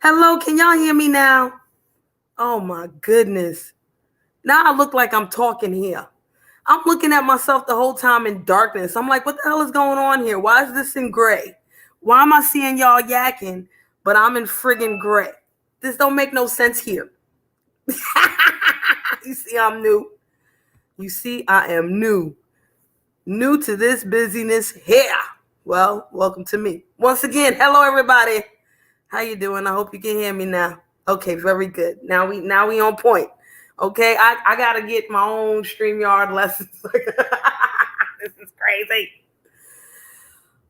Hello, can y'all hear me now? Oh my goodness. Now I look like I'm talking here. I'm looking at myself the whole time in darkness. I'm like, what the hell is going on here? Why is this in gray? Why am I seeing y'all yakking, but I'm in friggin' gray? This don't make no sense here. You see, I'm new. You see, I am new. New to this busyness here. Well, welcome to me. Once again, hello everybody. How you doing? I hope you can hear me now. Okay, very good. Now we on point. Okay, I gotta get my own StreamYard lessons. This is crazy.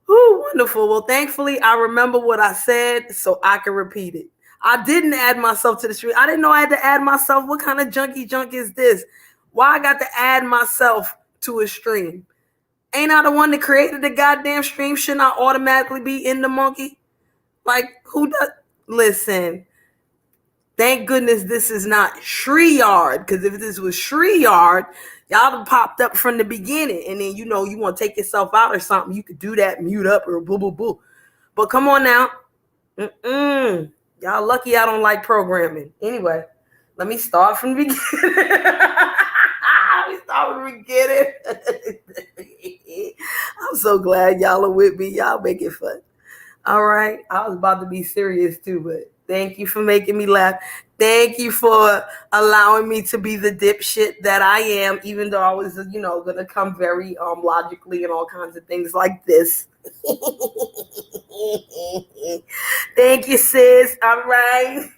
Whew, wonderful. Well, thankfully I remember what I said so I can repeat it. I didn't add myself to the stream. I didn't know I had to add myself. What kind of junky junk is this? Why I got to add myself to a stream? Ain't I the one that created the goddamn stream? Shouldn't I automatically be in the monkey? Like, who does? Listen, thank goodness this is not StreamYard, because if this was StreamYard, y'all have popped up from the beginning, and then you want to take yourself out or something, you could do that, mute up or boo boo boo. But come on now, y'all lucky I don't like programming. Anyway, let me start from the beginning. Let me start from the beginning. I'm so glad y'all are with me. Y'all make it fun. All right. I was about to be serious too, but thank you for making me laugh. Thank you for allowing me to be the dipshit that I am, even though I was, going to come very logically and all kinds of things like this. Thank you, sis. All right.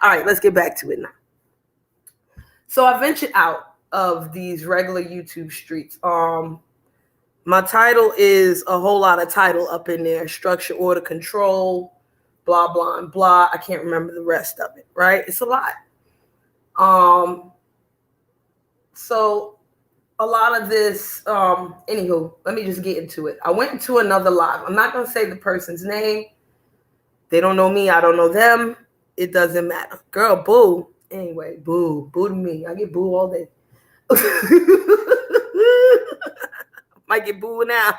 All right, let's get back to it now. So I ventured out of these regular YouTube streets. My title is a whole lot of title up in there. Structure, order, control, blah, blah, and blah. I can't remember the rest of it, right? It's a lot. So a lot of this, anywho, let me just get into it. I went into another live. I'm not going to say the person's name. They don't know me. I don't know them. It doesn't matter. Girl, boo. Anyway, boo. Boo to me. I get boo all day. Might get booed now.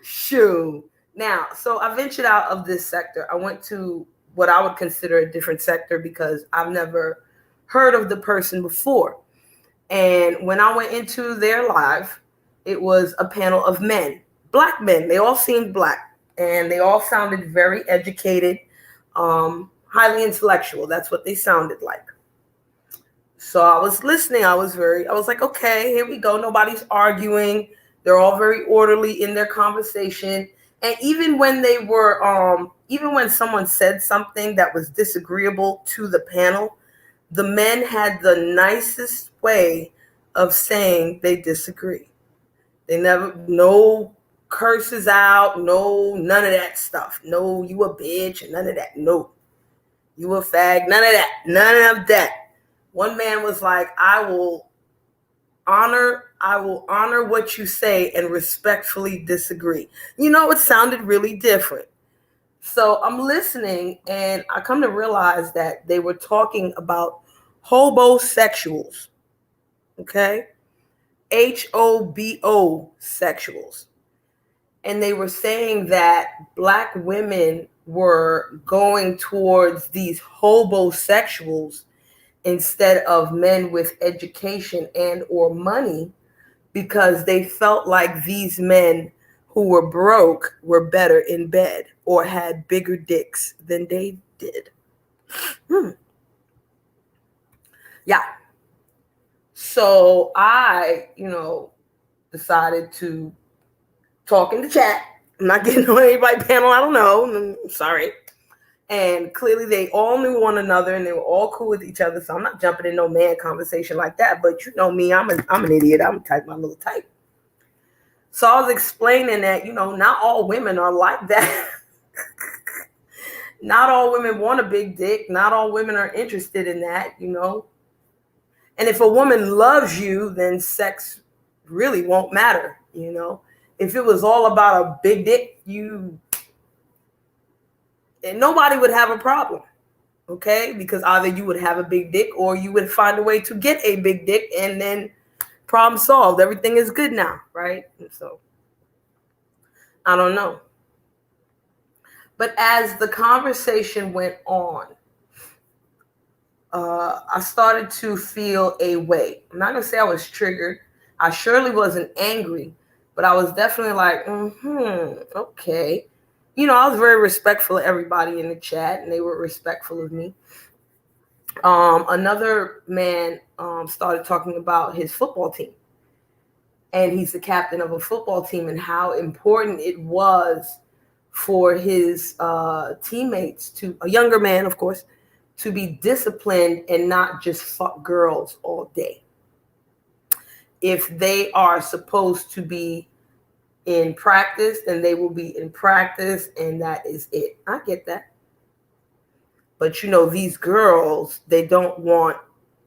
Shoo. Now, so I ventured out of this sector. I went to what I would consider a different sector because I've never heard of the person before. And when I went into their live, it was a panel of men, black men. They all seemed black and they all sounded very educated, highly intellectual. That's what they sounded like. So I was listening. I was like, okay, here we go. Nobody's arguing. They're all very orderly in their conversation. And even when they were, even when someone said something that was disagreeable to the panel, the men had the nicest way of saying they disagree. They never, no curses out, none of that stuff. No, you a bitch, none of that. No, you a fag, none of that. One man was like, I will honor what you say and respectfully disagree. It sounded really different. So I'm listening and I come to realize that they were talking about hobosexuals. Okay? HOBO sexuals. And they were saying that black women were going towards these hobosexuals instead of men with education and or money because they felt like these men who were broke were better in bed or had bigger dicks than they did. Yeah. So I, decided to talk in the chat. I'm not getting on anybody's panel. I don't know. I'm sorry. And clearly they all knew one another and they were all cool with each other. So I'm not jumping in no man conversation like that. But you know me, I'm an idiot. I'm type my little type. So I was explaining that, not all women are like that. Not all women want a big dick. Not all women are interested in that, And if a woman loves you, then sex really won't matter, If it was all about a big dick, and nobody would have a problem, okay? Because either you would have a big dick or you would find a way to get a big dick and then problem solved. Everything is good now, right? And so, I don't know. But as the conversation went on, I started to feel a way. I'm not going to say I was triggered. I surely wasn't angry, but I was definitely like, okay. I was very respectful of everybody in the chat, and they were respectful of me. Another man started talking about his football team, and he's the captain of a football team, and how important it was for his teammates, to a younger man, of course, to be disciplined and not just fuck girls all day. If they are supposed to be in practice, then they will be in practice, and that is it. I get that. But these girls, they don't want,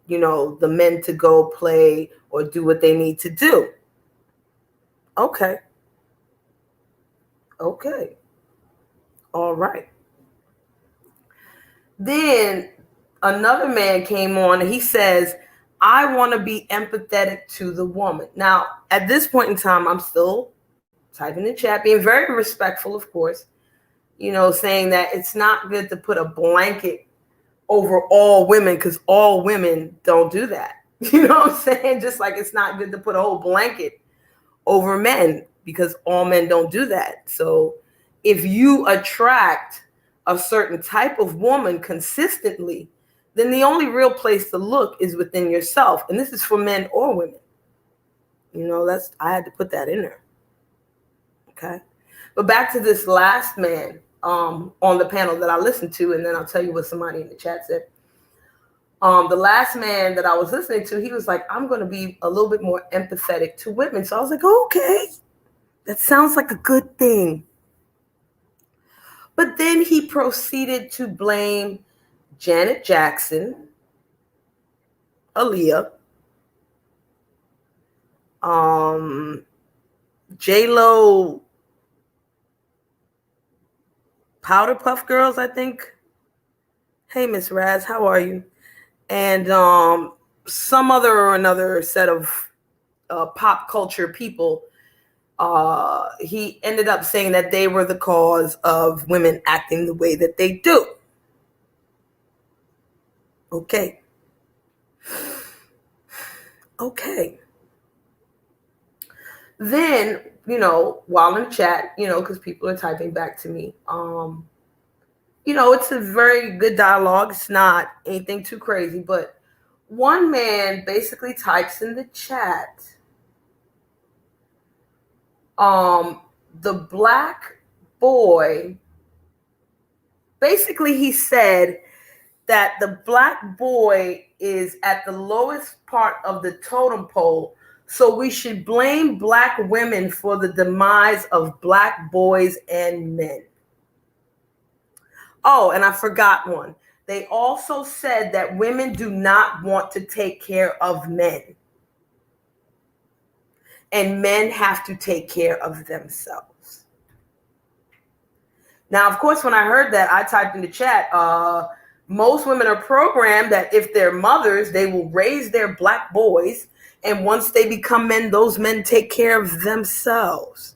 the men to go play or do what they need to do. Okay. All right. Then another man came on and he says, I want to be empathetic to the woman. Now, at this point in time, I'm still typing in the chat, being very respectful, of course, saying that it's not good to put a blanket over all women, because all women don't do that. You know what I'm saying? Just like it's not good to put a whole blanket over men, because all men don't do that. So if you attract a certain type of woman consistently, then the only real place to look is within yourself. And this is for men or women. I had to put that in there. Okay. But back to this last man on the panel that I listened to, and then I'll tell you what somebody in the chat said. The last man that I was listening to, he was like, I'm going to be a little bit more empathetic to women. So I was like, okay, that sounds like a good thing. But then he proceeded to blame Janet Jackson, Aaliyah, J-Lo, Powder Puff Girls, I think. Hey, Miss Raz, how are you? And some other or another set of pop culture people. He ended up saying that they were the cause of women acting the way that they do. Okay. Then, while in chat, because people are typing back to me, it's a very good dialogue. It's not anything too crazy, but one man basically types in the chat, the black boy, basically he said that the black boy is at the lowest part of the totem pole, so we should blame black women for the demise of black boys and men. Oh, and I forgot one. They also said that women do not want to take care of men, and men have to take care of themselves. Now, of course, when I heard that, I typed in the chat, most women are programmed that if they're mothers, they will raise their black boys, and once they become men, those men take care of themselves.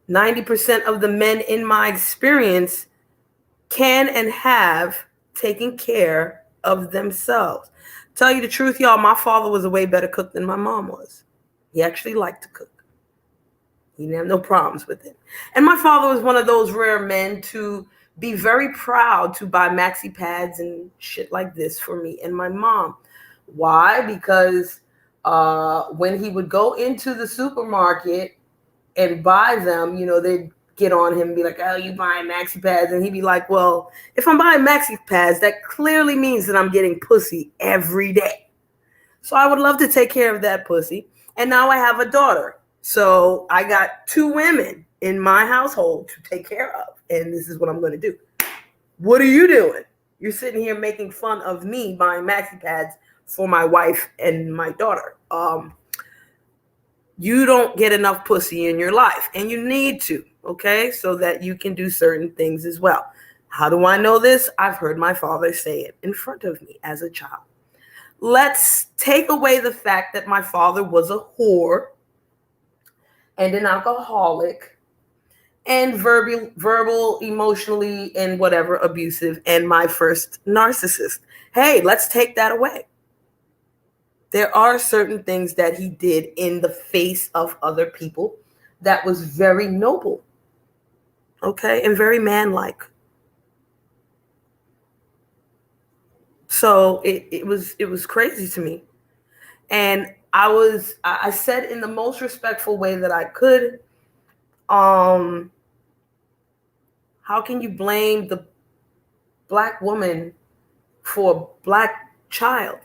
90% of the men in my experience can and have taken care of themselves. Tell you the truth, y'all, my father was a way better cook than my mom was. He actually liked to cook. He didn't have no problems with it. And my father was one of those rare men to be very proud to buy maxi pads and shit like this for me and my mom. Why? Because when he would go into the supermarket and buy them, they'd get on him and be like, oh, you buying maxi pads? And he'd be like, well, if I'm buying maxi pads, that clearly means that I'm getting pussy every day. So I would love to take care of that pussy. And now I have a daughter. So I got 2 women in my household to take care of. And this is what I'm going to do. What are you doing? You're sitting here making fun of me buying maxi pads for my wife and my daughter. You don't get enough pussy in your life, and you need to, okay, so that you can do certain things as well. How do I know this? I've heard my father say it in front of me as a child. Let's take away the fact that my father was a whore and an alcoholic and verbal, emotionally, and whatever abusive, and my first narcissist. Hey, let's take that away. There are certain things that he did in the face of other people that was very noble, okay, and very manlike. So it was crazy to me. And I said in the most respectful way that I could, um, how can you blame the black woman for a black child?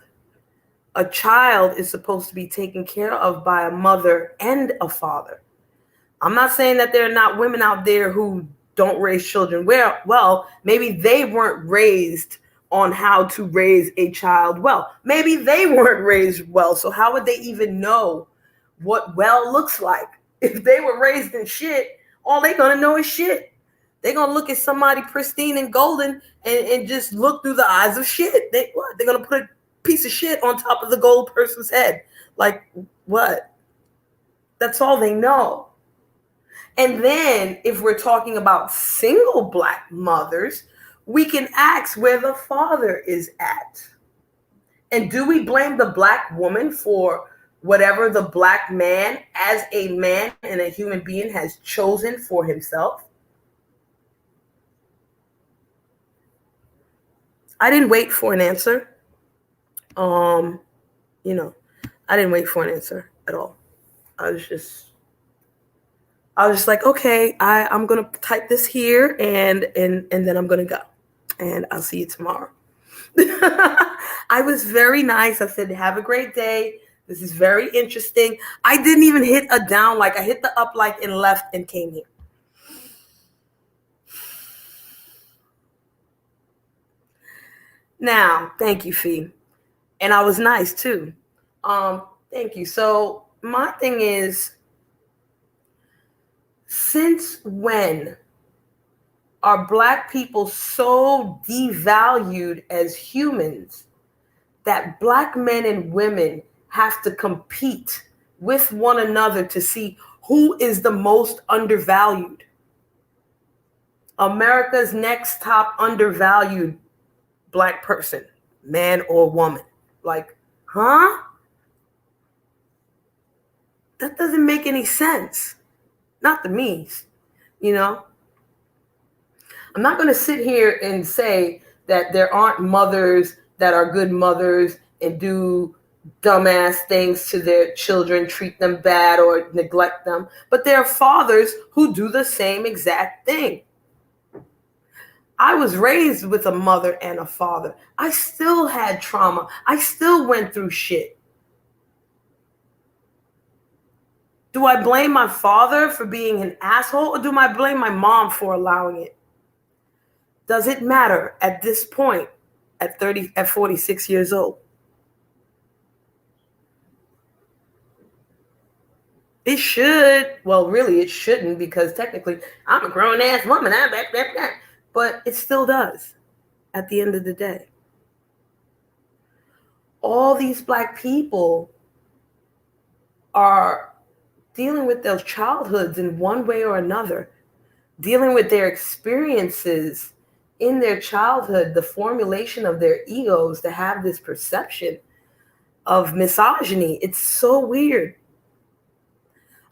A child is supposed to be taken care of by a mother and a father. I'm not saying that there are not women out there who don't raise children well. Maybe they weren't raised on how to raise a child well. Maybe they weren't raised well. So how would they even know what well looks like? If they were raised in shit, all they're going to know is shit. They're going to look at somebody pristine and golden and just look through the eyes of shit. They're going to put a piece of shit on top of the gold person's head. Like, what? That's all they know. And then if we're talking about single black mothers, we can ask where the father is at. And do we blame the black woman for whatever the black man as a man and a human being has chosen for himself? I didn't wait for an answer. I didn't wait for an answer at all. I was just like, okay, I'm gonna type this here and then I'm gonna go. And I'll see you tomorrow. I was very nice. I said, have a great day. This is very interesting. I didn't even hit a down like. I hit the up like and left and came here. Now, thank you, Fee. And I was nice too. Thank you. So my thing is, since when are black people so devalued as humans that black men and women have to compete with one another to see who is the most undervalued? America's next top undervalued black person, man or woman. Like, huh? That doesn't make any sense. Not to me, you know? I'm not going to sit here and say that there aren't mothers that are good mothers and do dumbass things to their children, treat them bad or neglect them. But there are fathers who do the same exact thing. I was raised with a mother and a father. I still had trauma. I still went through shit. Do I blame my father for being an asshole, or do I blame my mom for allowing it? Does it matter at this point at 46 years old? It should. Well, really, it shouldn't, because technically I'm a grown ass woman. But it still does at the end of the day. All these black people are dealing with those childhoods in one way or another, dealing with their experiences in their childhood, the formulation of their egos to have this perception of misogyny. It's so weird.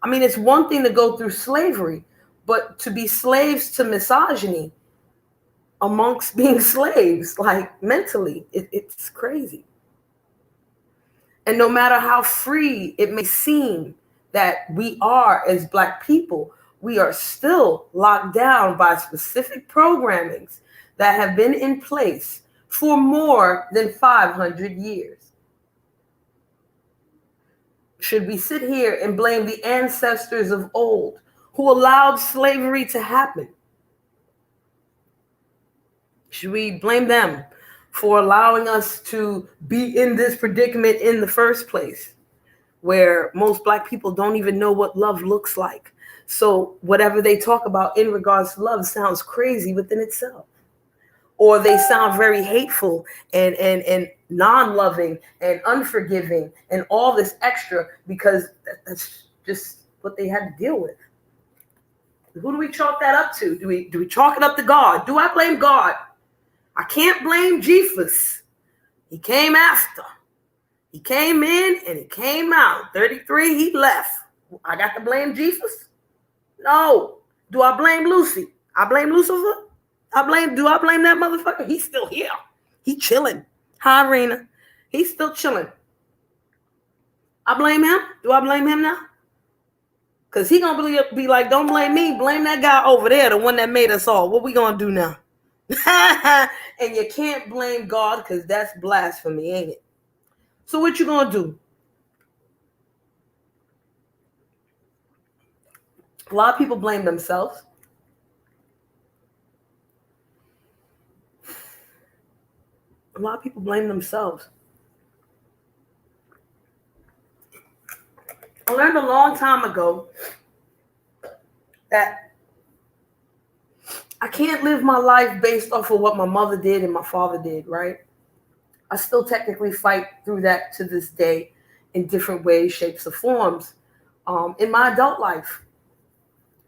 I mean, it's one thing to go through slavery, but to be slaves to misogyny amongst being slaves, like mentally, it's crazy. And no matter how free it may seem that we are as black people, we are still locked down by specific programmings that have been in place for more than 500 years. Should we sit here and blame the ancestors of old who allowed slavery to happen? Should we blame them for allowing us to be in this predicament in the first place, where most black people don't even know what love looks like? So whatever they talk about in regards to love sounds crazy within itself. Or they sound very hateful and non-loving and unforgiving and all this extra, because that's just what they had to deal with. Who do we chalk that up to? Do we chalk it up to God? Do I blame God? I can't blame Jesus. He came after. He came in and he came out. 33, he left. I got to blame Jesus? No. Do I blame Lucy? I blame Lucifer? Do I blame that motherfucker? He's still here. He chilling. Hi, Rena. He's still chilling. I blame him? Do I blame him now? Because he going to be like, don't blame me. Blame that guy over there, the one that made us all. What we going to do now? And you can't blame God because that's blasphemy, ain't it? So what you going to do? A lot of people blame themselves. A lot of people blame themselves. I learned a long time ago that I can't live my life based off of what my mother did and my father did, right? I still technically fight through that to this day in different ways, shapes, or forms in my adult life.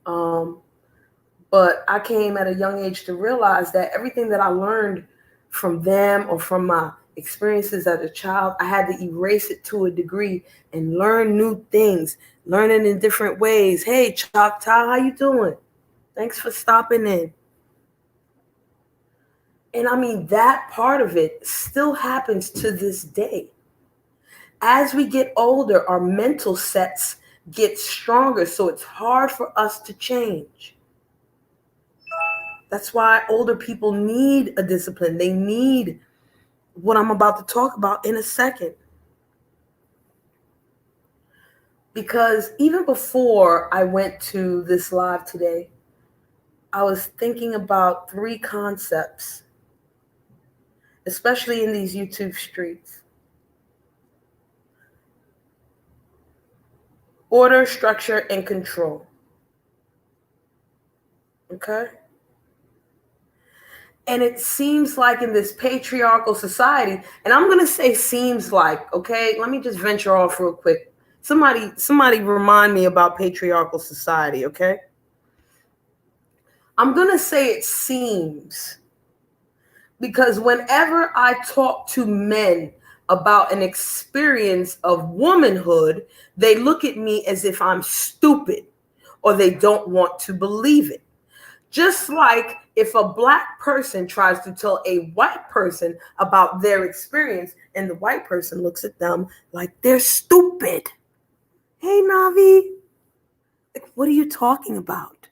But I came at a young age to realize that everything that I learned from them or from my experiences as a child, I had to erase it to a degree and learn new things, learning in different ways. Hey, Choctaw, how you doing? Thanks for stopping in. And I mean, that part of it still happens to this day. As we get older, our mental sets get stronger, so it's hard for us to change. That's why older people need a discipline. They need what I'm about to talk about in a second. Because even before I went to this live today, I was thinking about 3 concepts, especially in these YouTube streets. Order, structure, and control. Okay? And it seems like in this patriarchal society, and I'm going to say seems like, okay? Let me just venture off real quick. Somebody remind me about patriarchal society, okay? I'm going to say it seems because whenever I talk to men about an experience of womanhood, they look at me as if I'm stupid or they don't want to believe it. Just like if a black person tries to tell a white person about their experience and the white person looks at them like they're stupid. Hey, Navi, like, what are you talking about?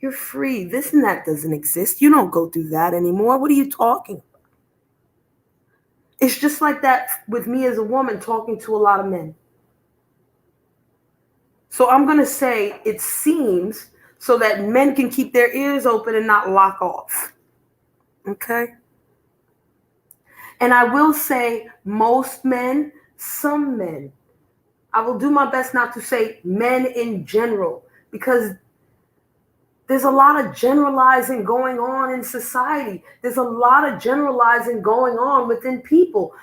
You're free. This and that doesn't exist. You don't go through that anymore. What are you talking about? It's just like that with me as a woman talking to a lot of men. So I'm going to say it seems so that men can keep their ears open and not lock off. Okay? And I will say most men, some men. I will do my best not to say men in general because there's a lot of generalizing going on in society. There's a lot of generalizing going on within people.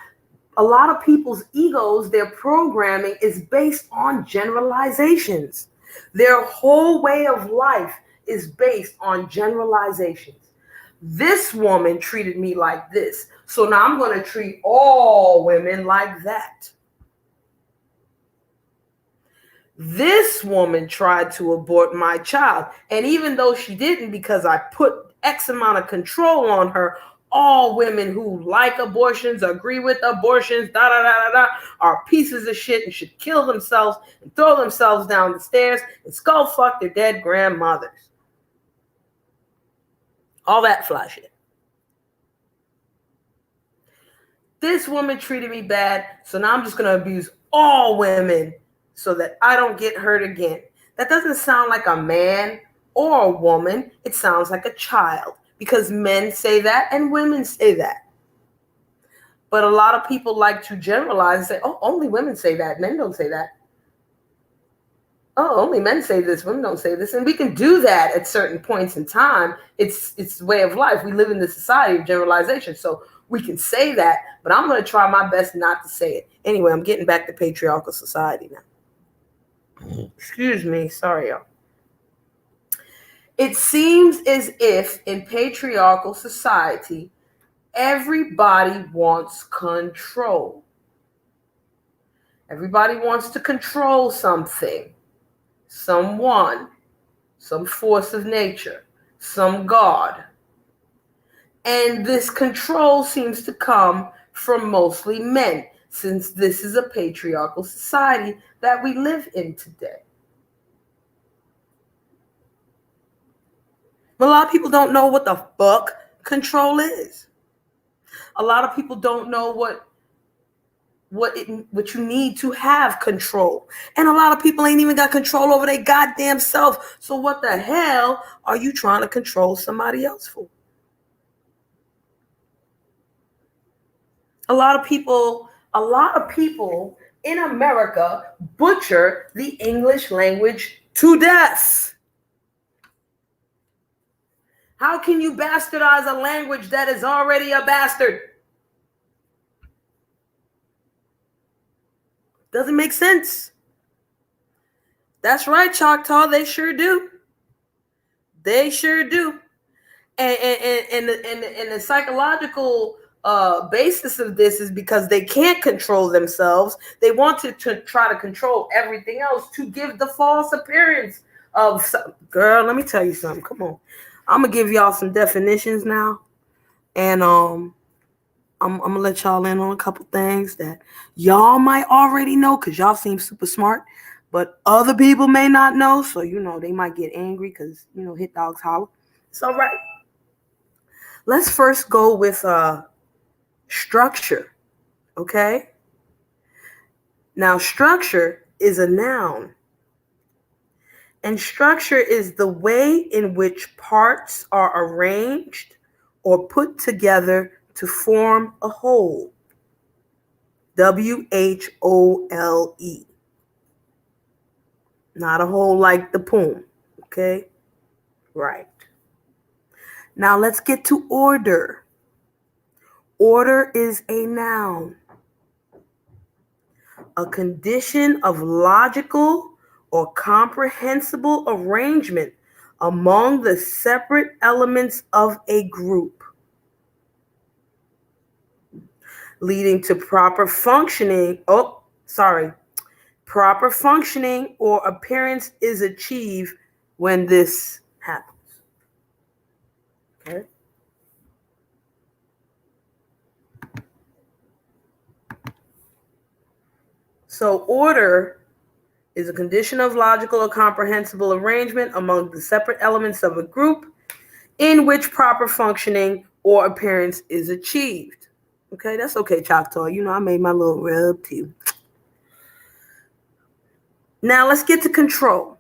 A lot of people's egos, their programming is based on generalizations. Their whole way of life is based on generalizations. This woman treated me like this, so now I'm going to treat all women like that. This woman tried to abort my child, and even though she didn't because I put X amount of control on her, all women who like abortions, agree with abortions, are pieces of shit and should kill themselves and throw themselves down the stairs and skull fuck their dead grandmothers. All that fly shit. This woman treated me bad, so now I'm just going to abuse all women so that I don't get hurt again. That doesn't sound like a man or a woman. It sounds like a child. Because men say that and women say that. But a lot of people like to generalize and say, oh, only women say that. Men don't say that. Oh, only men say this. Women don't say this. And we can do that at certain points in time. It's the way of life. We live in the society of generalization. So we can say that. But I'm going to try my best not to say it. Anyway, I'm getting back to patriarchal society now. Excuse me. Sorry, y'all. It seems as if in patriarchal society, everybody wants control. Everybody wants to control something, someone, some force of nature, some God. And this control seems to come from mostly men, since this is a patriarchal society that we live in today. But a lot of people don't know what the fuck control is. A lot of people don't know what you need to have control. And a lot of people ain't even got control over their goddamn self. So what the hell are you trying to control somebody else for? A lot of people in America butcher the English language to death. How can you bastardize a language that is already a bastard? Doesn't make sense. That's right, Choctaw. They sure do. They sure do. And the psychological basis of this is because they can't control themselves. They want to try to control everything else to give the false appearance of girl. Let me tell you something. Come on, I'm gonna give y'all some definitions now, and I'm gonna let y'all in on a couple things that y'all might already know because y'all seem super smart, but other people may not know. So they might get angry because hit dogs holler. It's all right. Let's first go with structure, okay? Now, structure is a noun. And structure is the way in which parts are arranged or put together to form a whole. WHOLE. Not a whole like the poem, okay? Right. Now, let's get to order. Order is a noun. A condition of logical or comprehensible arrangement among the separate elements of a group, leading to proper functioning. Proper functioning or appearance is achieved when this happens. Okay. So order is a condition of logical or comprehensible arrangement among the separate elements of a group in which proper functioning or appearance is achieved. Okay, that's okay, Choctaw. I made my little rub too. Now let's get to control.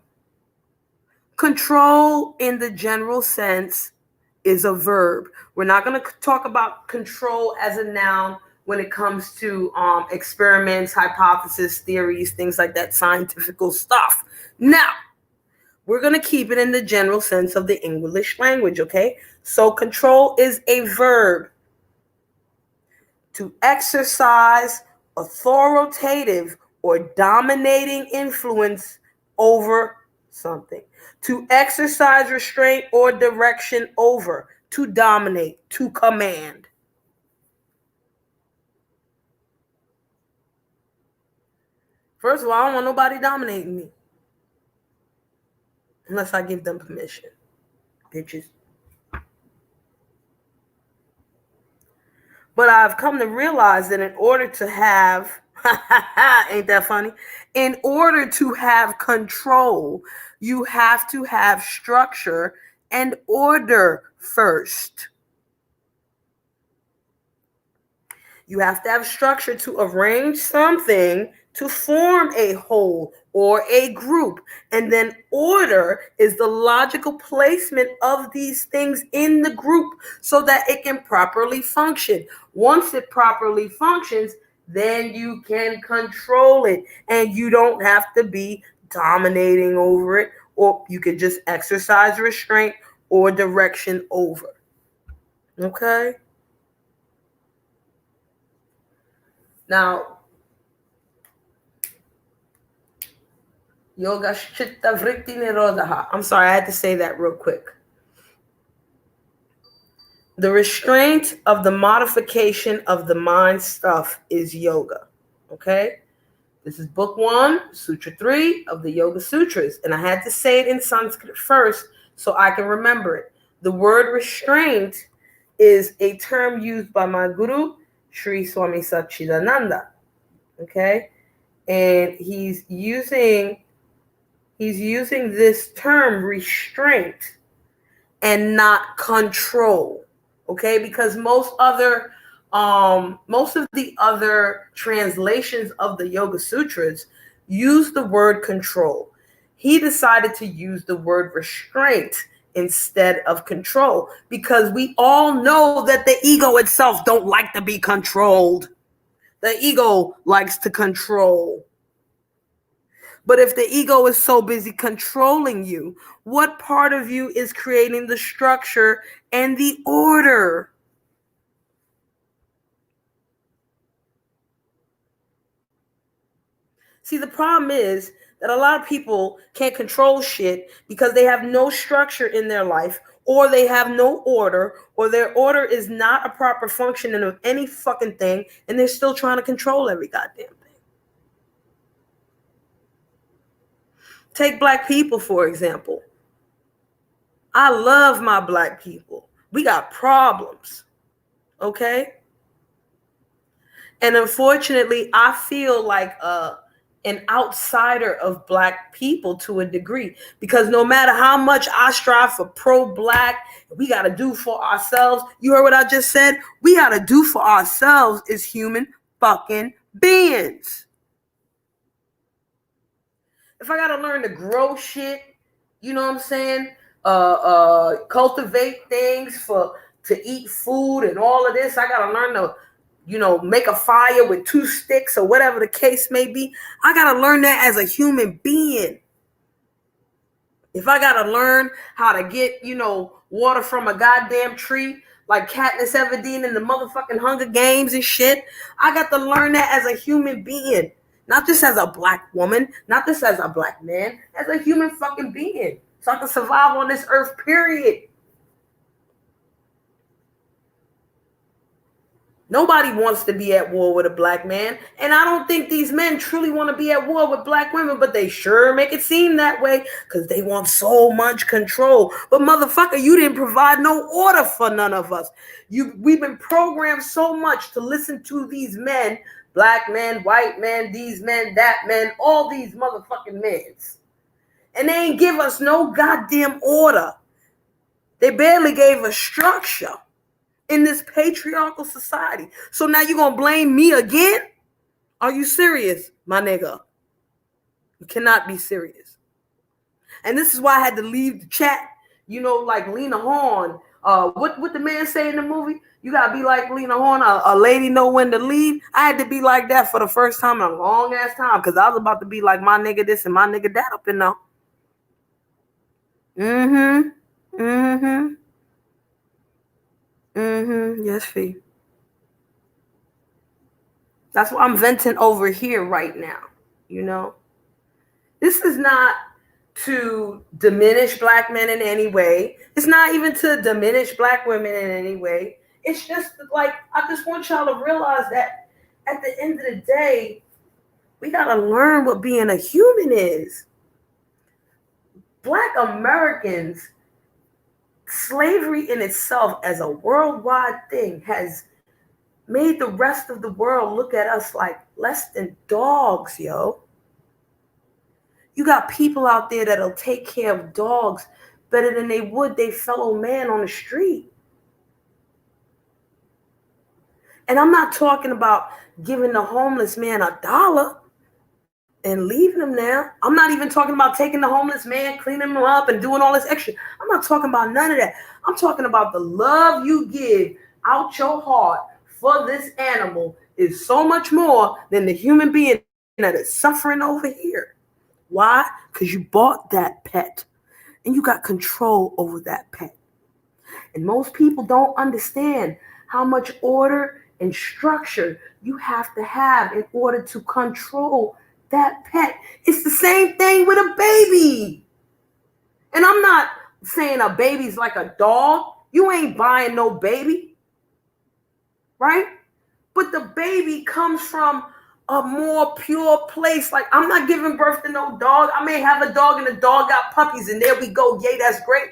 Control in the general sense is a verb. We're not going to talk about control as a noun when it comes to experiments, hypotheses, theories, things like that, scientific stuff. Now, we're going to keep it in the general sense of the English language, okay? So control is a verb. To exercise authoritative or dominating influence over something. To exercise restraint or direction over. To dominate, to command. First of all, I don't want nobody dominating me. Unless I give them permission. Bitches. But I've come to realize that in order to have, ain't that funny? In order to have control, you have to have structure and order first. You have to have structure to arrange something to form a whole or a group. And then order is the logical placement of these things in the group so that it can properly function. Once it properly functions, then you can control it and you don't have to be dominating over it, or you can just exercise restraint or direction over. Okay? Now, Yoga Chitta Vritti Nirodha. I'm sorry, I had to say that real quick. The restraint of the modification of the mind stuff is yoga. Okay? This is book 1, Sutra 3 of the Yoga Sutras. And I had to say it in Sanskrit first so I can remember it. The word restraint is a term used by my guru, Sri Swami Satchidananda. Okay? And he's using this term restraint and not control. Okay? Because most of the other translations of the Yoga Sutras use the word control. He decided to use the word restraint instead of control because we all know that the ego itself don't like to be controlled. The ego likes to control. But if the ego is so busy controlling you, what part of you is creating the structure and the order? See, the problem is that a lot of people can't control shit because they have no structure in their life, or they have no order, or their order is not a proper functioning of any fucking thing, and they're still trying to control every goddamn thing. Take black people, for example. I love my black people. We got problems, okay? And unfortunately, I feel like an outsider of black people to a degree, because no matter how much I strive for pro-black, we got to do for ourselves. You heard what I just said? We got to do for ourselves as human fucking beings. If I got to learn to grow shit, you know what I'm saying? Cultivate things to eat food and all of this. I got to learn to, make a fire with 2 sticks or whatever the case may be. I got to learn that as a human being. If I got to learn how to get, water from a goddamn tree like Katniss Everdeen in the motherfucking Hunger Games and shit, I got to learn that as a human being. Not just as a black woman, not just as a black man, as a human fucking being. So I can survive on this earth, period. Nobody wants to be at war with a black man. And I don't think these men truly want to be at war with black women, but they sure make it seem that way because they want so much control. But motherfucker, you didn't provide no order for none of us. We've been programmed so much to listen to these men, black men, white men, these men, that men, all these motherfucking men. And they ain't give us no goddamn order. They barely gave us structure in this patriarchal society. So now you're going to blame me again? Are you serious, my nigga? You cannot be serious. And this is why I had to leave the chat, like Lena Horne. What the man say in the movie? You got to be like Lena Horne, a lady know when to leave. I had to be like that for the first time in a long ass time because I was about to be like my nigga this and my nigga that up in there. Yes, Fee. That's why I'm venting over here right now, This is not to diminish black men in any way. It's not even to diminish black women in any way. It's just like, I just want y'all to realize that at the end of the day, we got to learn what being a human is. Black Americans, slavery in itself as a worldwide thing has made the rest of the world look at us like less than dogs, yo. You got people out there that'll take care of dogs better than they would their fellow man on the street. And I'm not talking about giving the homeless man $1 and leaving him there. I'm not even talking about taking the homeless man, cleaning him up and doing all this extra. I'm not talking about none of that. I'm talking about the love you give out your heart for this animal is so much more than the human being that is suffering over here. Why? Because you bought that pet and you got control over that pet. And most people don't understand how much order and structure you have to have in order to control that pet. It's the same thing with a baby. And I'm not saying a baby's like a dog. You ain't buying no baby, right? But the baby comes from a more pure place. Like, I'm not giving birth to no dog. I may have a dog and the dog got puppies, and there we go. Yay, that's great.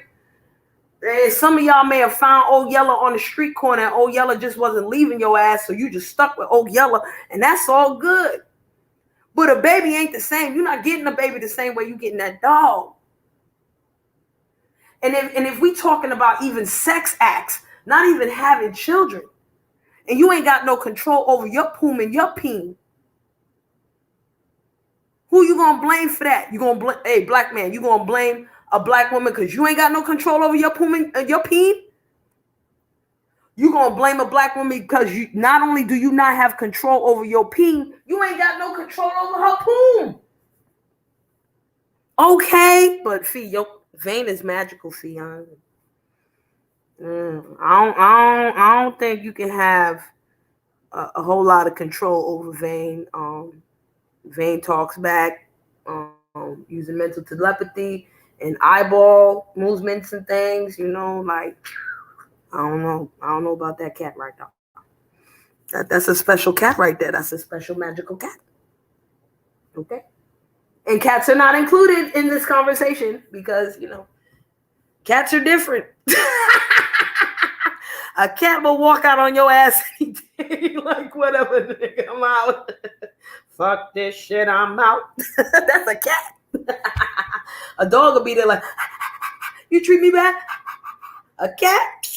And some of y'all may have found Old Yeller on the street corner, and Old Yeller just wasn't leaving your ass, so you just stuck with Old Yeller, and that's all good. But a baby ain't the same. You're not getting a baby the same way you getting that dog. And if we talking about even sex acts, not even having children, and you ain't got no control over your poom and your peen, who you gonna blame for that? You gonna blame, hey, black man, you gonna blame a black woman because you ain't got no control over your poom and your peen? You gonna blame a black woman because you not only do you not have control over your peen, you ain't got no control over her poom. Okay, but Fee, your vein is magical, Fee. I don't think you can have a whole lot of control over Vane. Vane talks back, using mental telepathy and eyeball movements and things. You know, like I don't know about that cat right now. That's a special cat right there. That's a special magical cat. Okay, and cats are not included in this conversation because cats are different. A cat will walk out on your ass any day, like whatever, nigga, I'm out. Fuck this shit, I'm out. That's a cat. A dog will be there like, you treat me bad? A cat?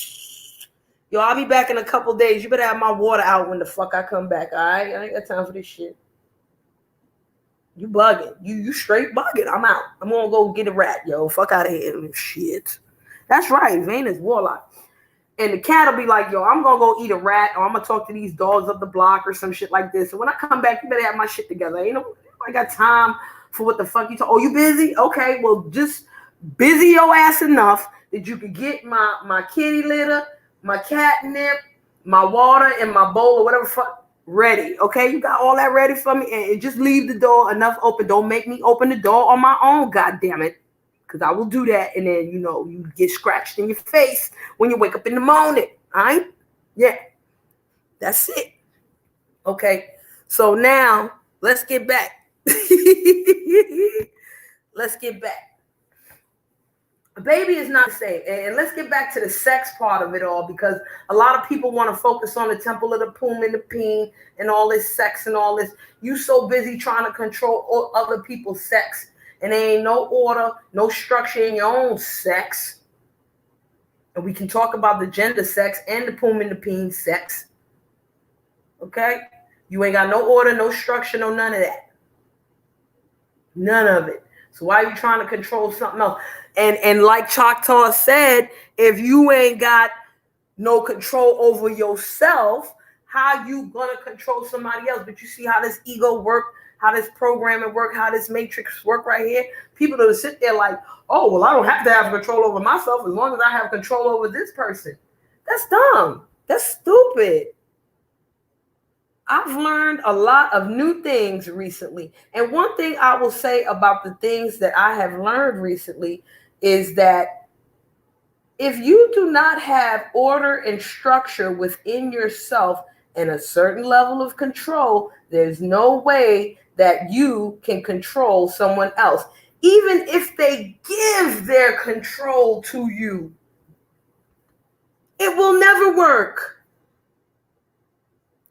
Yo, I'll be back in a couple days. You better have my water out when the fuck I come back, all right? I ain't got time for this shit. You bugging. You straight bugging. I'm out. I'm gonna go get a rat, yo. Fuck out of here. Shit. That's right. Vane is warlock. And the cat will be like, yo, I'm going to go eat a rat, or I'm going to talk to these dogs up the block or some shit like this. And when I come back, you better have my shit together. I got time for what the fuck you talk. Oh, you busy? Okay, well, just busy your ass enough that you could get my kitty litter, my catnip, my water, and my bowl or whatever fuck ready. Okay, you got all that ready for me? And just leave the door enough open. Don't make me open the door on my own, goddammit. Because I will do that, and then, you get scratched in your face when you wake up in the morning, all right? Yeah, that's it. Okay, so now let's get back. Let's get back. A baby is not the same. And let's get back to the sex part of it all, because a lot of people want to focus on the temple of the poom and the peen and all this sex and all this. You so busy trying to control other people's sex. And there ain't no order, no structure in your own sex. And we can talk about the gender sex and the poom and the peen sex. Okay? You ain't got no order, no structure, no none of that. None of it. So why are you trying to control something else? And like Choctaw said, if you ain't got no control over yourself, how you gonna control somebody else? But you see how this ego work, how this programming work, how this matrix work right here. People that sit there like, oh, well, I don't have to have control over myself as long as I have control over this person. That's dumb. That's stupid. I've learned a lot of new things recently. And one thing I will say about the things that I have learned recently is that if you do not have order and structure within yourself and a certain level of control, there's no way that you can control someone else. Even if they give their control to you, it will never work.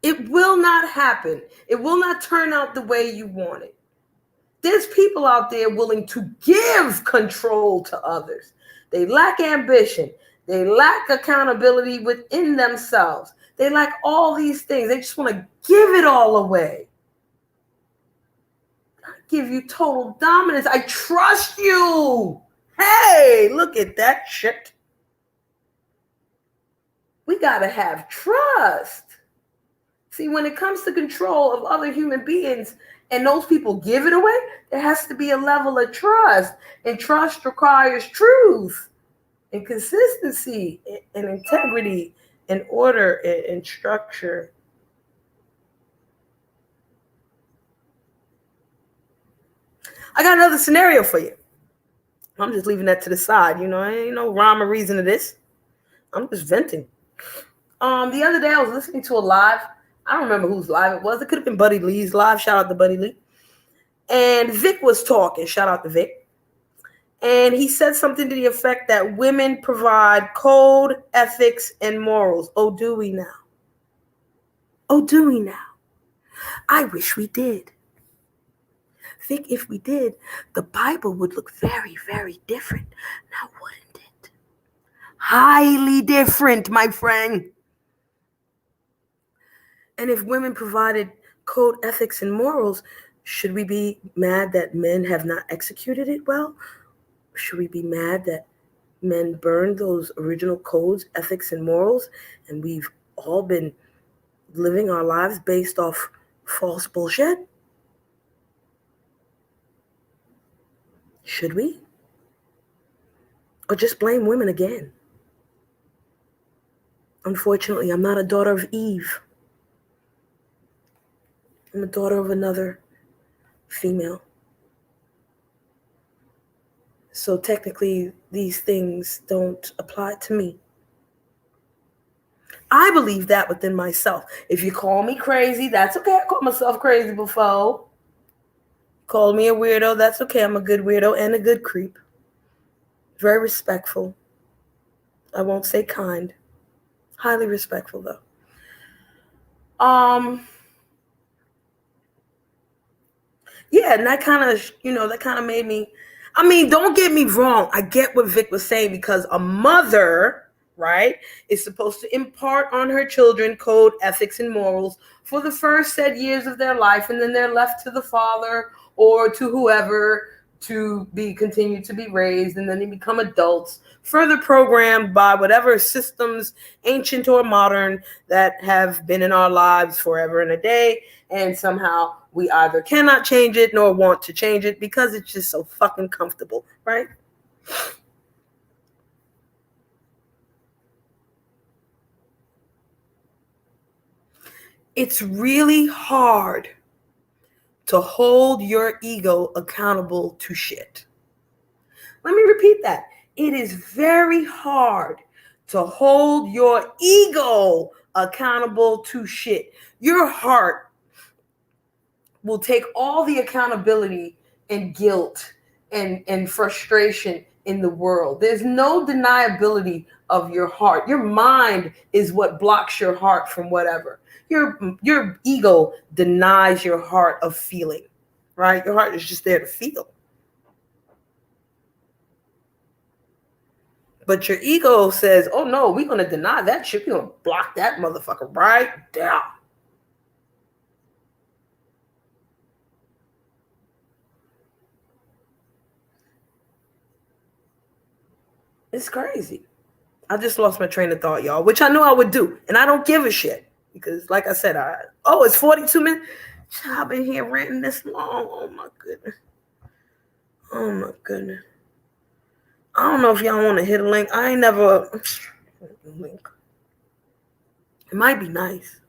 It will not happen. It will not turn out the way you want it. There's people out there willing to give control to others. They lack ambition. They lack accountability within themselves. They lack all these things. They just want to give it all away. I give you total dominance. I trust you. Hey, look at that shit. We got to have trust. See, when it comes to control of other human beings and those people give it away, there has to be a level of trust. And trust requires truth and consistency and integrity and order and structure. I got another scenario for you. I'm just leaving that to the side. Ain't no rhyme or reason to this. I'm just venting. The other day I was listening to a live. I don't remember whose live it was. It could have been Buddy Lee's live. Shout out to Buddy Lee. And Vic was talking. Shout out to Vic. And he said something to the effect that women provide code, ethics, and morals. Oh, do we now? Oh, do we now? I wish we did. Vic, if we did, the Bible would look very, very different. Now, wouldn't it? Highly different, my friend. And if women provided code, ethics, and morals, should we be mad that men have not executed it well? Should we be mad that men burned those original codes, ethics, and morals, and we've all been living our lives based off false bullshit? Should we? Or just blame women again? Unfortunately, I'm not a daughter of Eve. I'm a daughter of another female. So technically, these things don't apply to me. I believe that within myself. If you call me crazy, that's okay. I called myself crazy before. Call me a weirdo, that's okay. I'm a good weirdo and a good creep. Very respectful. I won't say kind. Highly respectful, though. Yeah, and that kind of made me, don't get me wrong. I get what Vic was saying, because a mother, right, is supposed to impart on her children code, ethics, and morals for the first said years of their life, and then they're left to the father or to whoever to be continued to be raised, and then they become adults, further programmed by whatever systems, ancient or modern, that have been in our lives forever and a day, and somehow we either cannot change it nor want to change it because it's just so fucking comfortable, right? It's really hard to hold your ego accountable to shit. Let me repeat that. It is very hard to hold your ego accountable to shit. Your heart will take all the accountability and guilt and frustration in the world. There's no deniability of your heart. Your mind is what blocks your heart from whatever. Your ego denies your heart of feeling, right? Your heart is just there to feel. But your ego says, oh no, we're going to deny that shit. We're going to block that motherfucker right down. It's crazy. I just lost my train of thought, y'all, which I knew I would do. And I don't give a shit. Because like I said, it's 42 minutes. I've been here ranting this long. Oh my goodness. Oh my goodness. I don't know if y'all want to hit a link. I ain't never link. It might be nice.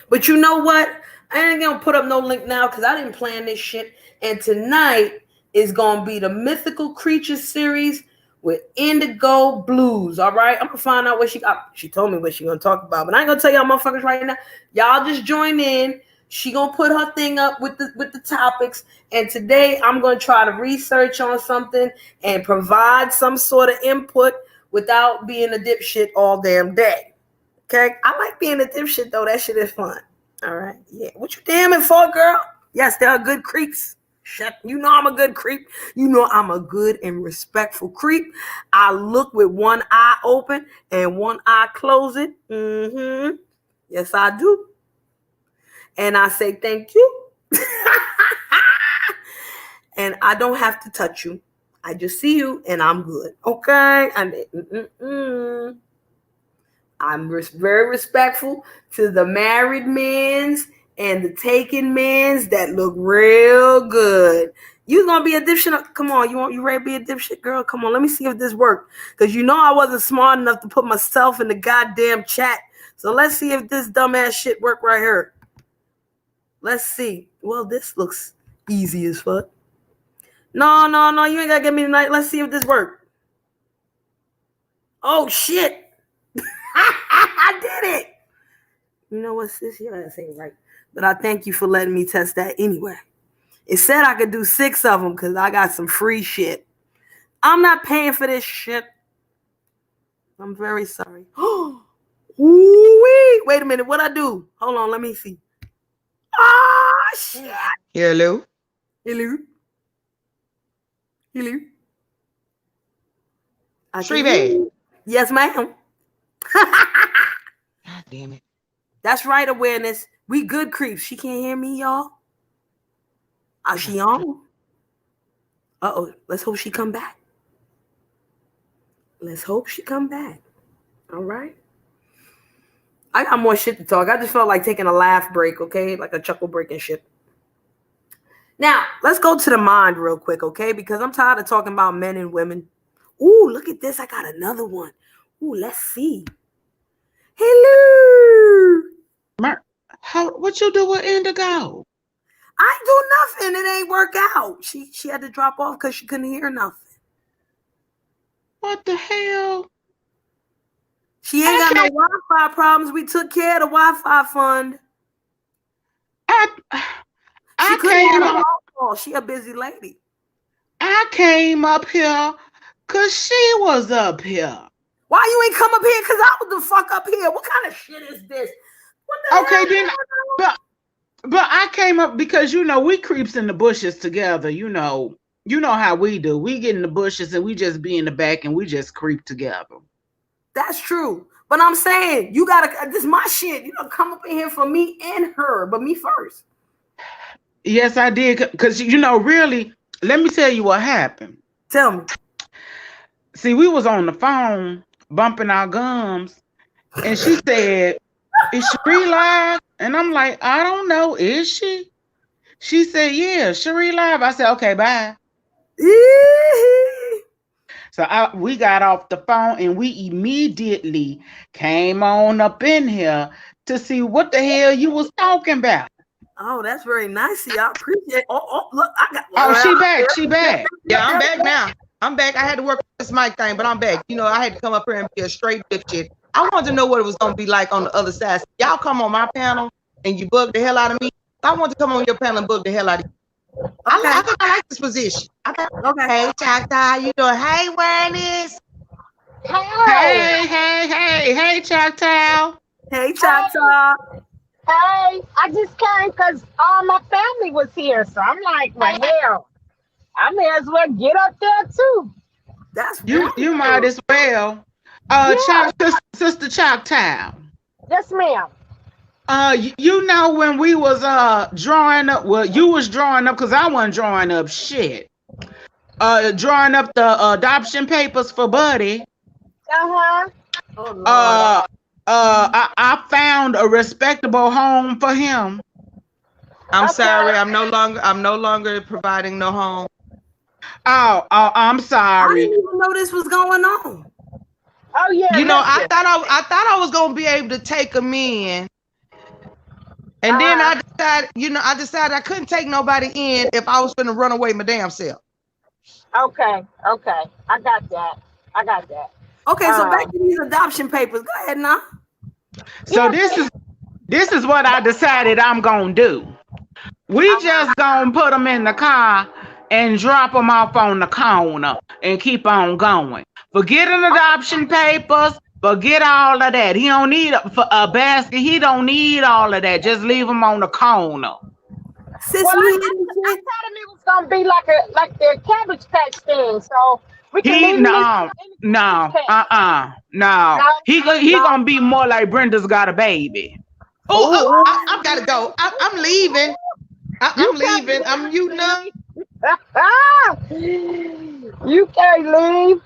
But you know what? I ain't gonna put up no link now because I didn't plan this shit. And tonight is gonna be the Mythical Creatures series with Indigo Blues. All right, I'm gonna find out what she got. She told me what she gonna talk about, but I ain't gonna tell y'all motherfuckers right now. Y'all just join in. She gonna put her thing up with the topics, and today I'm gonna try to research on something and provide some sort of input without being a dipshit all damn day. Okay, I like being a dipshit though. That shit is fun. All right, yeah. What you damning for, girl? Yes, there are good creeps. Shut. You know I'm a good creep. You know I'm a good and respectful creep. I look with one eye open and one eye closed. Mm-hmm. Yes, I do. And I say thank you. And I don't have to touch you. I just see you and I'm good. Okay? I'm very respectful to the married men's and the taken men's that look real good. You gonna be a dipshit? Come on, you ready to be a dipshit, girl? Come on, let me see if this worked. Because you know I wasn't smart enough to put myself in the goddamn chat. So let's see if this dumbass shit work right here. Let's see. Well, this looks easy as fuck. No, you ain't gotta get me tonight. Let's see if this works. Oh shit. I did it. You know what, sis? Your ass ain't right. But I thank you for letting me test that anyway. It said I could do 6 of them because I got some free shit. I'm not paying for this shit. I'm very sorry. Ooh-wee. Wait a minute. What I do? Hold on. Let me see. Ah, shit. Hello. Hello. Hello. Shreebay. Yes, ma'am. God damn it. That's right, awareness. We good creeps. She can't hear me, y'all. Is she on? Uh-oh. Let's hope she come back. Let's hope she come back. All right. I got more shit to talk. I just felt like taking a laugh break, okay? Like a chuckle break and shit. Now, let's go to the mind real quick, okay? Because I'm tired of talking about men and women. Ooh, look at this. I got another one. Ooh, let's see. Hello. What you do with Indigo? I do nothing. It ain't work out. She had to drop off because she couldn't hear nothing. What the hell? She ain't got no Wi-Fi problems. We took care of the Wi-Fi fund. She couldn't get a phone call. She a busy lady. I came up here because she was up here. Why you ain't come up here? Because I was the fuck up here. What kind of shit is this? What the hell? Then, but I came up because, you know, we creeps in the bushes together. You know how we do. We get in the bushes and we just be in the back and we just creep together. That's true. But I'm saying, you gotta, this is my shit. You don't come up in here for me and her, but me first. Yes, I did. Because, you know, really, let me tell you what happened. Tell me. See, we was on the phone bumping our gums and she said, is Cherie live? And I'm like, I don't know. Is she? She said, yeah, Cherie live. I said, okay, bye. So we got off the phone and we immediately came on up in here to see what the hell you was talking about. Oh, that's very nice. I appreciate it. Oh, look, I got. She back. Yeah, I'm back now. I'm back. I had to work on this mic thing, but I'm back. You know, I had to come up here and be a straight dipshit. I wanted to know what it was gonna be like on the other side. So y'all come on my panel and you bug the hell out of me. I want to come on your panel and bug the hell out of you. Okay. I think I like this position. Okay. Hey, Choctaw, how you doing? Hey, Awareness. Hey, Choctaw. Hey, Choctaw. Hey, I just came because all my family was here, so I'm like, well, hell, I may as well get up there too. That's you might as well. Sister Choctaw. Yes, ma'am. You know when we was drawing up, well, you was drawing up because I wasn't drawing up shit. Drawing up the adoption papers for Buddy. Uh-huh. Oh, I found a respectable home for him. I'm sorry, I'm no longer providing no home. Oh, I'm sorry. I didn't even know this was going on. Oh yeah. You know, I thought I was gonna be able to take them in. And then I decided I couldn't take nobody in if I was gonna run away my damn self. Okay. I got that. Okay, so back to these adoption papers. Go ahead now. So this is what I decided I'm gonna do. We just gonna put them in the car and drop them off on the corner and keep on going. Forget an adoption papers. Forget all of that. He don't need a basket. He don't need all of that. Just leave him on the corner. Sis, I told him it was gonna be like the Cabbage Patch thing. So we can leave No. He gonna be more like Brenda's got a baby. I've got to go. I'm leaving. I'm leaving. I'm muting up. You can't leave.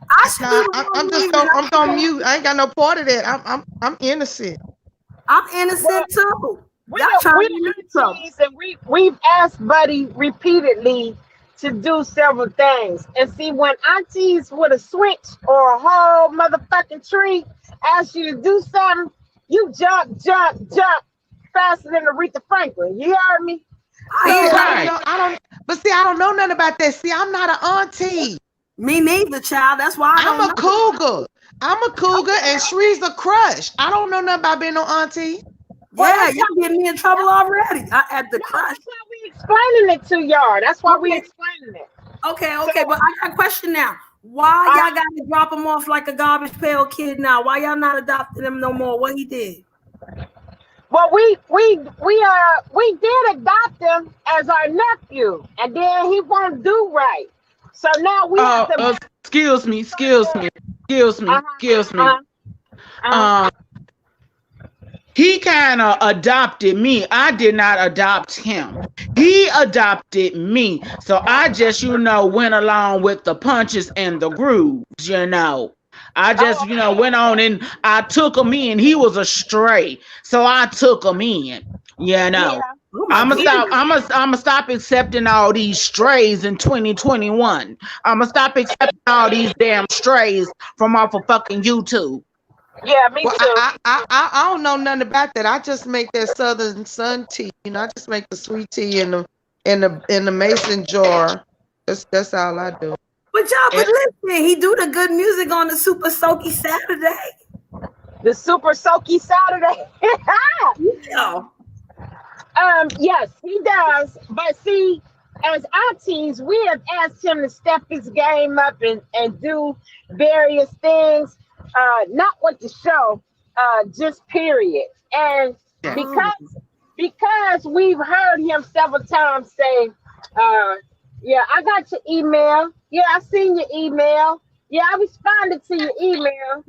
I'm gonna mute. I ain't got no part of that. I'm innocent. I'm innocent too. We've asked Buddy repeatedly to do several things. And see, when aunties with a switch or a whole motherfucking tree ask you to do something, you jump faster than Aretha Franklin. You heard me? I But see, I don't know nothing about that. See, I'm not an auntie. Me neither, child. That's why I I'm don't a know. cougar. I'm a cougar, and Shree's a crush. I don't know nothing about being no auntie. Well, Yeah, that's y'all why getting me in trouble already. I at the no, crush. that's why we explaining it to y'all. That's why we Okay, explaining it. okay, So, okay. But I got a question now. Why uh, y'all got to drop him off like a garbage pail kid now? Why y'all not adopting him no more? What he did? well, we did adopt him as our nephew, and then he won't do right. So now we have to. Excuse me, excuse me, excuse me, Uh excuse huh. me. Um, he kind of adopted me. I did not adopt him. He adopted me. So I just, went along with the punches and the grooves. I just, Oh, went on and I took him in. He was a stray. So I took him in, you yeah. know. Oh my I'ma goodness. stop. I'ma stop accepting all these strays in 2021. I'ma stop accepting all these damn strays from off of fucking YouTube. Yeah, me Well, too. I don't know nothing about that. I just make that Southern Sun tea. I just make the sweet tea in the mason jar. That's all I do. But And listen, he do the good music on the Super Soaky Saturday. The Super Soaky Saturday. Yeah. Yes, he does. But see, as aunties, we have asked him to step his game up and do various things, not with the show, just period. And yeah. Oh. because we've heard him several times say, yeah, I got your email. Yeah, I seen your email. Yeah, I responded to your email.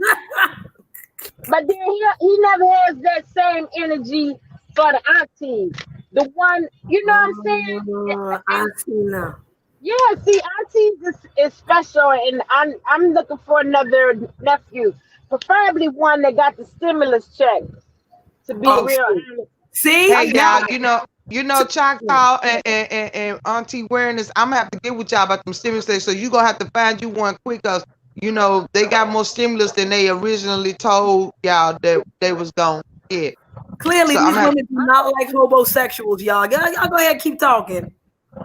But then he never has that same energy for the aunties. The one, you know what I'm saying? I see now. Yeah, see, aunties is special, and I'm looking for another nephew, preferably one that got the stimulus check. To be Oh, real shoot. honest, See, Hey I'm now, y'all, tired. Choctaw and Auntie Awareness, I'm gonna have to get with y'all about them stimulus checks. So you gonna have to find you one quick, cause they got more stimulus than they originally told y'all that they was gonna get. clearly So I'm these gonna have women do not like homosexuals, y'all. Y'all go ahead and keep talking.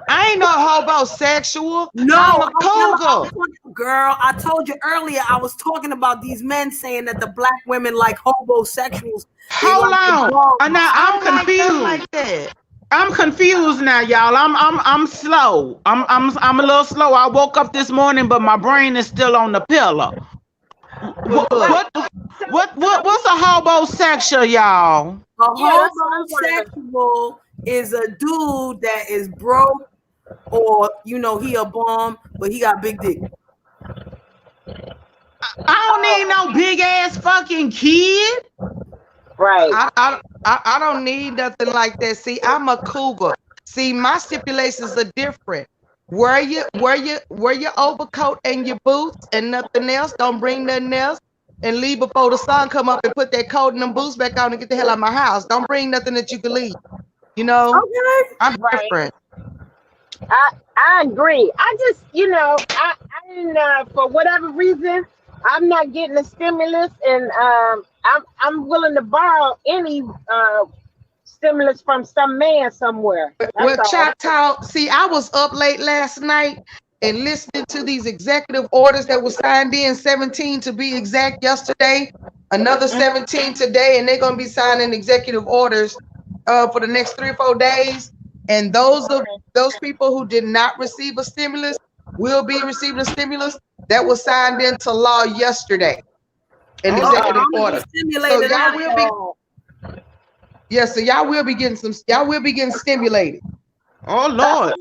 I ain't no homosexual. No, I'm a I was cougar. talking, girl. I told you earlier. I was talking about these men saying that the black women like homosexuals. They Hold like the on. Now dogs. I I'm don't like nothing confused. like that. I'm confused now, y'all. I'm slow. I'm a little slow. I woke up this morning, but my brain is still on the pillow. Well, What look, Right. what So, so what's a homosexual, y'all? A yeah, that's what I wanted to. homosexual is a dude that is broke, or he a bum, but he got big dick. I don't need no big ass fucking kid. Right. I don't need nothing like that. See, I'm a cougar. See, my stipulations are different. Wear your overcoat and your boots and nothing else. Don't bring nothing else. And leave before the sun come up and put that coat and them boots back on and get the hell out of my house. Don't bring nothing that you can leave. Okay. I'm Right. different. I agree. I just, I didn't, for whatever reason, I'm not getting a stimulus, and I'm willing to borrow any stimulus from some man somewhere. That's Well, all. Choctaw, see, I was up late last night and listening to these executive orders that were signed in 17 to be exact yesterday, another 17 today, and they're gonna be signing executive orders for the next 3 or 4 days. And those people who did not receive a stimulus will be receiving a stimulus that was signed into law yesterday, an Oh Okay, executive Lord. I'm gonna order. get So stimulated y'all out, will be y'all. yes, so y'all will be getting stimulated. Oh Lord.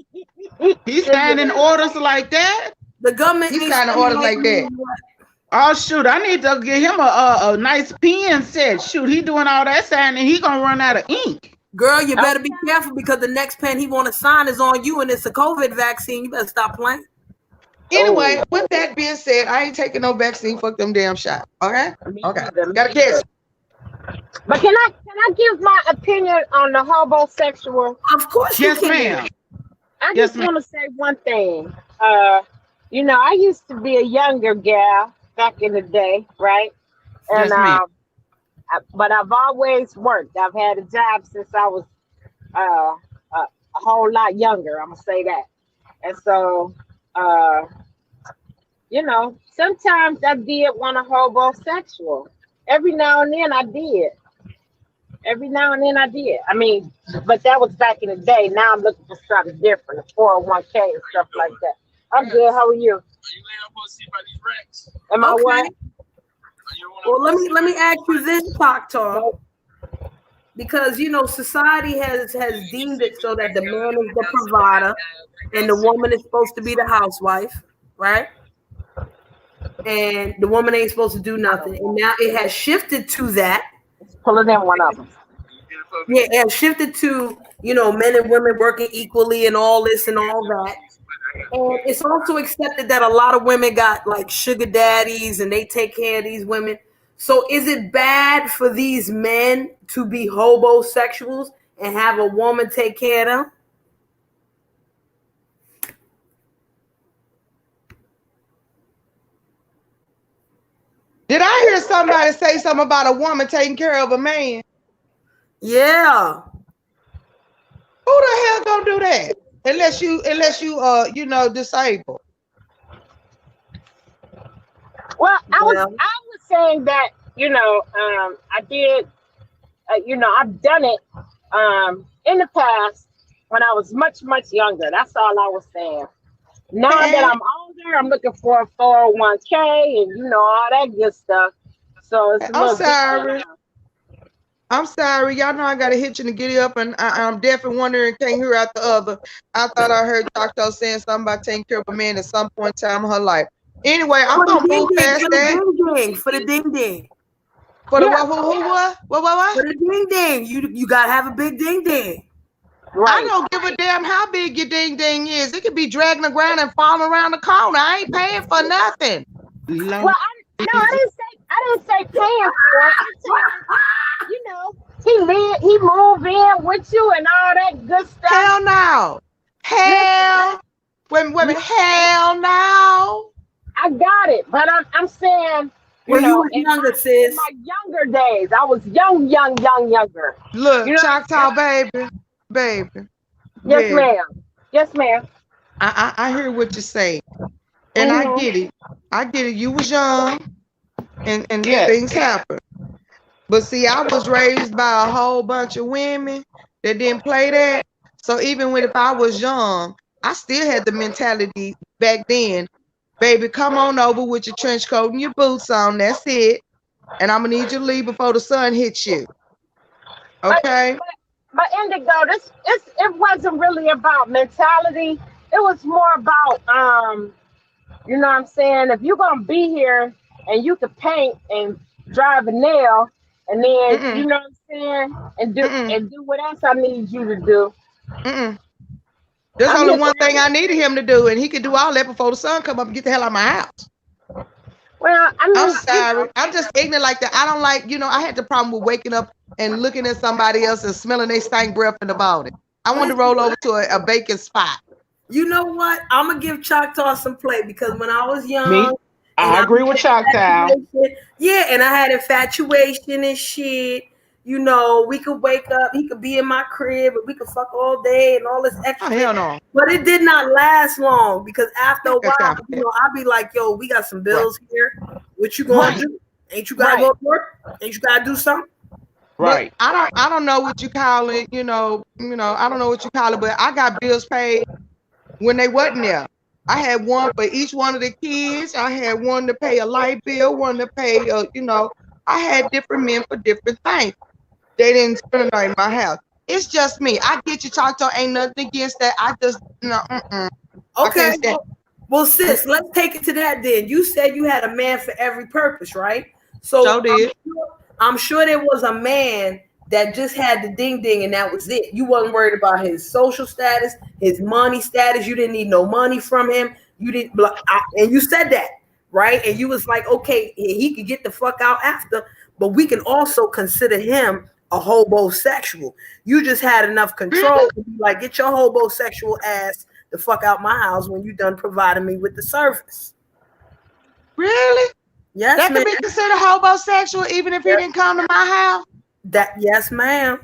He's signing Stimulus. orders like that. The government He's ain't signing orders like stimulating me that. yet. Oh shoot, I need to get him a nice pen set. Shoot, he doing all that signing, he gonna run out of ink. Girl, you better be Okay. careful because the next pen he want to sign is on you, and it's a COVID vaccine. You better stop playing. Anyway, Oh, with that being said, I ain't taking no vaccine. Fuck them damn shots. Okay? me Okay. either. Me Gotta catch. either. But can I give my opinion on the homosexual? Of course you Yes, can. ma'am. I Yes, just ma'am. want to say one thing. I used to be a younger gal back in the day, right? And Yes, ma'am. but I've always worked. I've had a job since I was a whole lot younger. I'm gonna say that. And so, you know, sometimes I did want a homosexual. Every now and then I did. Every now and then I did. I mean, but that was back in the day. Now I'm looking for something different, a 401k and stuff like that. I'm good. How are you? Am I Okay. what? Well, let me ask you this, Proctor, because you know society has deemed it so that the man is the provider and the woman is supposed to be the housewife, right? And the woman ain't supposed to do nothing. And now it has shifted to that. Pulling in one of them. Yeah, it has shifted to, you know, men and women working equally and all this and all that. And it's also accepted that a lot of women got like sugar daddies and they take care of these women. So is it bad for these men to be homosexuals and have a woman take care of them? Did I hear somebody say something about a woman taking care of a man? Yeah. Who the hell gonna do that? Unless you you know, disabled. Well, I Well, was saying that, you know, I did, you know, I've done it in the past when I was much, much younger. That's all I was saying. Now that I'm older, I'm looking for a 401k and, you know, all that good stuff. So it's a I'm little sorry. different. I'm sorry. Y'all know I got a hitch and to get up, and I'm definitely wondering, can't hear out the other. I thought I heard Doctor saying something about taking care of a man at some point in time of her life. Anyway, I'm for the gonna ding move ding, past for the that. ding ding, for the ding ding, For the Yeah, who what? for What? the ding ding. You gotta have a big ding ding. I right. don't give a damn how big your ding ding is. It could be dragging the ground and falling around the corner. I ain't paying for nothing. Well, I didn't say paying for it. I'm saying, you know, he moved in with you and all that good stuff. Hell no. Listen, Hell. Wait a minute. listen, Hell no. I got it, but I'm saying, you When you know, was younger, sis. my younger days, I was younger. You Look, know what I'm Choctaw saying? baby. Yes, Yeah. ma'am. Yes, ma'am. I hear what you're saying. And I Mm-hmm. get it. I get it. You was young and Yes. things happen. But see, I was raised by a whole bunch of women that didn't play that. So even when if I was young, I still had the mentality back then, baby, come on over with your trench coat and your boots on. That's it. And I'm gonna need you to leave before the sun hits you. But Okay? but Indigo, it wasn't really about mentality. It was more about you know what I'm saying? If you're gonna be here and you can paint and drive a nail and then Mm-mm. you know what I'm saying Mm-mm. and do what else I need you to do. Mm-mm. There's I'm only just one thing I needed him to do, and he could do all that before the sun come up and get the hell out of my house. well, I I'm mean, you know, sorry. I'm just ignorant like that. I don't like, I had the problem with waking up and looking at somebody else and smelling their stank breath in the body. I wanted to roll over to a vacant spot. You know what? I'm gonna give Choctaw some play because when I was young Me, and I agree with Choctaw. yeah, and I had infatuation and shit. You know, we could wake up, he could be in my crib, and we could fuck all day and all this Oh, extra hell shit. no. But it did not last long because after I a ain't got while, time for you that. know, I'd be like, yo, we got some Right. bills here. What you gonna right, do? Ain't you gotta right. go to work? Ain't you gotta do something? But Right. I don't know what you call it, I don't know what you call it, but I got bills paid when they wasn't there. I had one for each one of the kids. I had one to pay a light bill, one to pay, I had different men for different things. They didn't spend a night in my house. It's just me. I get you, Choctaw. Ain't nothing against that. I just, I Okay. can't stand. Well, sis, let's take it to that then. You said you had a man for every purpose, right? So So did. I'm sure there was a man that just had the ding ding and that was it. You wasn't worried about his social status, his money status. You didn't need no money from him. You didn't, and you said that, right? And you was like, okay, he could get the fuck out after, but we can also consider him a hobosexual. You just had enough control Really? to be like, get your hobosexual ass the fuck out my house when you done providing me with the service. Really? Yes, That ma'am. could be considered homosexual even if he didn't come to my house. That yes, ma'am.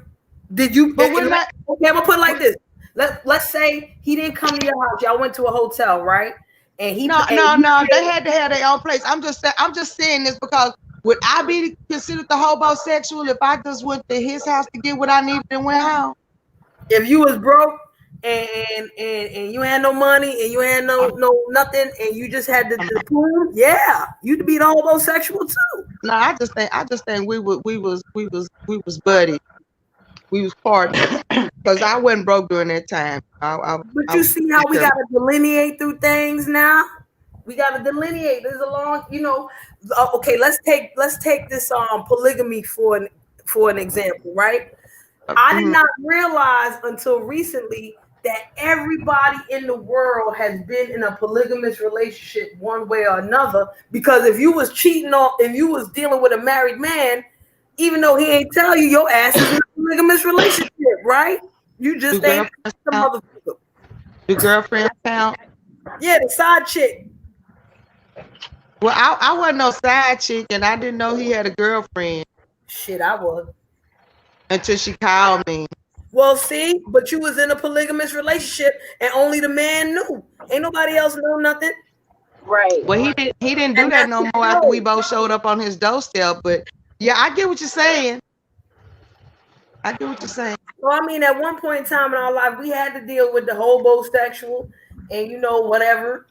Did you? But when Okay, I'm gonna put it like this. Let's say he didn't come to your house. Y'all went to a hotel, right? And he No, and no, you no. They paid- had to have their own place. I'm just saying this because would I be considered the homosexual if I just went to his house to get what I needed and went home? if you was broke and you had no money and you had no nothing and you just had the pool, yeah, you'd be the homosexual too. No, I just think we was buddies. We was partners because I wasn't broke during that time. But you see how we gotta delineate through things now. We gotta delineate. There's a long, okay. Let's take this polygamy for an example, right? I did not realize until recently that everybody in the world has been in a polygamous relationship one way or another. Because if you was if you was dealing with a married man, even though he ain't tell you, your ass is in a polygamous relationship, right? You just ain't the motherfucker. The girlfriend count? Yeah, the side chick. Well, I wasn't no side chick, and I didn't know he had a girlfriend. Shit, I was. Until she called me. Well, see, but you was in a polygamous relationship, and only the man knew. Ain't nobody else know nothing. Right. Well, he didn't do that no more after we both showed up on his doorstep. But yeah, I get what you're saying. Well, I mean, at one point in time in our life, we had to deal with the homosexual and whatever.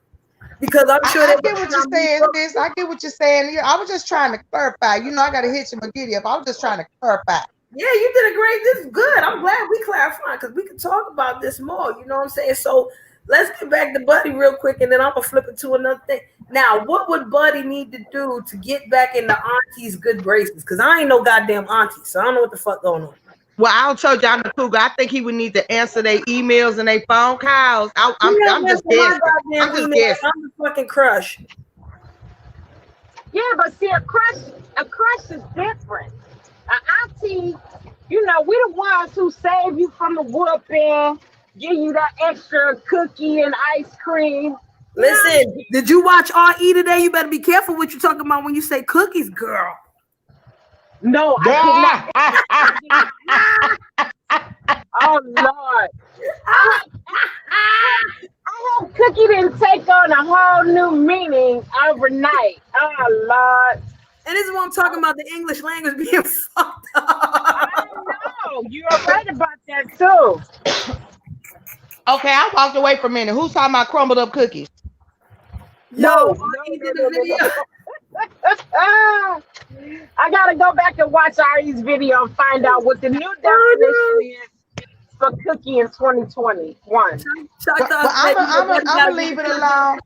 Because I'm sure I get what you're saying, sis. I get what you're saying. I was just trying to clarify. I got to hit you, McGiddy up. I was just trying to clarify. Yeah, you did a great. This is good. I'm glad we clarified because we can talk about this more. You know what I'm saying? So let's get back to Buddy real quick, and then I'm gonna flip it to another thing. Now, what would Buddy need to do to get back in the auntie's good graces? Because I ain't no goddamn auntie, so I don't know what the fuck going on. Well, I'll tell you, I'm the cougar. I think he would need to answer their emails and their phone calls. I'm just guessing. I'm just guessing. I'm the fucking crush. Yeah, but see, a crush is different. Auntie, we the ones who save you from the whooping, give you that extra cookie and ice cream. Listen, did you watch RE today? You better be careful what you're talking about when you say cookies, girl. No, I did not. Oh Lord. I hope Cookie didn't take on a whole new meaning overnight. Oh Lord. And this is what I'm talking about, the English language being fucked up. I know. You're right about that too. Okay, I walked away for a minute. Who's talking about crumbled up cookies? No, he did a video. I gotta go back and watch Ari's video and find out what the new definition is for cookie in 2021. I'm gonna leave it alone.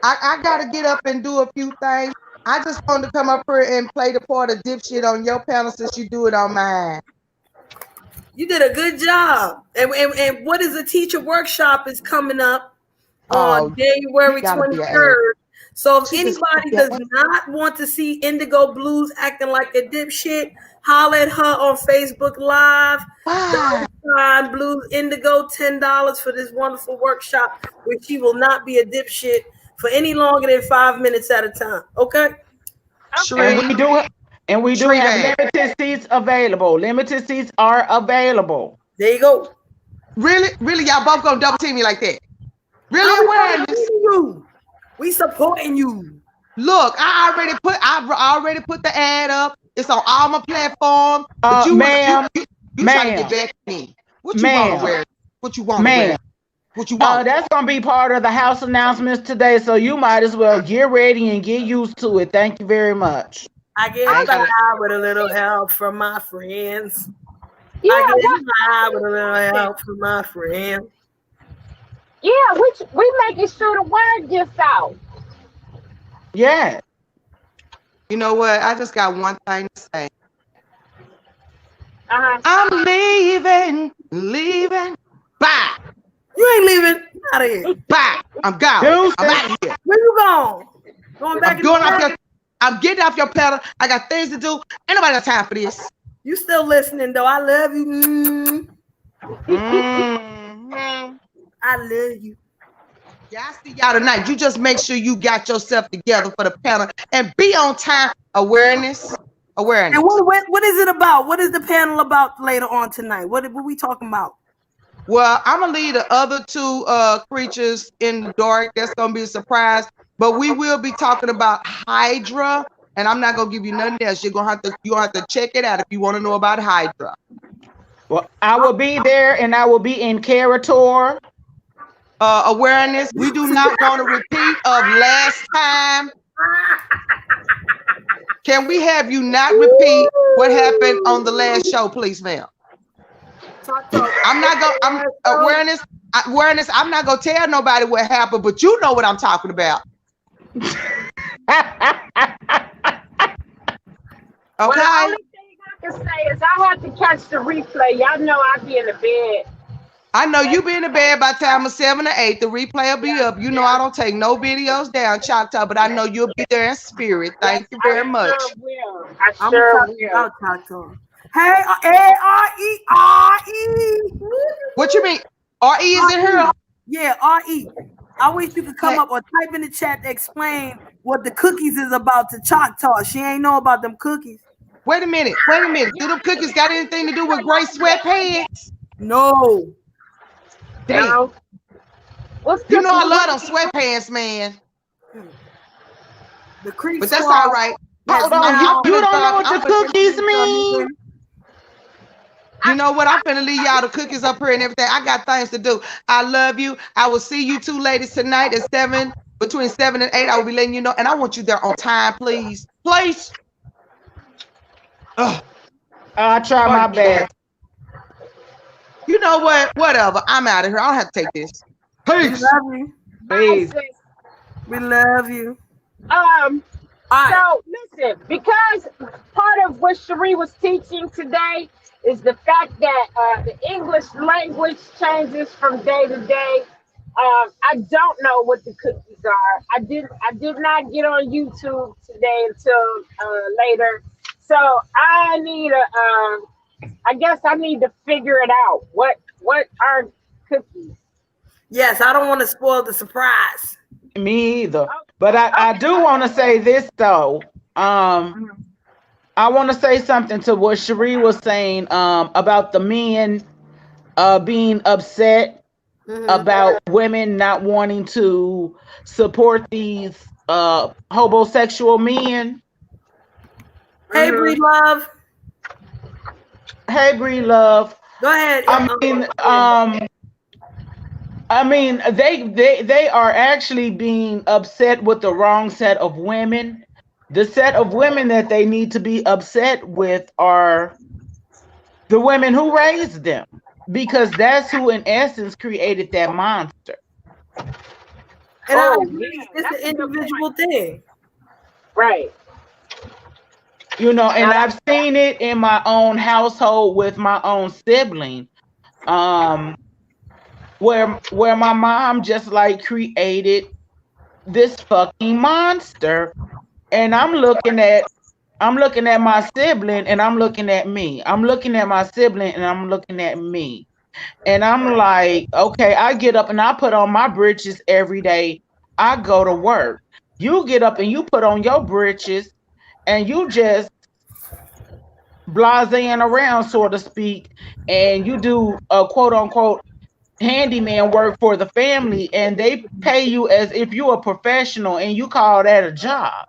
I gotta get up and do a few things. I just wanted to come up here and play the part of dipshit on your panel since you do it on mine. You did a good job. And what is the teacher workshop is coming up on January 23rd. So if anybody does not want to see Indigo Blues acting like a dipshit, holler at her on Facebook Live. Blues Indigo, $10 for this wonderful workshop where she will not be a dipshit for any longer than 5 minutes at a time. Okay? And we do have limited seats available. Limited seats are available. There you go. Really? Y'all both gonna double team me like that? Really? You. We supporting you. Look, I already put the ad up. It's on all my platforms. But you trying to get back to me. What you want to wear? What you want to wear? What you want? That's gonna be part of the house announcements today, so you might as well get ready and get used to it. Thank you very much. I get by with a little help from my friends. Yeah, I get by with a little help from my friends. Yeah, we making sure the word gets out. Yeah. You know what? I just got one thing to say. I'm leaving. Bye. You ain't leaving. Get out of here. Bye. I'm gone. I'm out of here. Where you going? Going back? I'm getting off your pedal. I got things to do. Ain't nobody got time for this. You still listening though? I love you. I love you. Yeah, I see y'all tonight. You just make sure you got yourself together for the panel and be on time. Awareness. And what is it about? What is the panel about later on tonight? What we talking about? Well, I'm gonna leave the other two creatures in the dark. That's gonna be a surprise. But we will be talking about Hydra, and I'm not gonna give you nothing else. You're gonna have to check it out if you want to know about Hydra. Well, I will be there, and I will be in character. Awareness. We do not want a repeat of last time. Can we have you not repeat what happened on the last show, please, ma'am? I'm not gonna. Awareness. I'm not gonna tell nobody what happened, but you know what I'm talking about. Well, the Okay. only thing I can say is I have to catch the replay. Y'all know I be in the bed. I know you be in the bed by the time of 7 or 8. The replay will be up. You know I don't take no videos down, Choctaw, but I know you'll be there in spirit. Thank you very much. Sure will. I I'm sure talking will. about Taco. Hey, A-R-E-R-E. What you mean? RE is in here? Yeah, R-E. I wish you could come up or type in the chat to explain what the cookies is about to Choctaw. She ain't know about them cookies. Wait a minute. Do them cookies got anything to do with gray sweatpants? No. Damn. No. What's You know I cookies? love them sweatpants, man. The creep But that's squad all right. Hold on, you don't know what the cookies mean? You know what? I'm finna leave y'all the cookies up here and everything. I got things to do. I love you. I will see you two ladies tonight at 7, between 7 and 8. I will be letting you know. And I want you there on time, please. Please. Ugh. I'll try my best. You know what? Whatever. I'm out of here. I don't have to take this. We love you. Please. We love you. So listen, because part of what Cherie was teaching today is the fact that the English language changes from day to day. I don't know what the cookies are. I did not get on YouTube today until later. So I need I guess I need to figure it out. What are cookies? Yes, I don't want to spoil the surprise. Me either. But I do want to say this though. I want to say something to what Cherie was saying about the men being upset about women not wanting to support these homosexual men. Hey, Bree Love. Hey, Bree Love. Go ahead. I mean, they are actually being upset with the wrong set of women. The set of women that they need to be upset with are the women who raised them, because that's who, in essence, created that monster. And I agree, it's an individual thing. Right. You know, and I've seen it in my own household with my own sibling. Where my mom just like created this fucking monster, and I'm looking at my sibling and I'm looking at me. I'm looking at my sibling and I'm looking at me. And I'm like, okay, I get up and I put on my britches every day. I go to work. You get up and you put on your britches and you just blaséing around, so to speak, and you do a quote unquote handyman work for the family, and they pay you as if you're a professional and you call that a job.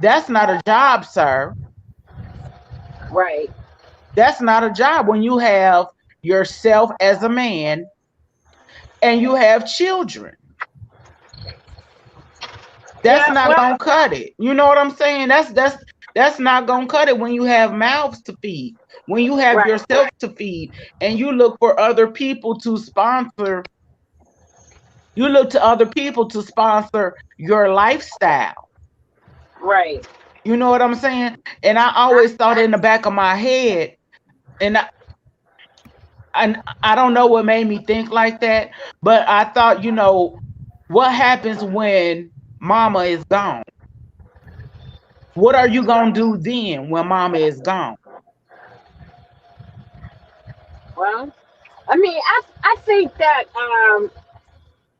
That's not a job, sir. Right. That's not a job when you have yourself as a man and you have children. That's not gonna cut it. You know what I'm saying? That's not gonna cut it when you have mouths to feed, when you have yourself to feed, and you look for other people to sponsor. You look to other people to sponsor your lifestyle. Right. You know what I'm saying? And I always thought in the back of my head, and I don't know what made me think like that, but I thought, you know, what happens when mama is gone? What are you gonna do then when mama is gone? Well, I mean, I think that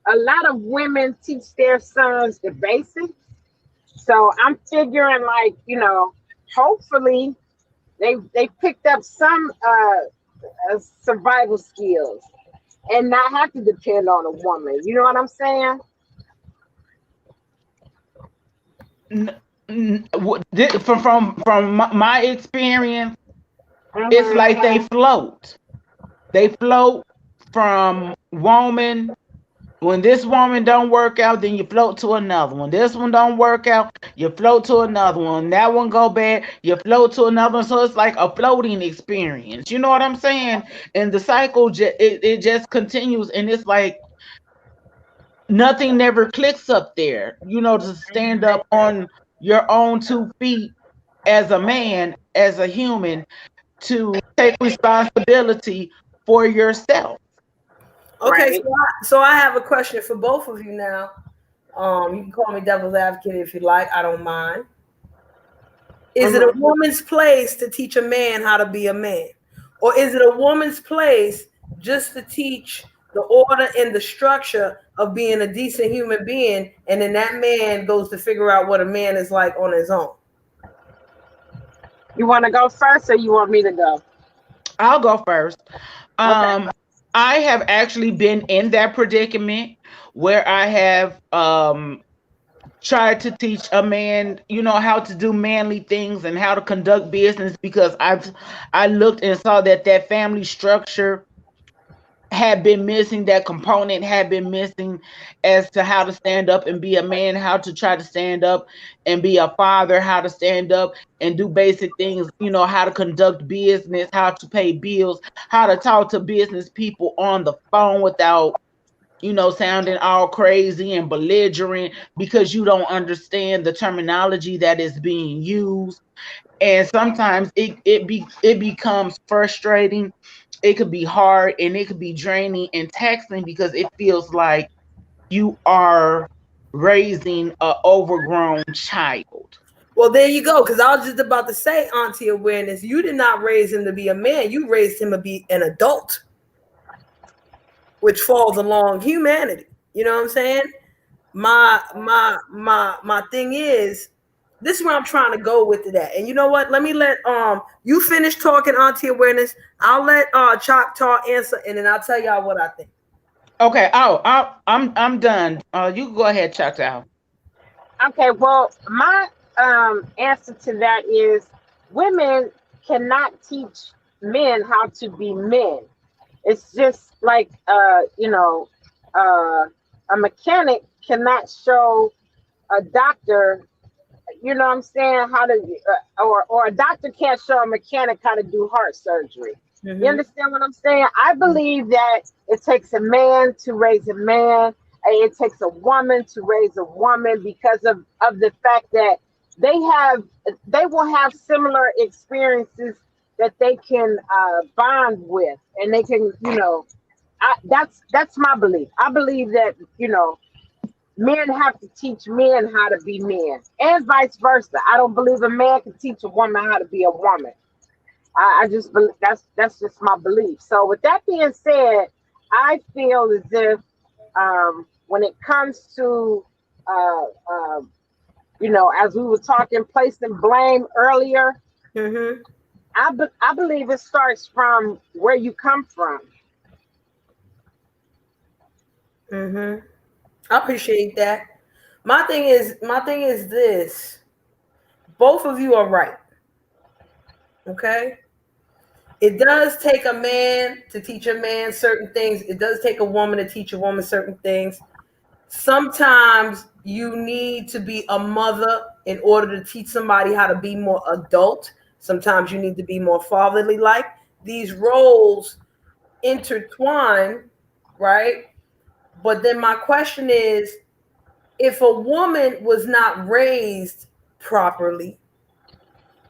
a lot of women teach their sons the basics. So I'm figuring, like, you know, hopefully they picked up some survival skills, and not have to depend on a woman. You know what I'm saying? From my experience, it's Hmm. like they float. They float from woman. When this woman don't work out, then you float to another one. This one don't work out, you float to another one. That one go bad, you float to another one. So it's like a floating experience. You know what I'm saying? And the cycle, it just continues, and it's like nothing never clicks up there. You know, to stand up on your own 2 feet as a man, as a human, to take responsibility for yourself. Okay, Right. so I have a question for both of you now. You can call me devil's advocate if you like. I don't mind. Is it a Hmm. woman's place to teach a man how to be a man? Or is it a woman's place just to teach the order and the structure of being a decent human being, and then that man goes to figure out what a man is like on his own? You want to go first, or you want me to go? I'll go first. Okay. Um, I have actually been in that predicament where I have tried to teach a man, how to do manly things and how to conduct business, because I looked and saw that family structure had been missing, that component had been missing, as to how to stand up and be a man, how to try to stand up and be a father, how to stand up and do basic things, how to conduct business, how to pay bills, how to talk to business people on the phone without sounding all crazy and belligerent, because you don't understand the terminology that is being used. And sometimes it becomes frustrating. It could be hard, and it could be draining and taxing, because it feels like you are raising a overgrown child. Well, there you go. Because I was just about to say, Auntie Awareness, you did not raise him to be a man. You raised him to be an adult, which falls along humanity. You know what I'm saying? My thing is, this is where I'm trying to go with that. And you know what? Let me let you finish talking, Auntie Awareness. I'll let Choctaw answer, and then I'll tell y'all what I think. Okay. Oh, I'm done. You can go ahead, Chuck out. Okay. Well, my answer to that is women cannot teach men how to be men. It's just like a mechanic cannot show a doctor, you know what I'm saying, how to or a doctor can't show a mechanic how to do heart surgery. You Mm-hmm. understand what I'm saying? I believe that it takes a man to raise a man, and it takes a woman to raise a woman, because of the fact that they have they will have similar experiences that they can bond with, and they can, that's my belief. I believe that, men have to teach men how to be men, and vice versa. I don't believe a man can teach a woman how to be a woman. I just believe that's just my belief. So with that being said, I feel as if when it comes to uh, uh, as we were talking, placing blame earlier, Mm-hmm. I believe it starts from where you come from. Mm-hmm. I appreciate that. My thing is this. Both of you are right. Okay. It does take a man to teach a man certain things. It does take a woman to teach a woman certain things. Sometimes you need to be a mother in order to teach somebody how to be more adult. Sometimes you need to be more fatherly like. These roles intertwine, right? But then my question is, if a woman was not raised properly,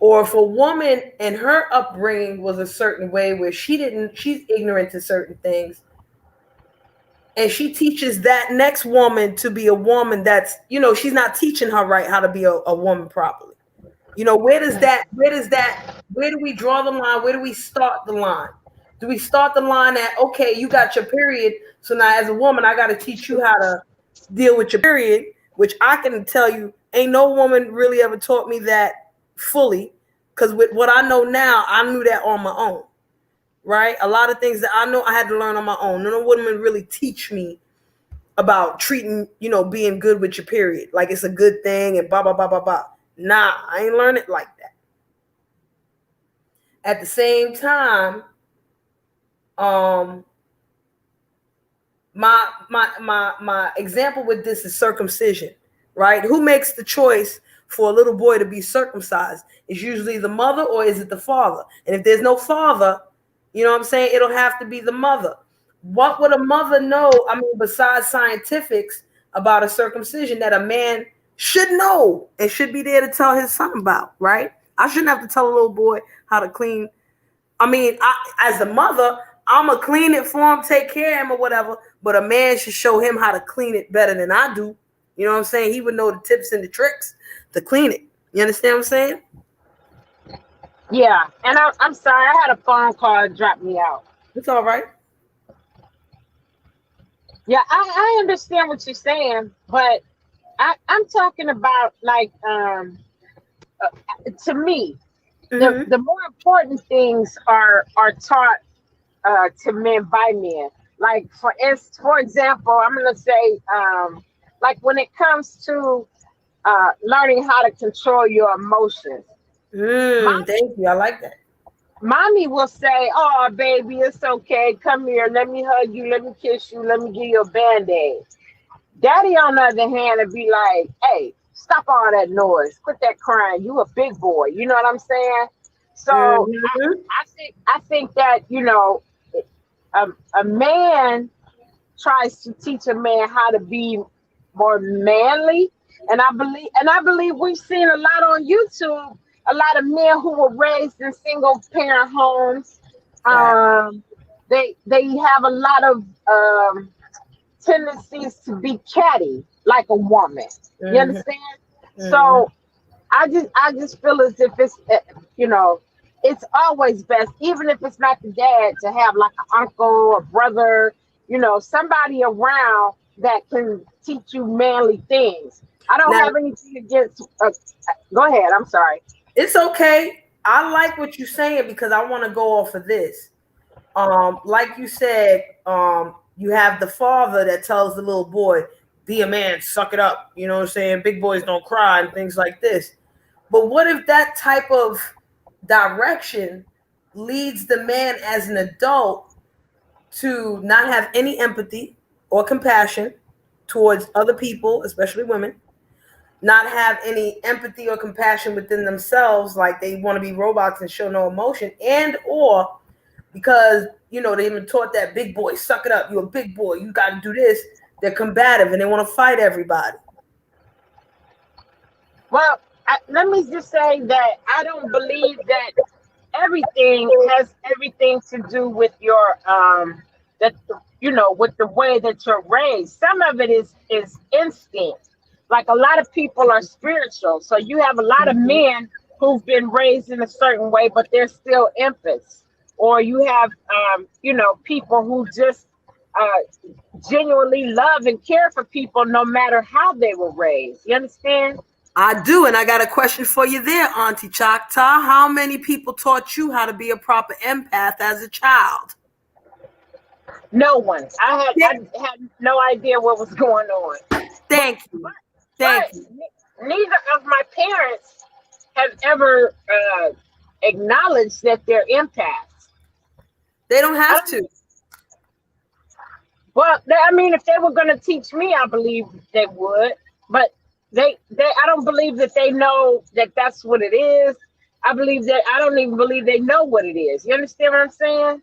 or if a woman and her upbringing was a certain way where she's ignorant to certain things, and she teaches that next woman to be a woman that's, she's not teaching her right how to be a woman properly. Where do we draw the line? Where do we start the line? Do we start the line at, okay, you got your period, so now as a woman I got to teach you how to deal with your period, which I can tell you ain't no woman really ever taught me that fully, because with what I know now, I knew that on my own. right? A lot of things that I know I had to learn on my own. No woman really teach me about treating, being good with your period. Like it's a good thing and blah, blah, blah, blah, blah. Nah, I ain't learn it like that. At the same time, my example with this is circumcision, right? Who makes the choice for a little boy to be circumcised? Is usually the mother or is it the father? And if there's no father, you know what I'm saying, it'll have to be the mother. What would a mother know, I mean, besides scientifics, about a circumcision that a man should know and should be there to tell his son about, right? I shouldn't have to tell a little boy how to clean. I mean, as a mother, I'm going to clean it for him, take care of him or whatever, but a man should show him how to clean it better than I do. You know what I'm saying? He would know the tips and the tricks to clean it. You understand what I'm saying? Yeah, and I'm sorry, I had a phone call that dropped me out. It's all right. Yeah, I understand what you're saying, but I'm talking about like to me, the more important things are taught to men by men. Like for example, I'm gonna say like when it comes to learning how to control your emotions. Thank you. I like that. Mommy will say, "Oh, baby, it's okay. Come here. Let me hug you. Let me kiss you. Let me give you a band-aid." Daddy, on the other hand, would be like, "Hey, stop all that noise. Quit that crying. You a big boy." You know what I'm saying? So I think that a man tries to teach a man how to be more manly, and I believe we've seen a lot on YouTube. A lot of men who were raised in single parent homes, they have a lot of tendencies to be catty like a woman. You understand? So I just feel as if it's it's always best, even if it's not the dad, to have like an uncle, a brother, somebody around that can teach you manly things. I don't have anything against. Go ahead. I'm sorry. It's okay. I like what you're saying because I want to go off of this. Like you said, you have the father that tells the little boy, "Be a man, suck it up." You know what I'm saying? Big boys don't cry and things like this. But what if that type of direction leads the man as an adult to not have any empathy or compassion towards other people, especially women, not have any empathy or compassion within themselves, like they want to be robots and show no emotion, and or because they've been taught that big boy, suck it up, you're a big boy, you got to do this, they're combative and they want to fight everybody. Well, let me just say that I don't believe that everything has everything to do with your with the way that you're raised. Some of it is instinct. Like a lot of people are spiritual, so you have a lot of men who've been raised in a certain way, but they're still empaths. Or you have people who just genuinely love and care for people no matter how they were raised. You understand? I do, and I got a question for you there, Auntie Choctaw. How many people taught you how to be a proper empath as a child? No one. I had no idea what was going on. Thank you. Thank you. Neither of my parents have ever acknowledged that they're empaths. They don't have to. Well, I mean, if they were going to teach me, I believe they would. But I don't believe that they know that that's what it is. I don't even believe they know what it is. You understand what I'm saying?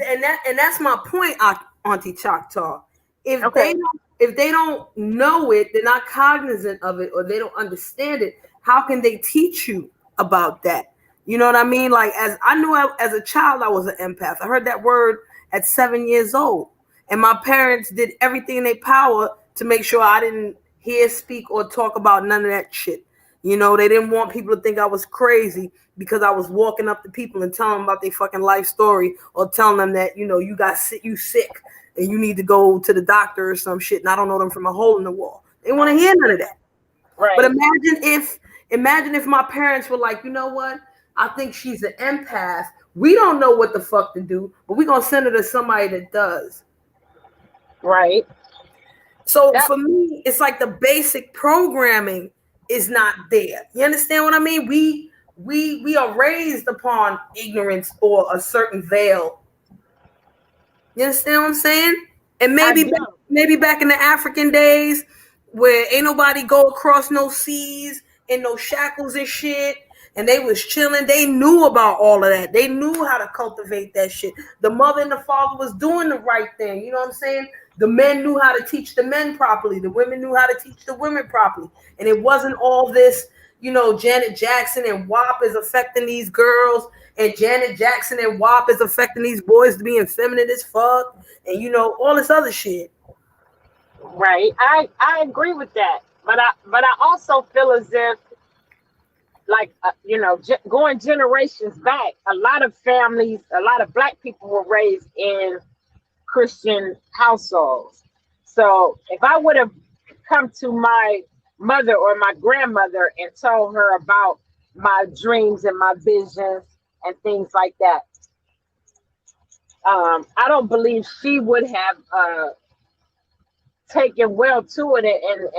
And that's my point, Auntie Choctaw. If they don't know it, they're not cognizant of it, or they don't understand it, how can they teach you about that? You know what I mean? Like, as I knew as a child, I was an empath. I heard that word at 7 years old. And my parents did everything in their power to make sure I didn't hear, speak, or talk about none of that shit. They didn't want people to think I was crazy because I was walking up to people and telling them about their fucking life story, or telling them that, you sick and you need to go to the doctor or some shit. And I don't know them from a hole in the wall. They want to hear none of that. Right. But imagine if my parents were like, you know what? I think she's an empath. We don't know what the fuck to do, but we're gonna send her to somebody that does. Right. So That for me, it's like the basic programming is not there. You understand what I mean? We are raised upon ignorance or a certain veil. You understand what I'm saying? And I maybe do. maybe back in the African days where ain't nobody go across no seas and no shackles and shit, and they was chilling. They knew about all of that. They knew how to cultivate that shit. The mother and the father was doing the right thing. You know what I'm saying? The men knew how to teach the men properly. The women knew how to teach the women properly. And it wasn't all this, Janet Jackson and WAP is affecting these girls, and Janet Jackson and WAP is affecting these boys to being feminine as fuck, and all this other shit. Right. I agree with that. But I also feel as if, like, going generations back, a lot of families, a lot of black people were raised in Christian households. So if I would have come to my mother or my grandmother and told her about my dreams and my visions and things like that, I don't believe she would have taken well to it,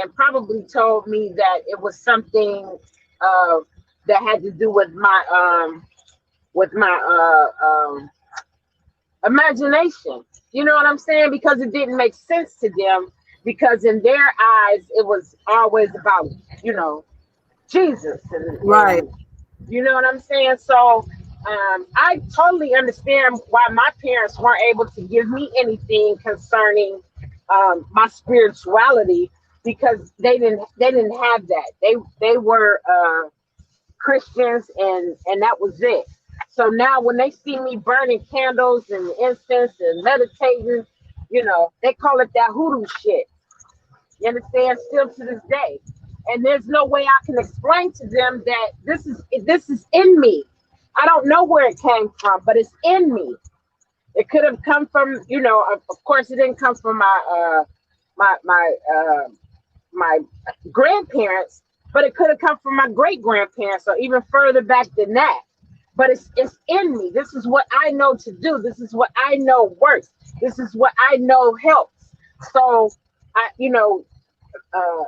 and probably told me that it was something uh, that had to do with my imagination. You know what I'm saying? Because it didn't make sense to them. Because in their eyes, it was always about, you know, Jesus, Right. and you know what I'm saying? So I totally understand why my parents weren't able to give me anything concerning my spirituality, because they didn't have that. They were Christians, and that was it. So now when they see me burning candles and incense and meditating, they call it that hoodoo shit. You understand? Still to this day. And there's no way I can explain to them that this is in me. I don't know where it came from, but it's in me. It could have come from, of course, it didn't come from my grandparents, but it could have come from my great grandparents, or even further back than that. But it's in me. This is what I know to do. This is what I know works. This is what I know helps. So I, uh,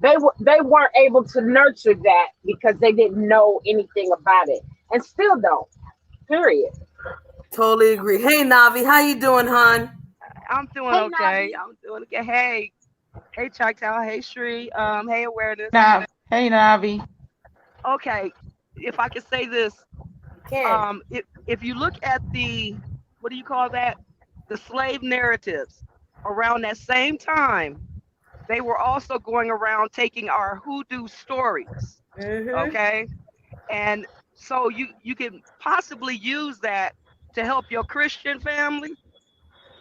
they weren't able to nurture that because they didn't know anything about it, and still don't. Period. Totally agree. Hey Navi, how you doing, hon? I'm doing Hey, okay. Navi. I'm doing okay. Hey, Choctaw. Hey, Shree. Hey, awareness. Hey, Navi. Okay, if I could say this, Can. if you look at the, what do you call that? The slave narratives around that same time, they were also going around taking our hoodoo stories. Mm-hmm. Okay, and so you can possibly use that to help your Christian family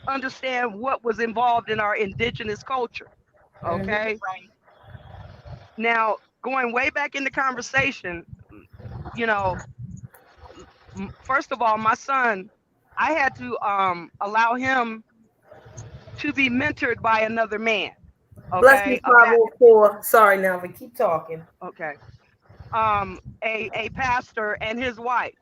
understand what was involved in our indigenous culture. Mm-hmm. Okay. Right. Now, going way back in the conversation, you know, first of all, my son, I had to allow him to be mentored by another man. Blessings Okay. 504. Sorry, Navi. Keep talking. Okay. A pastor and his wife.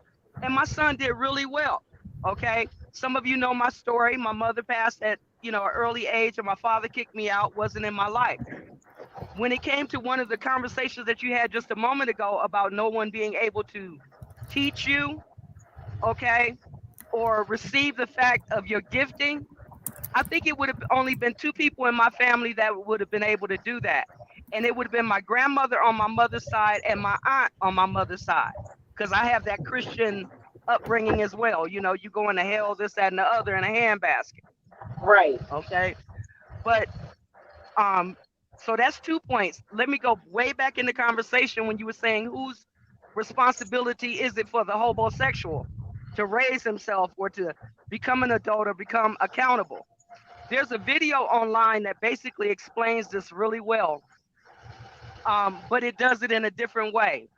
And my son did really well. Okay. Some of you know my story. My mother passed at, an early age, and my father kicked me out, wasn't in my life. When it came to one of the conversations that you had just a moment ago about no one being able to teach you, okay, or receive the fact of your gifting, I think it would have only been two people in my family that would have been able to do that. And it would have been my grandmother on my mother's side and my aunt on my mother's side. Because I have that Christian upbringing as well. You go into hell, this, that, and the other in a handbasket. Right. Okay. But Um, so that's 2 points. Let me go way back in the conversation when you were saying whose responsibility is it for the homosexual to raise himself or to become an adult or become accountable. There's a video online that basically explains this really well, but it does it in a different way.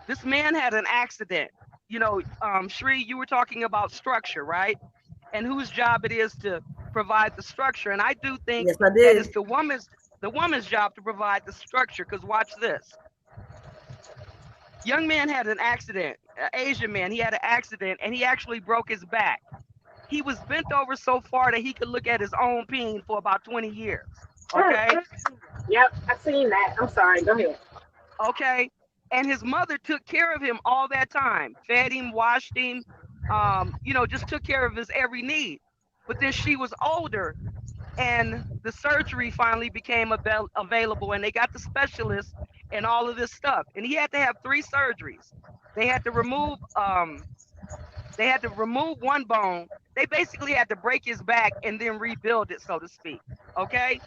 This man had an accident. Shri, you were talking about structure, right? And whose job it is to provide the structure. And I do think Yes, I that it's did. the woman's job to provide the structure. Because watch this. Young man had an accident, Asian man. He had an accident and he actually broke his back. He was bent over so far that he could look at his own peen for about 20 years. Mm, Okay. mm. Yep, I seen that. I'm sorry. Go ahead. Okay. And his mother took care of him all that time, fed him, washed him, just took care of his every need. But then she was older and the surgery finally became available and they got the specialist and all of this stuff. And he had to have three surgeries. They had to remove um they had to remove one bone. They basically had to break his back and then rebuild it, so to speak. Okay?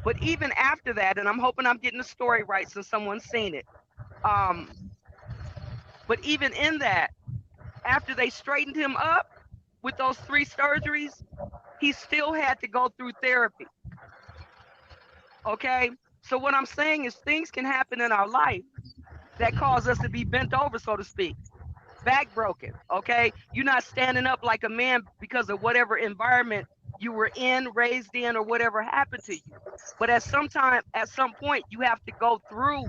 But even after that, and I'm hoping I'm getting the story right since someone's seen it. Um, but even in that, after they straightened him up with those three surgeries, he still had to go through therapy. Okay. So what I'm saying is things can happen in our life that cause us to be bent over, so to speak, back broken. Okay. You're not standing up like a man because of whatever environment you were in, raised in, or whatever happened to you. But at some point, you have to go through,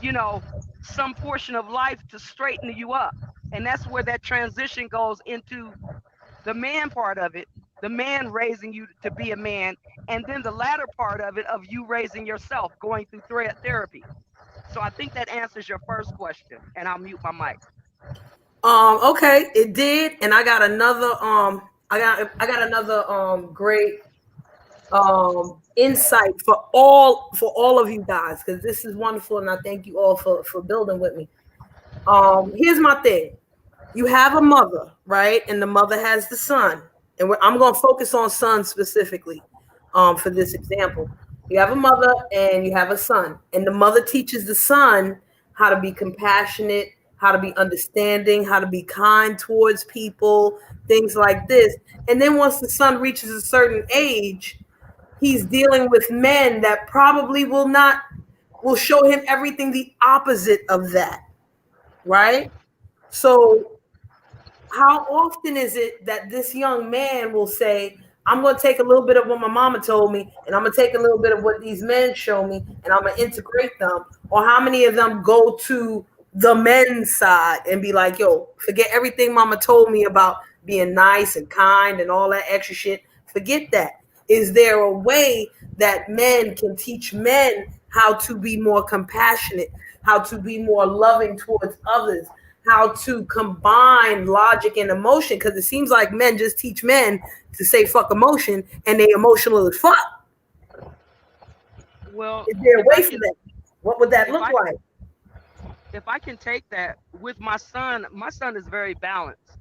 you know, some portion of life to straighten you up. And that's where that transition goes into the man part of it, the man raising you to be a man, and then the latter part of it of you raising yourself, going through therapy. So I think that answers your first question, and I'll mute my mic. Okay, it did, and I got another I got another great insight for all of you guys, because this is wonderful, and I thank you all for building with me. Here's my thing. You have a mother, right? And the mother has the son. And I'm going to focus on son specifically for this example. You have a mother and you have a son. And the mother teaches the son how to be compassionate, how to be understanding, how to be kind towards people, things like this. And then once the son reaches a certain age, he's dealing with men that probably will show him everything the opposite of that, right? So how often is it that this young man will say, I'm going to take a little bit of what my mama told me, and I'm going to take a little bit of what these men show me, and I'm going to integrate them? Or how many of them go to the men's side and be like, yo, forget everything mama told me about being nice and kind and all that extra shit? Forget that. Is there a way that men can teach men how to be more compassionate, how to be more loving towards others, how to combine logic and emotion? Because it seems like men just teach men to say fuck emotion and they emotional as fuck. Well, Is there a if I way for can, that? What would that if look I like? if I can take that with my son is very balanced.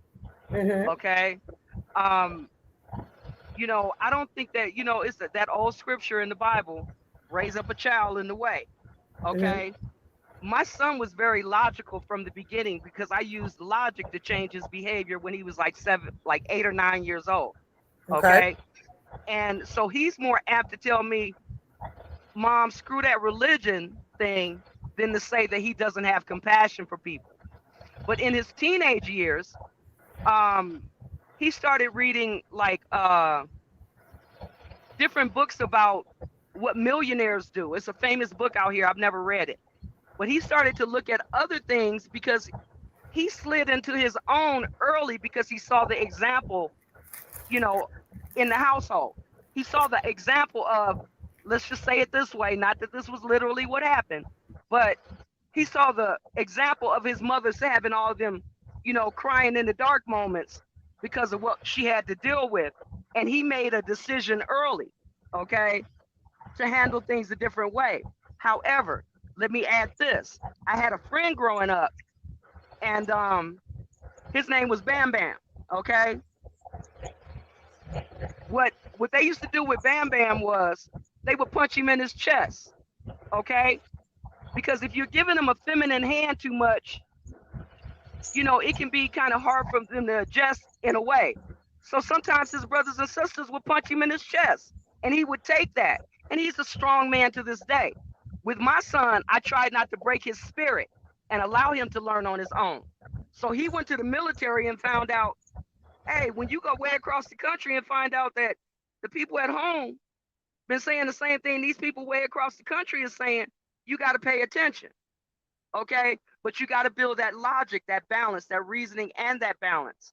Mm-hmm. Okay. Um, I don't think that it's that old scripture in the Bible, raise up a child in the way. Mm-hmm. Okay. My son was very logical from the beginning because I used logic to change his behavior when he was like 8 or 9 years old. Okay. Okay. And so he's more apt to tell me, Mom, screw that religion thing, than to say that he doesn't have compassion for people. But in his teenage years, um, he started reading like different books about what millionaires do. It's a famous book out here. I've never read it. But he started to look at other things because he slid into his own early because he saw the example, you know, in the household. He saw the example of, let's just say it this way, not that this was literally what happened, but he saw the example of his mother having all of them, crying in the dark moments because of what she had to deal with. And he made a decision early, okay, to handle things a different way. However, let me add this. I had a friend growing up, and his name was Bam Bam, okay? What they used to do with Bam Bam was they would punch him in his chest, okay? Because if you're giving him a feminine hand too much, it can be kind of hard for them to adjust in a way. So sometimes his brothers and sisters would punch him in his chest, and he would take that. And he's a strong man to this day. With my son, I tried not to break his spirit and allow him to learn on his own. So he went to the military and found out, hey, when you go way across the country and find out that the people at home been saying the same thing these people way across the country is saying, you got to pay attention. Okay. But you got to build that logic, that balance, that reasoning, and that balance.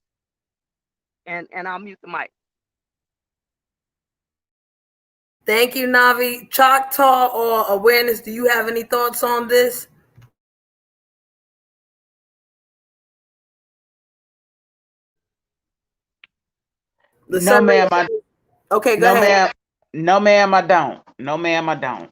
And I'll mute the mic. Thank you, Navi. Choctaw or Awareness, do you have any thoughts on this? The No, survey. ma'am. Okay, go No, ahead. ma'am. No, ma'am. I don't. No, ma'am. I don't.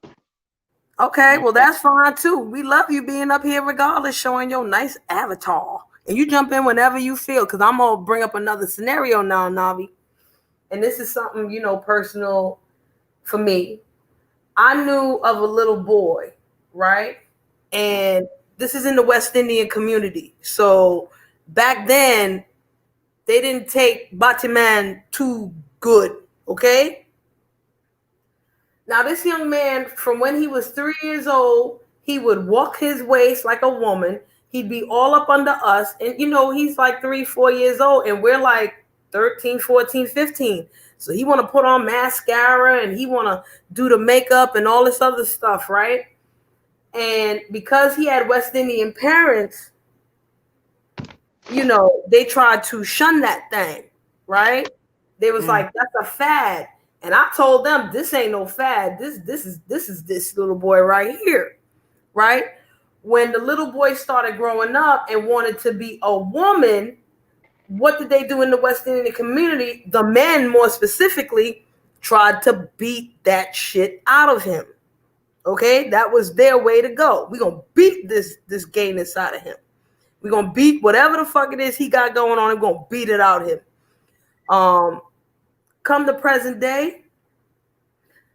Okay, No, well, ma'am. that's fine too. We love you being up here regardless, showing your nice avatar. And you jump in whenever you feel, because I'm going to bring up another scenario now, Navi. And this is something, personal for me. I knew of a little boy, right? And this is in the West Indian community. So back then, they didn't take Batiman too good, okay? Now, this young man, from when he was 3 years old, he would walk his waist like a woman. He'd be all up under us. And, he's like 3, 4 years old, and we're like 13, 14, 15. So he want to put on mascara and he want to do the makeup and all this other stuff, right? And because he had West Indian parents, they tried to shun that thing, right? They was Mm. like, that's a fad. And I told them this ain't no fad. This is this little boy right here, right? When the little boy started growing up and wanted to be a woman, what did they do in the West Indian community? The men, more specifically, tried to beat that shit out of him. Okay, that was their way to go. We're gonna beat this gayness out of him. We're gonna beat whatever the fuck it is he got going on. We're gonna beat it out of him. Um, come the present day,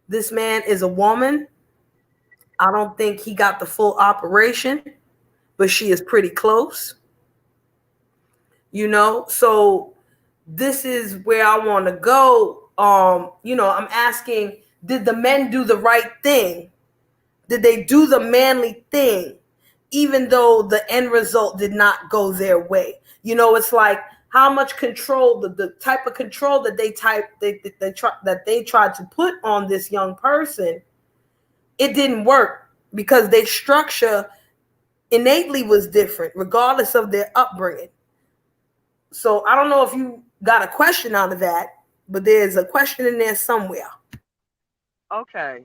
this man is a woman. I don't think he got the full operation, but she is pretty close. So this is where I want to go. I'm asking, did the men do the right thing? Did they do the manly thing, even though the end result did not go their way? It's like how much control, the type of control that they tried to put on this young person, it didn't work because their structure innately was different, regardless of their upbringing. So I don't know if you got a question out of that, but there's a question in there somewhere. Okay.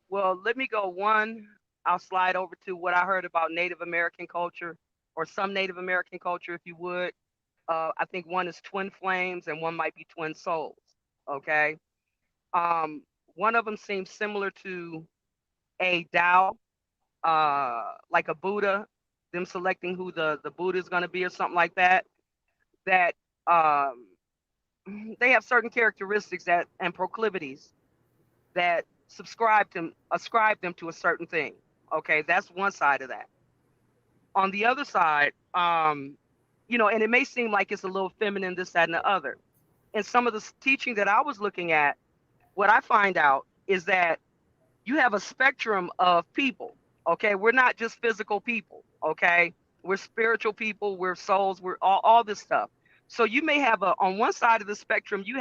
Well, let me go one. I'll slide over to what I heard about Native American culture, or some Native American culture, if you would. I think one is twin flames and one might be twin souls. Okay. Um, One of them seems similar to a Tao, like a Buddha, them selecting who the Buddha is going to be or something like that. That um, they have certain characteristics that and proclivities that ascribe them to a certain thing. Okay, that's one side of that. On the other side, and it may seem like it's a little feminine, this, that, and the other. And some of the teaching that I was looking at, what I find out is that you have a spectrum of people. Okay, we're not just physical people. Okay, we're spiritual people. We're souls. We're all this stuff. So you may have on one side of the spectrum, you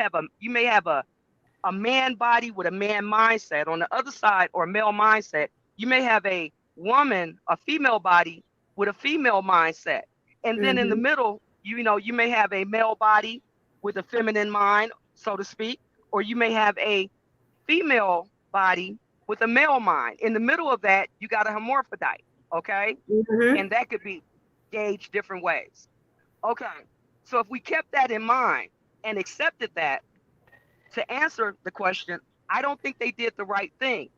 may have a man body with a man mindset. On the other side, or male mindset, you may have a female body with a female mindset. And then in the Mm-hmm. middle, you may have a male body with a feminine mind, so to speak, or you may have a female body with a male mind. In the middle of that, you got a hermaphrodite, okay? Mm-hmm. And that could be gauged different ways. Okay. So if we kept that in mind and accepted that, to answer the question, I don't think they did the right thing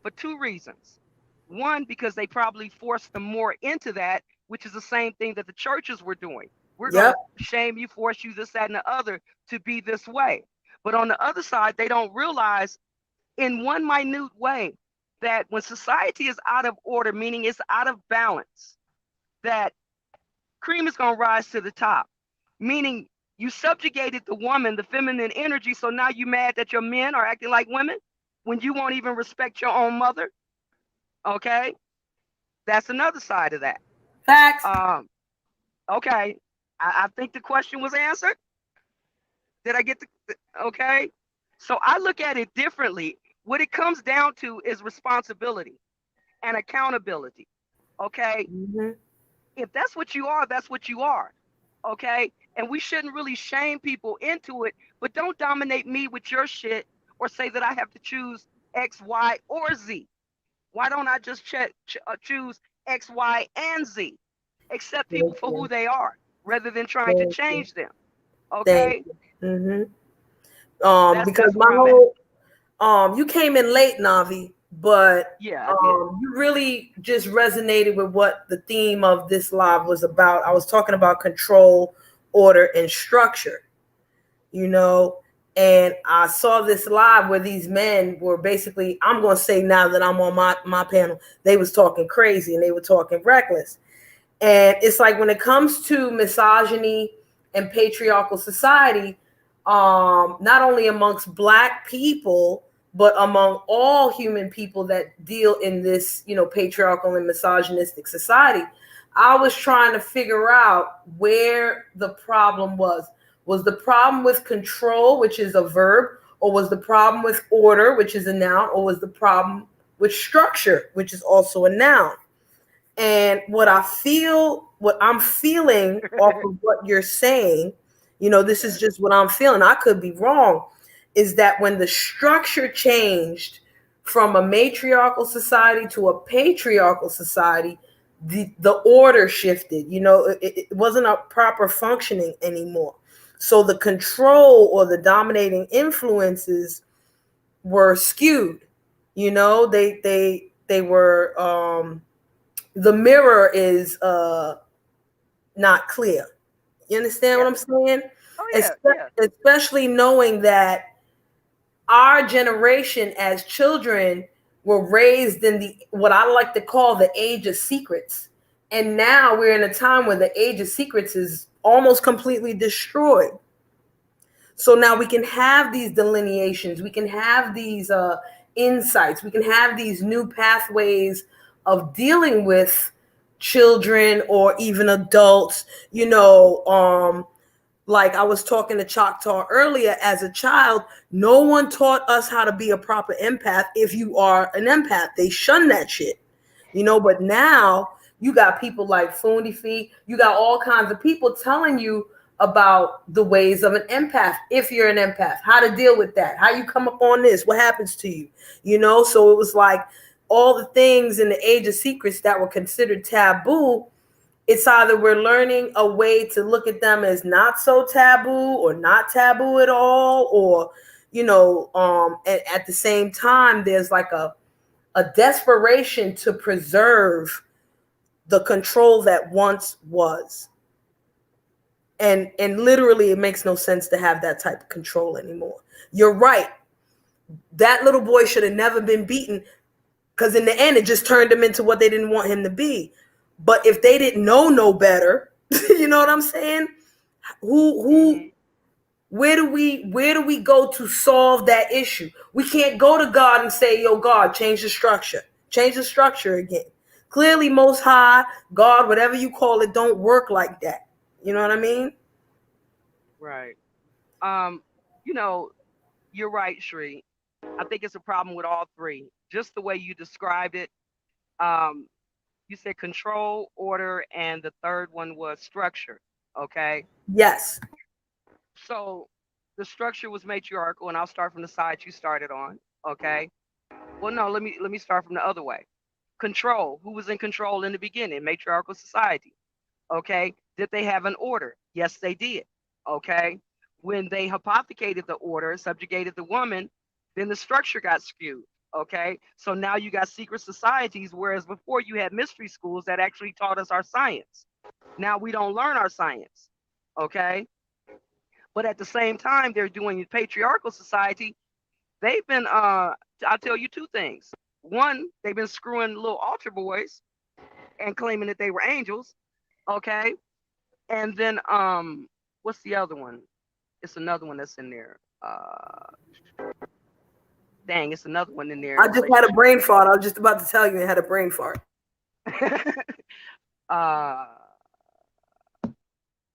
for two reasons. One, because they probably forced them more into that, which is the same thing that the churches were doing. We're going Yep. to shame you, force you, this, that, and the other to be this way. But on the other side, they don't realize in one minute way that when society is out of order, meaning it's out of balance, that cream is going to rise to the top, meaning you subjugated the woman, the feminine energy. So now you mad that your men are acting like women when you won't even respect your own mother. Okay. That's another side of that. Facts. Um, okay. I think the question was answered. Did I get okay? So I look at it differently. What it comes down to is responsibility and accountability. Okay. Mm-hmm. If that's what you are, that's what you are. Okay? And we shouldn't really shame people into it, but don't dominate me with your shit or say that I have to choose X, Y, or Z. Why don't I just choose X, Y, and Z? Accept people Thank for who you. they are rather than trying to Thank you. change them. Thank Okay? you. That's Because that's my where I'm at. whole you came in late, Navi, but Yeah, I did. you really just resonated with what the theme of this live was about. I was talking about control, order, and structure, you know. And I saw this live where these men were basically, I'm going to say now that I'm on my panel, they was talking crazy and they were talking reckless. And it's like when it comes to misogyny and patriarchal society, not only amongst Black people, but among all human people that deal in this, patriarchal and misogynistic society, I was trying to figure out where the problem was. Was the problem with control, which is a verb, or was the problem with order, which is a noun, or was the problem with structure, which is also a noun? And what I'm feeling off of what you're saying, this is just what I'm feeling. I could be wrong, is that when the structure changed from a matriarchal society to a patriarchal society, the order shifted. It wasn't a proper functioning anymore. So the control or the dominating influences were skewed. They were the mirror is not clear. You understand what Yeah. I'm saying? Oh yeah, yeah. Especially knowing that our generation as children were raised in the what I like to call the age of secrets. And now we're in a time where the age of secrets is almost completely destroyed. So now we can have these delineations, we can have these insights, we can have these new pathways of dealing with children or even adults. Like I was talking to Choctaw earlier, as a child, no one taught us how to be a proper empath. If you are an empath, they shun that shit. But now you got people like Fundi Fee, you got all kinds of people telling you about the ways of an empath. If you're an empath, how to deal with that, how you come up on this, what happens to you. So it was like all the things in the age of secrets that were considered taboo. It's either we're learning a way to look at them as not so taboo or not taboo at all, or at the same time there's like a desperation to preserve the control that once was. And literally it makes no sense to have that type of control anymore. You're right. That little boy should have never been beaten, because in the end it just turned him into what they didn't want him to be. But if they didn't know no better, you know what I'm saying? Who Hmm. where do we go to solve that issue? We can't go to God and say, yo, God, change the structure. Change the structure again. Clearly, Most High, God, whatever you call it, don't work like that. You know what I mean? Right. Um, you know, you're right, Shri. I think it's a problem with all three. Just the way you described it. Um, you said control, order, and the third one was structure. Okay. Yes. So the structure was matriarchal, and I'll start from the side you started on. Okay. Well, no, let me start from the other way. Control. Who was in control in the beginning? Matriarchal society. Okay. Did they have an order? Yes, they did. Okay. When they hypothecated the order, subjugated the woman, then the structure got skewed. Okay. So now you got secret societies, whereas before you had mystery schools that actually taught us our science. Now we don't learn our science. Okay. But at the same time, they're doing patriarchal society. They've been, I'll tell you two things. One, they've been screwing little altar boys and claiming that they were angels. Okay. And then what's the other one? It's another one that's in there. Dang, it's another one in there I in just had a relationship brain fart. I was just about to tell you I had a brain fart. to uh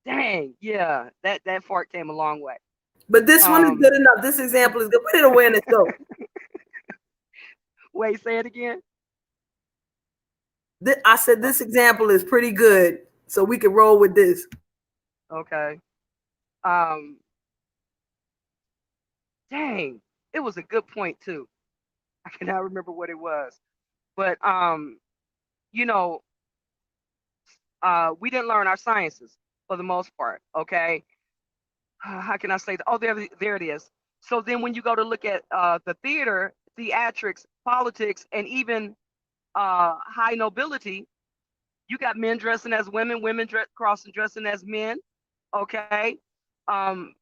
dang, yeah, that fart came a long way. But this one is Um good enough. This example is good. Where did awareness go? wait, say it again. I said this example is pretty good. so we can roll with this. Okay. Um, dang, it was a good point too. I cannot remember what it was, but you know, we didn't learn our sciences for the most part. Okay, how can I say that? Oh, there it is. So then, when you go to look at the theater, theatrics, politics, and even high nobility, you got men dressing as women, crossing dressing as men. Okay, um,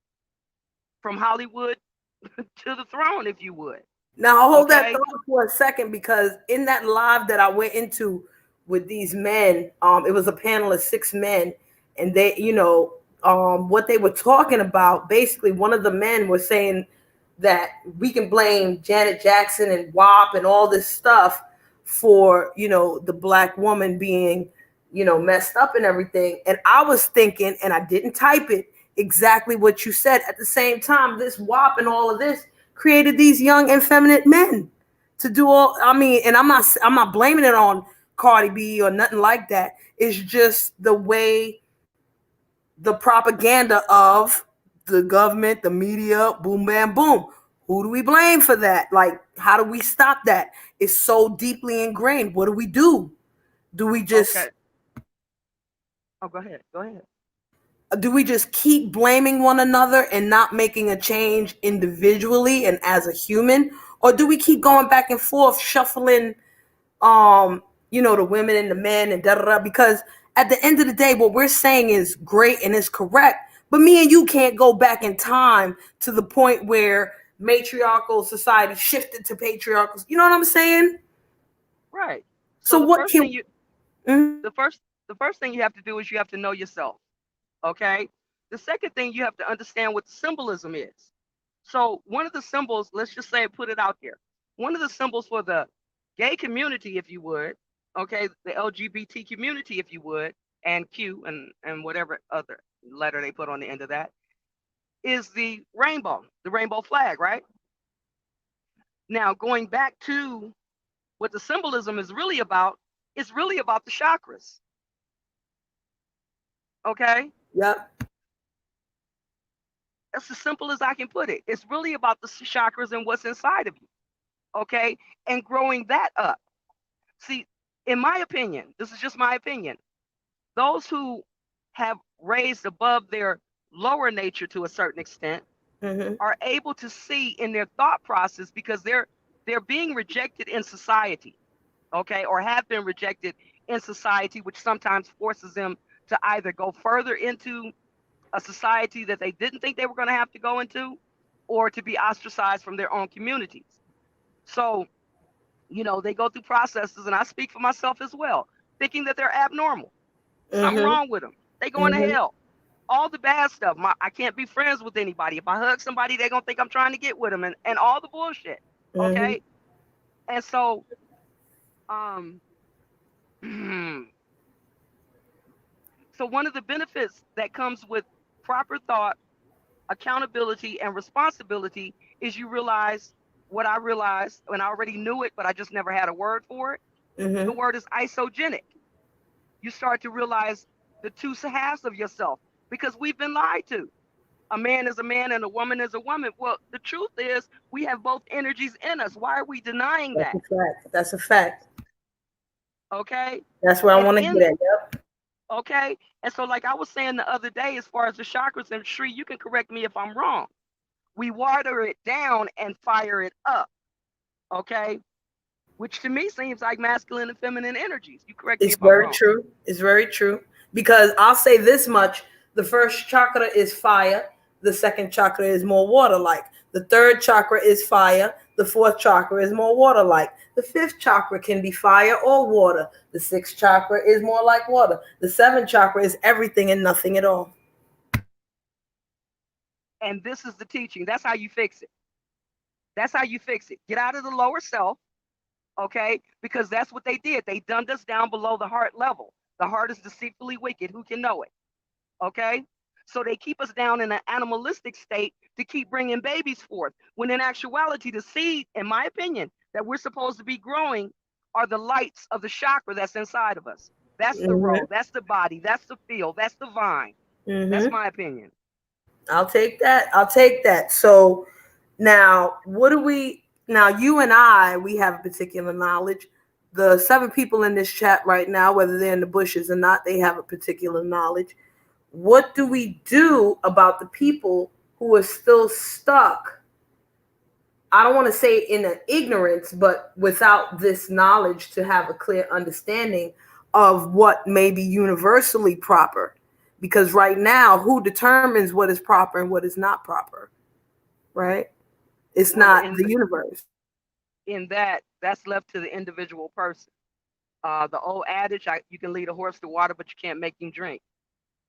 from Hollywood to the throne, if you would. Now hold that Okay, thought for a second, because in that live that I went into with these men, it was a panel of 6 men, and they, what they were talking about. Basically, one of the men was saying that we can blame Janet Jackson and WAP and all this stuff for the black woman being messed up and everything. And I was thinking, and I didn't type it, exactly what you said. At the same time, this WAP and all of this created these young effeminate men to do all. I mean, and I'm not blaming it on Cardi B or nothing like that. It's just the way the propaganda of the government, the media, boom, bam, boom. Who do we blame for that? Like, how do we stop that? It's so deeply ingrained. What do we do? Do we okay. just Oh, go ahead. Go ahead. keep blaming one another and not making a change individually and as a human, or do we keep going back and forth, shuffling the women and the men and da da da? Because at the end of the day, what we're saying is great and is correct, but me and you can't go back in time to the point where matriarchal society shifted to patriarchal. You know what I'm saying? Right. So So what can? Mm, the first the first thing you have to do is you have to know yourself. Okay. The second thing, you have to understand what symbolism is. So one of the symbols, let's just say, put it out there. One of the symbols for the gay community, if you would, okay, the LGBT community, if you would, and Q and whatever other letter they put on the end of that, is the rainbow flag, right? Now going back to what the symbolism is really about, it's really about the chakras. Okay, yep. that's as simple as I can put it. It's really about the chakras and what's inside of you. Okay, and growing that up. See, in my opinion, this is just my opinion, those who have raised above their lower nature to a certain extent Mm-hmm. are able to see in their thought process, because they're being rejected in society, okay, or have been rejected in society, which sometimes forces them to either go further into a society that they didn't think they were going to have to go into, or to be ostracized from their own communities. So, they go through processes, and I speak for myself as well, thinking that they're abnormal, something Mm-hmm. wrong with them. They going to Mm-hmm. hell. All the bad stuff. I can't be friends with anybody. If I hug somebody, they're going to think I'm trying to get with them, and all the bullshit. Mm-hmm. Okay. And so, um, so one of the benefits that comes with proper thought, accountability, and responsibility is you realize what I realized, and I already knew it, but I just never had a word for it. The Mm-hmm. word is isogenic. You start to realize the two halves of yourself, because we've been lied to. A man is a man and a woman is a woman. Well, the truth is we have both energies in us. Why are we denying That's that? a fact. That's a fact. Okay. That's where I And want to in get at. Yep. Okay. And so, like I was saying the other day, as far as the chakras, and Shree, you can correct me if I'm wrong. We water it down and fire it up. Okay. Which to me seems like masculine and feminine energies. You correct me It's if I'm very wrong. true. It's very true. Because I'll say this much: the first chakra is fire, the second chakra is more water like. The third chakra is fire, the fourth chakra is more water like. The fifth chakra can be fire or water. The sixth chakra is more like water. The seventh chakra is everything and nothing at all. And this is the teaching. That's how you fix it. That's how you fix it. Get out of the lower self. Okay. Because that's what they did. They dumbed us down below the heart level. The heart is deceitfully wicked. Who can know it? Okay. So they keep us down in an animalistic state to keep bringing babies forth, when in actuality, the seed, in my opinion, that we're supposed to be growing are the lights of the chakra that's inside of us. That's the Mm-hmm. road. That's the body. That's the field. That's the vine. That's Mm-hmm. my opinion. I'll take that. I'll take that. So now, what do we? Now, you and I, we have a particular knowledge. The 7 people in this chat right now, whether they're in the bushes or not, they have a particular knowledge. What do we do about the people who are still stuck? I don't want to say in an ignorance, but without this knowledge to have a clear understanding of what may be universally proper. Because right now, who determines what is proper and what is not proper? Right? It's Well, not the universe. in that, that's left to the individual person. The old adage, you can lead a horse to water, but you can't make him drink.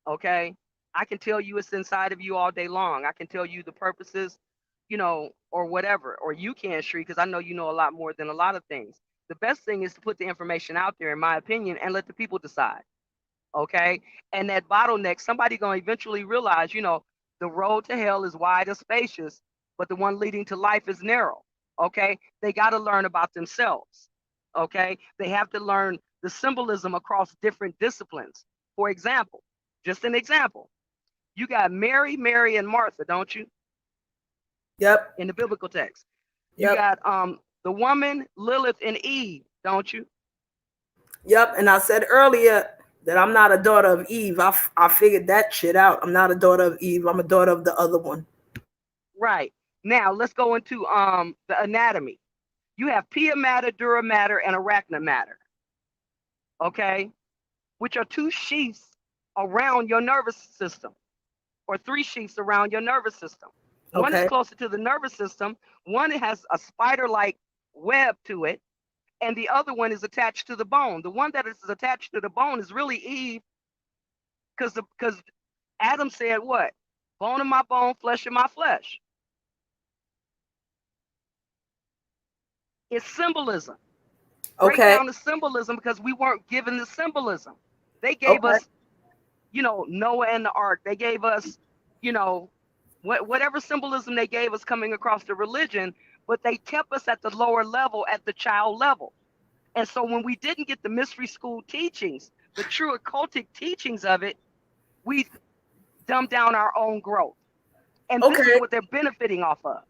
Okay, I can tell you it's inside of you all day long. I can tell you the purposes, or whatever, or you can, Shree, because I know you know a lot more than a lot of things. The best thing is to put the information out there, in my opinion, and let the people decide. Okay, and that bottleneck, somebody gonna eventually realize, the road to hell is wide and spacious, but the one leading to life is narrow. Okay, they got to learn about themselves. Okay, they have to learn the symbolism across different disciplines. For example, just an example, you got Mary, and Martha, don't you, Yep. in the biblical text? You Yep. got the woman Lilith and Eve, don't you? Yep. And I said earlier that I'm not a daughter of Eve. I figured that shit out. I'm not a daughter of Eve. I'm a daughter of the other one. Right. Now let's go into the anatomy. You have pia matter, dura matter, and arachna matter. Okay, which are 2 sheaths around your nervous system, or 3 sheaths around your nervous system. One is Okay. closer to the nervous system. One has a spider-like web to it, and the other one is attached to the bone. The one that is attached to the bone is really Eve, because Adam said what? Bone of my bone, flesh of my flesh. It's symbolism. Break Okay. down the symbolism, because we weren't given the symbolism. They gave Okay. us, Noah and the ark. They gave us, you know, whatever symbolism they gave us coming across the religion, but they kept us at the lower level, at the child level. And so when we didn't get the mystery school teachings, the true occultic teachings of it, we dumbed down our own growth. And this is Okay. what they're benefiting off of.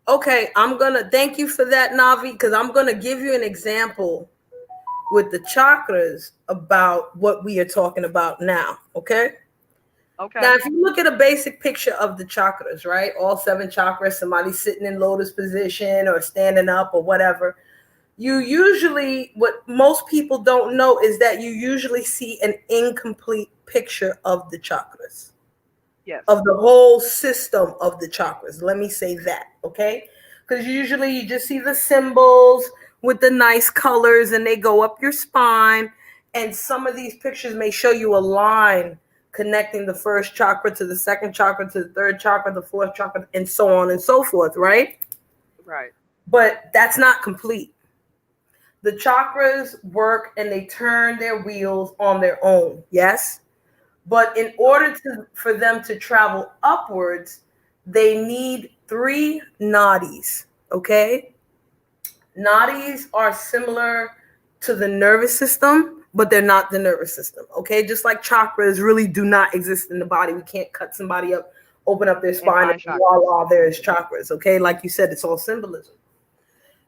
Okay. I'm gonna thank you for that, Navi, because I'm gonna give you an example with the chakras about what we are talking about now. Okay. Now, Okay. if you look at a basic picture of the chakras, right? All 7 chakras, somebody sitting in lotus position or standing up or whatever. You usually, what most people don't know is that you usually see an incomplete picture of the chakras, Yes. of the whole system of the chakras. Let me say that, okay? Because usually you just see the symbols with the nice colors and they go up your spine. And some of these pictures may show you a line connecting the first chakra to the second chakra to the third chakra, the fourth chakra, and so on and so forth, right? Right. But that's not complete. The chakras work and they turn their wheels on their own, yes? But in order for them to travel upwards, they need 3 nadis, okay? Nadis are similar to the nervous system, but they're not the nervous system, okay? Just like chakras really do not exist in the body. We can't cut somebody up, open up their And spine, find and chakras. voila, there's chakras, okay? Like you said, it's all symbolism.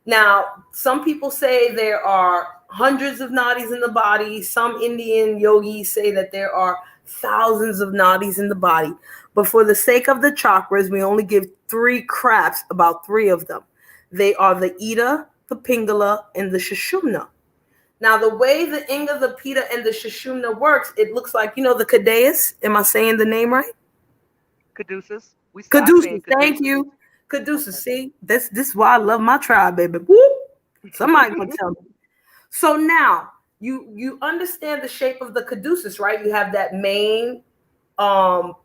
Now, some people say there are hundreds of nadis in the body. Some Indian yogis say that there are thousands of nadis in the body. But for the sake of the chakras, we only give 3 craps about 3 of them. They are the Ida, the Pingala, and the Sushumna. Now, the way the Inga, the Pita, and the Sushumna works, it looks like, the Caduceus. Am I saying the name right? Caduceus. I say Caduceus. it Thank Caduceus. you. Caduceus. Okay. See, this is why I love my tribe, baby. Woo! Somebody gonna tell me. So now you understand the shape of the caduceus, right? You have that main um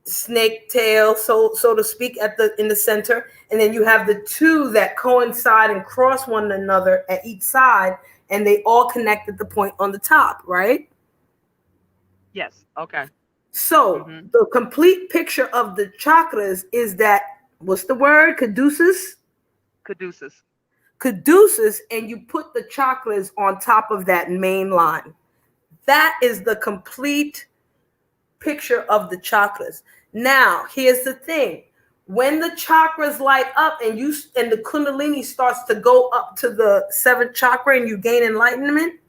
snake tail, so to speak, in the center, and then you have the 2 that coincide and cross one another at each side, and they all connect at the point on the top, right? Yes. Okay. So Mm-hmm. the complete picture of the chakras is that, what's the word? Caduceus? Caduceus. Caduceus, and you put the chakras on top of that main line. That is the complete picture of the chakras. Now, here's the thing. When the chakras light up and the kundalini starts to go up to the seventh chakra and you gain enlightenment,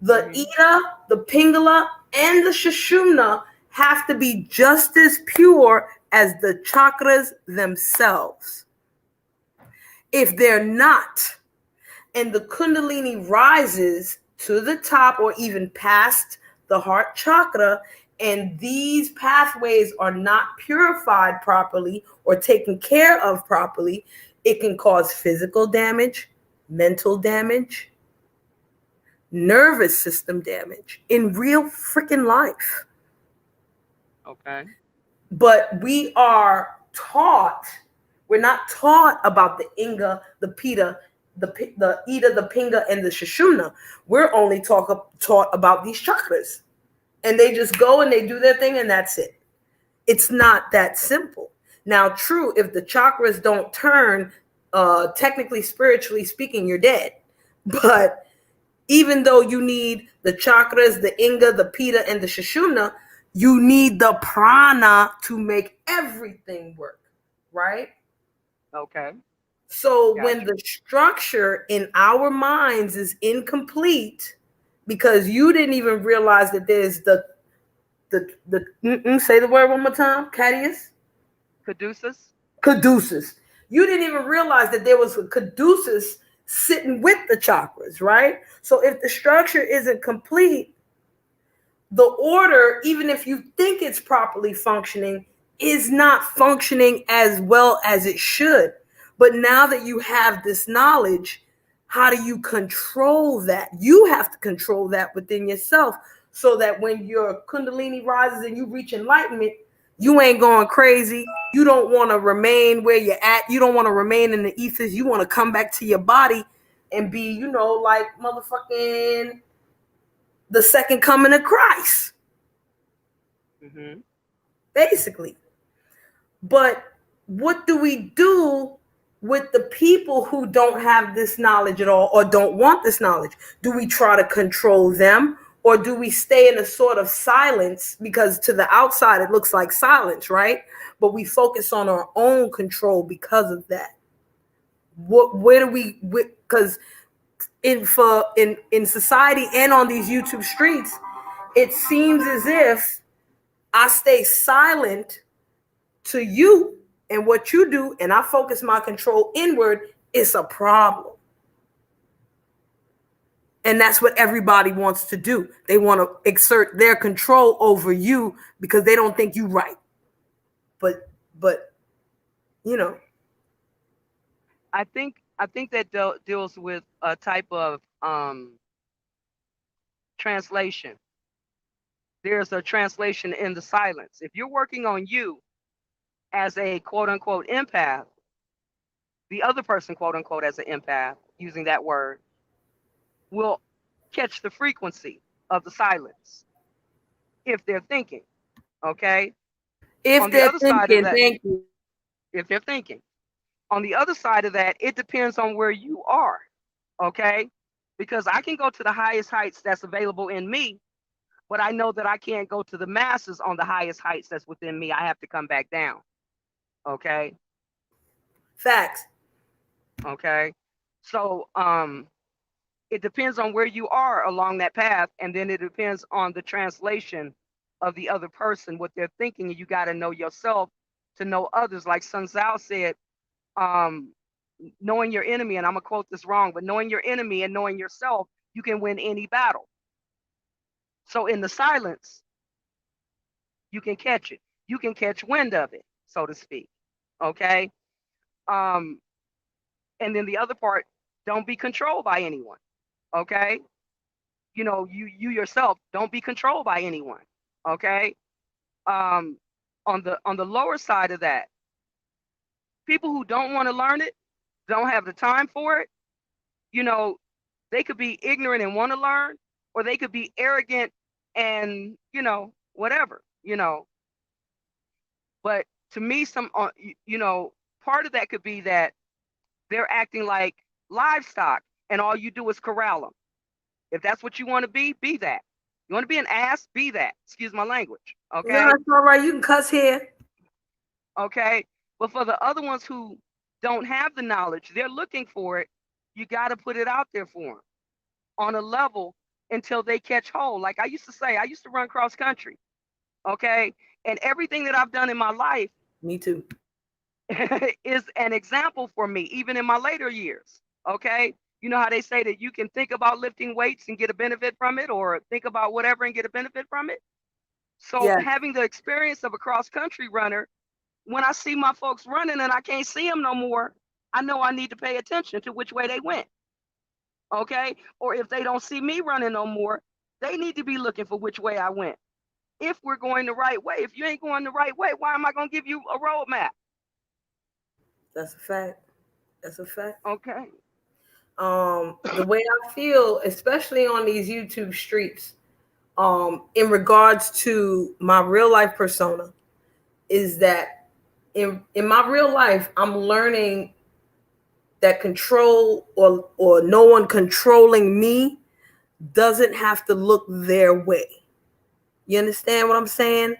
the Ida, the Pingala, and the Sushumna have to be just as pure as the chakras themselves. If they're not, and the Kundalini rises to the top or even past the heart chakra, and these pathways are not purified properly or taken care of properly, it can cause physical damage, mental damage, nervous system damage in real freaking life. Okay. But we're not taught about the Inga, the Pita, the Ida, the Pinga, and the Shishuna. We're only taught about these chakras. And they just go and they do their thing and that's it. It's not that simple. Now, true, if the chakras don't turn, technically, spiritually speaking, you're dead. But even though you need the chakras, the Inga, the Pita, and the Sushumna, you need the prana to make everything work, right? Okay. So Gotcha. when the structure in our minds is incomplete, because you didn't even realize that there's say the word one more time, Cadius? Caduceus. Caduceus. You didn't even realize that there was a caduceus sitting with the chakras, right? So if the structure isn't complete, the order, even if you think it's properly functioning, is not functioning as well as it should. But now that you have this knowledge, how do you control that? You have to control that within yourself so that when your kundalini rises and you reach enlightenment, you ain't going crazy. You don't want to remain where you're at. You don't want to remain in the ethers. You want to come back to your body and be, like motherfucking the second coming of Christ, basically. But what do we do with the people who don't have this knowledge at all or don't want this knowledge? Do we try to control them or do we stay in a sort of silence? Because to the outside, it looks like silence, right? But we focus on our own control because of that. Where do we, because in society and on these YouTube streets, it seems as if I stay silent to you and what you do, and I focus my control inward, it's a problem. And that's what everybody wants to do. They want to exert their control over you because they don't think you right. But I think that deals with a type of translation. There's a translation in the silence. If you're working on you as a quote unquote empath, the other person quote unquote as an empath, using that word, will catch the frequency of the silence if they're thinking. Okay. if On the they're other side of thinking, that, thank you. if they're thinking, on the other side of that, it depends on where you are. Okay. Because I can go to the highest heights that's available in me, but I know that I can't go to the masses on the highest heights that's within me. I have to come back down. Okay. Facts. Okay. So it depends on where you are along that path, and then it depends on the translation of the other person, what they're thinking, and you got to know yourself to know others. Like Sun Tzu said, um, knowing your enemy, and I'm gonna quote this wrong, but knowing your enemy and knowing yourself, you can win any battle. So in the silence, you can catch it. You can catch wind of it, so to speak. Okay. Um, and then the other part, don't be controlled by anyone. Okay. You yourself, don't be controlled by anyone. Okay. Um, on the lower side of that, people who don't want to learn it, don't have the time for it, you know, they could be ignorant and want to learn, or they could be arrogant and whatever. But to me, part of that could be that they're acting like livestock, and all you do is corral them. If that's what you want to be that. You want to be an ass? Be that. Excuse my language. No, Okay. it's all right. You can cuss here. Okay. But for the other ones who don't have the knowledge, they're looking for it. You got to put it out there for them on a level until they catch hold. Like I used to say, I used to run cross country. Okay. And everything that I've done in my life Me too. is an example for me, even in my later years. Okay. You know how they say that you can think about lifting weights and get a benefit from it, or think about whatever and get a benefit from it? So, Yeah, having the experience of a cross country runner, when I see my folks running and I can't see them no more, I know I need to pay attention to which way they went. Okay. Or if they don't see me running no more, they need to be looking for which way I went. If we're going the right way, if you ain't going the right way, why am I going to give you a roadmap? that's a fact. That's a fact. Okay. The way I feel, especially on these YouTube streets, in regards to my real life persona, is that in my real life, I'm learning that control or no one controlling me doesn't have to look their way. You understand what I'm saying?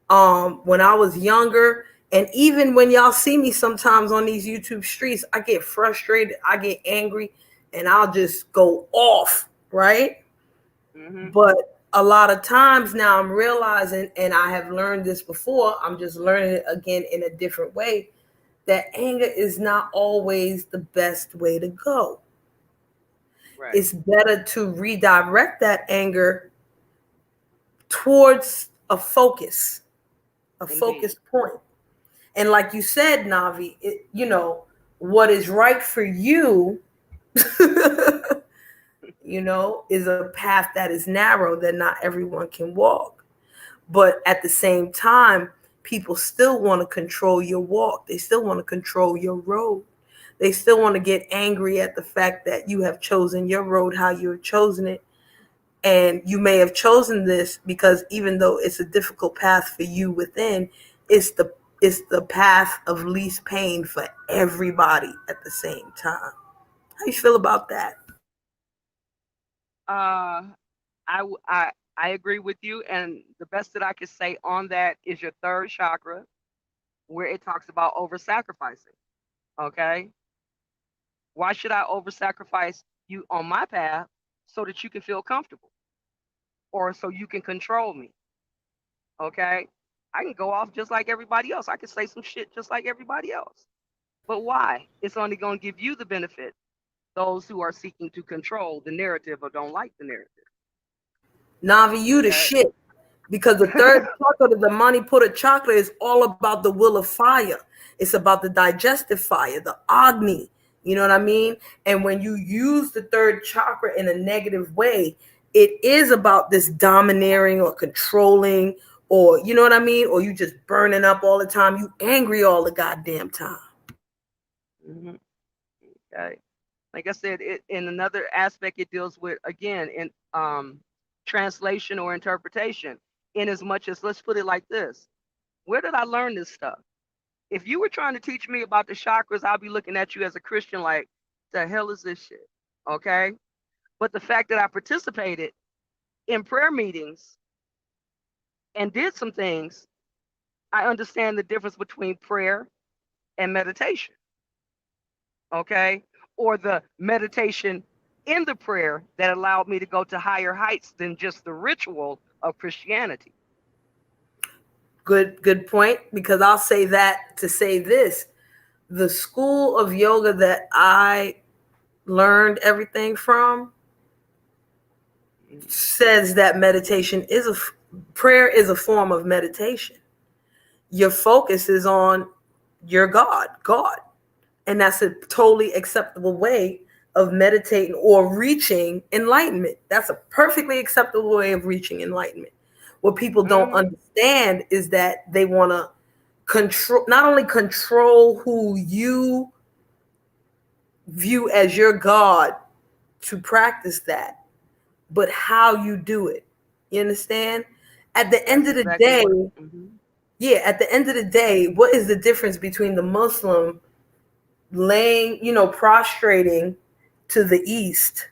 When I was younger, and even when y'all see me sometimes on these YouTube streets, I get frustrated, I get angry, and I'll just go off, right? Mm-hmm. But a lot of times now I'm realizing, and I have learned this before, I'm just learning it again in a different way, that anger is not always the best way to go. Right. It's better to redirect that anger towards a Indeed. focused point. And like you said, Navi, what is right for you, is a path that is narrow that not everyone can walk. But at the same time, people still want to control your walk. They still want to control your road. They still want to get angry at the fact that you have chosen your road, how you have chosen it. And you may have chosen this because even though it's a difficult path for you within, it's the it's the path of least pain for everybody at the same time. How you feel about that? Uh, I agree with you, and the best that I could say on that is your third chakra, where it talks about over sacrificing. Okay, why should I over sacrifice you on my path so that you can feel comfortable or so you can control me? Okay, I can go off just like everybody else. I can say some shit just like everybody else. But why? It's only going to give you the benefit. Those who are seeking to control the narrative or don't like the narrative. Navi, you the Okay. shit. Because the third chakra, the Manipura chakra, is all about the will of fire. It's about the digestive fire, the Agni. You know what I mean? And when you use the third chakra in a negative way, it is about this domineering or controlling, or you know what I mean? Or you just burning up all the time. You angry all the goddamn time. Mhm. Okay. Like I said, in another aspect, it deals with again in translation or interpretation. In as much as, let's put it like this: where did I learn this stuff? If you were trying to teach me about the chakras, I'll be looking at you as a Christian like, the hell is this shit? Okay. But the fact that I participated in prayer meetings and did some things, I understand the difference between prayer and meditation. Okay. Or the meditation in the prayer that allowed me to go to higher heights than just the ritual of Christianity. Good point. Because I'll say that to say this: the school of yoga that I learned everything from says that meditation is prayer is a form of meditation. Your focus is on your God, and that's a totally acceptable way of meditating or reaching enlightenment. That's a perfectly acceptable way of reaching enlightenment. What people don't Mm-hmm. understand is that they want to control, not only control who you view as your God to practice that, but how you do it. You understand? At the end That's of the exactly day, what. Mm-hmm. yeah, at the end of the day, what is the difference between the Muslim laying, prostrating to the east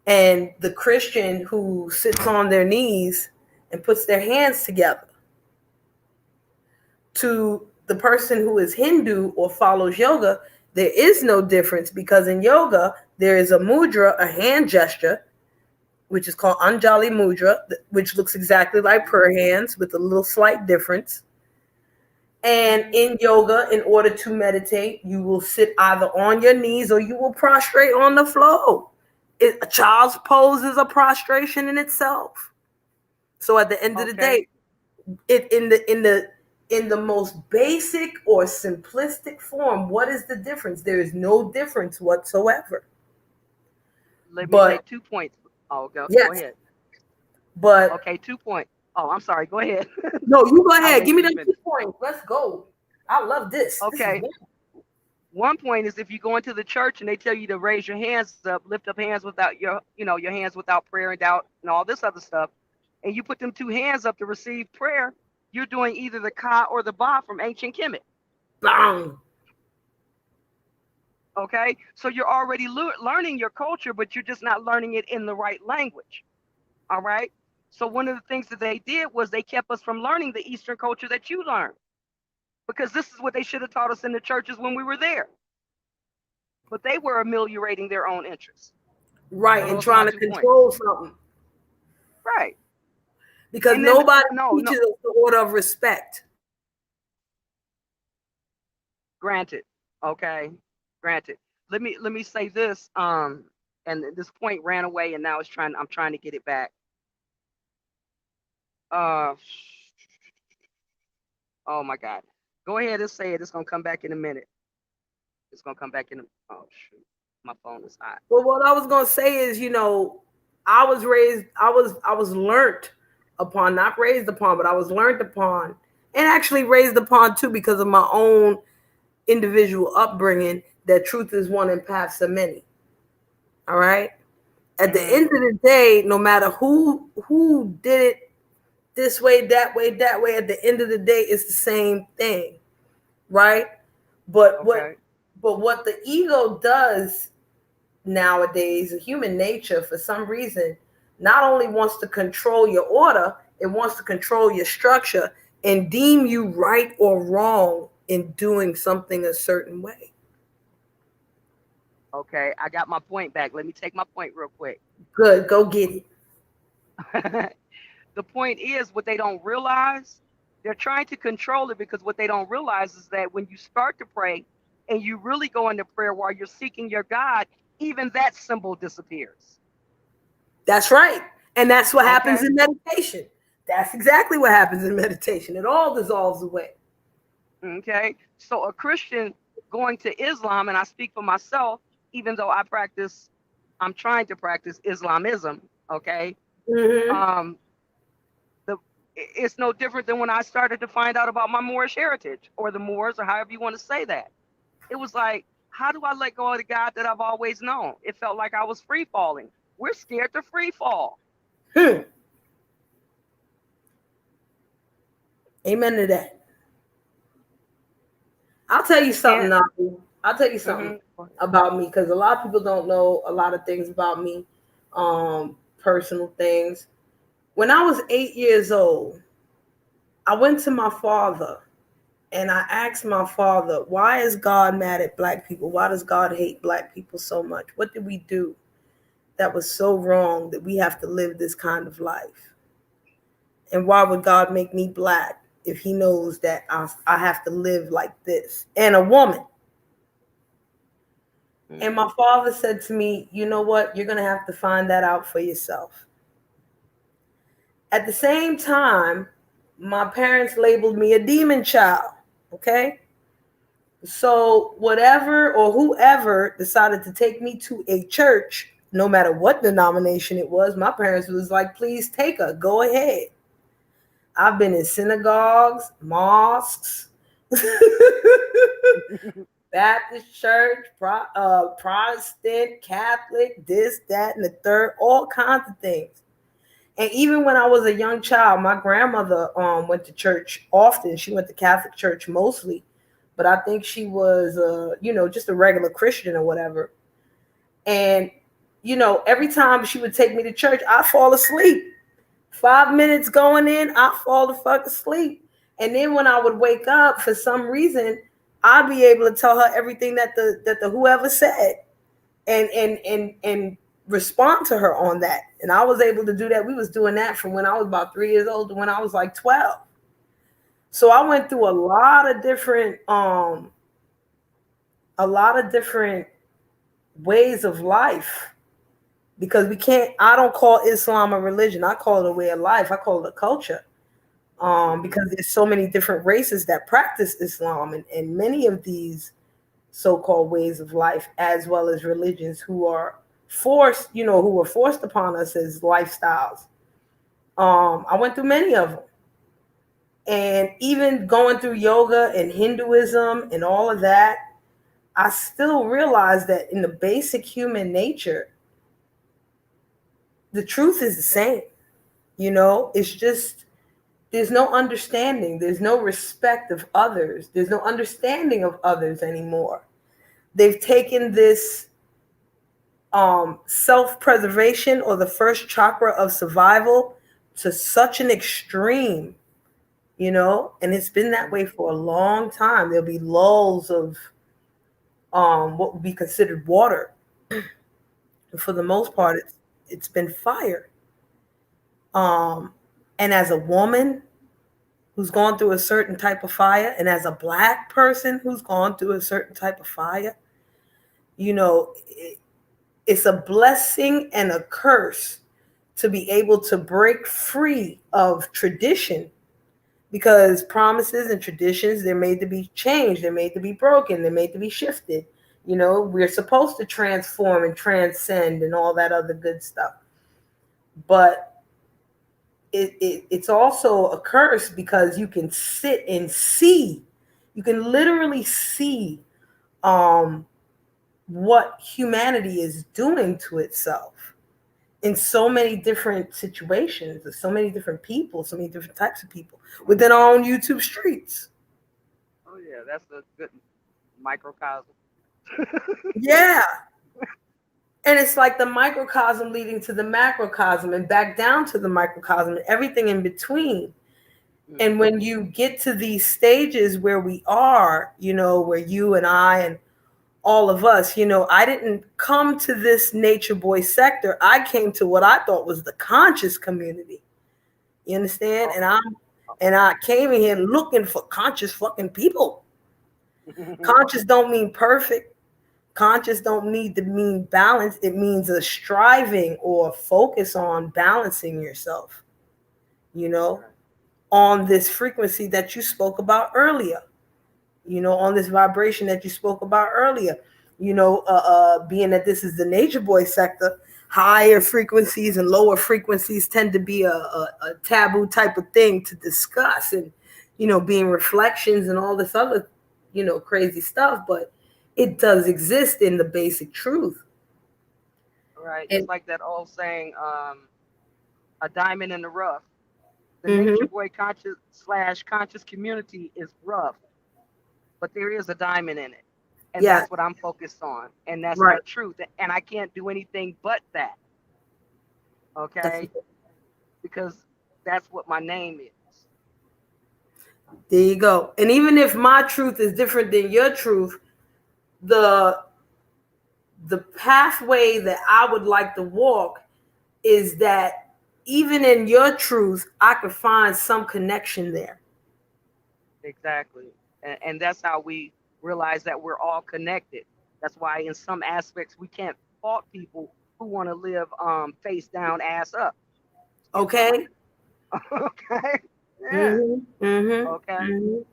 And the Christian who sits on their knees and puts their hands together, to the person who is Hindu or follows yoga, there is no difference, because in yoga, there is a mudra, a hand gesture, which is called Anjali Mudra, which looks exactly like prayer hands with a little slight difference. And in yoga, in order to meditate, you will sit either on your knees or you will prostrate on the floor. A child's pose is a prostration in itself. So at the end of the day, in the most basic or simplistic form, what is the difference? There is no difference whatsoever. Let me But make 2 points. Oh, go yes, ahead. but Okay, 2 points. Oh, I'm sorry. Go ahead. no, you go I'll ahead. let Give me you them finish. 2 points. Let's go. I love this. This is Okay. wonderful. 1 point is if you go into the church and they tell you to raise your hands up, lift up hands without your hands without prayer and doubt and all this other stuff, and you put them 2 hands up to receive prayer, you're doing either the ka or the ba from ancient Kemet. Bang. Okay, so you're already learning your culture, but you're just not learning it in the right language. All right. So one of the things that they did was they kept us from learning the Eastern culture that you learned, because this is what they should have taught us in the churches when we were there. But they were ameliorating their own interests. Right, So and those are my trying to 2 points. control something. Right. Because And then nobody no, teaches us the order of respect. granted. Okay. Granted. Let me say this. And this point ran away, and now I'm trying to get it back. Uh, oh my God. Go ahead and say it. It's gonna come back in a minute. It's gonna come back in a. Oh shoot. My phone is hot. But what I was gonna say is, I was raised, I was learned upon, not raised upon, but I was learned upon, and actually raised upon too, because of my own individual upbringing, that truth is one and paths are many. All right. At the end of the day, no matter who did it this way, that way, that way, at the end of the day, it's the same thing, right? But Okay. what the ego does nowadays, human nature, for some reason, not only wants to control your order, it wants to control your structure and deem you right or wrong in doing something a certain way. Okay. I got my point back. Let me take my point real quick. Good, go get it. The point is, what they don't realize, they're trying to control it, because what they don't realize is that when you start to pray and you really go into prayer while you're seeking your God, even that symbol disappears. That's right. And that's what happens Okay. in meditation. That's exactly what happens in meditation. It all dissolves away. Okay. So a Christian going to Islam, and I speak for myself, even though I'm trying to practice Islamism. Okay. Mm-hmm. Um, it's no different than when I started to find out about my Moorish heritage, or the Moors, or however you want to say that. It was like, how do I let go of the God that I've always known? It felt like I was free falling. We're scared to free fall. Amen to that. I'll tell you something, And Nabi. I'll tell you something about me, because a lot of people don't know a lot of things about me, personal things. When I was 8 years old, I went to my father and I asked my father, why is God mad at black people? Why does God hate black people so much? What did we do that was so wrong that we have to live this kind of life? And why would God make me black if he knows that I have to live like this? And a woman. And my father said to me, you know what? You're going to have to find that out for yourself. At the same time, my parents labeled me a demon child. Okay. So whatever or whoever decided to take me to a church, no matter what denomination it was, my parents was like, please take her, go ahead. I've been in synagogues, mosques, Baptist church, Protestant, Catholic, this, that, and the third, all kinds of things. And even when I was a young child, my grandmother went to church often. She went to Catholic church mostly, but I think she was, just a regular Christian or whatever. And every time she would take me to church, I'd fall asleep. 5 minutes going in, I'd fall the fuck asleep. And then when I would wake up, for some reason, I'd be able to tell her everything that the whoever said, and respond to her on that. And I was able to do that. We was doing that from when I was about 3 years old to when I was like 12. So I went through a lot of different ways of life, because we can't I don't call Islam a religion. I call it a way of life. I call it a culture. Because there's so many different races that practice Islam, and many of these so-called ways of life, as well as religions who were forced upon us as lifestyles. I went through many of them. And even going through yoga and Hinduism and all of that, I still realize that in the basic human nature, the truth is the same. It's just there's no understanding, there's no respect of others, there's no understanding of others anymore. They've taken this self-preservation, or the first chakra of survival, to such an extreme, and it's been that way for a long time. There'll be lulls of what would be considered water. For the most part, it's been fire. Um, and as a woman who's gone through a certain type of fire, and as a black person who's gone through a certain type of fire, it's a blessing and a curse to be able to break free of tradition, because promises and traditions, they're made to be changed, they're made to be broken, they're made to be shifted. We're supposed to transform and transcend and all that other good stuff. But it's also a curse, because you can sit and see, you can literally see what humanity is doing to itself in so many different situations, with so many different people, so many different types of people within our own YouTube streets. Oh yeah, that's a good microcosm. Yeah. And it's like the microcosm leading to the macrocosm, and back down to the microcosm, and everything in between. And when you get to these stages where we are, where you and I and all of us, I didn't come to this nature boy sector. I came to what I thought was the conscious community. You understand? And I came in here looking for conscious fucking people. Conscious don't mean perfect. Conscious don't need to mean balance. It means a striving or focus on balancing yourself, on this frequency that you spoke about earlier, on this vibration that you spoke about earlier. Being that this is the nature boy sector, higher frequencies and lower frequencies tend to be a taboo type of thing to discuss, and being reflections and all this other crazy stuff. But it does exist in the basic truth. Right. It's And like that old saying, a diamond in the rough. The mhm, nature boy conscious community is rough, but there is a diamond in it. And yeah, that's what I'm focused on. And that's my right. truth. And I can't do anything but that. That's Okay. Because that's what my name is. There you go. And even if my truth is different than your truth, the the pathway that I would like to walk is that even in your truth, I could find some connection there. Exactly. And that's how we realize that we're all connected. That's why in some aspects we can't fault people who want to live face down, ass up. Excuse my Okay? language. Okay. Yeah. Mhm. Mhm. Okay. Mhm.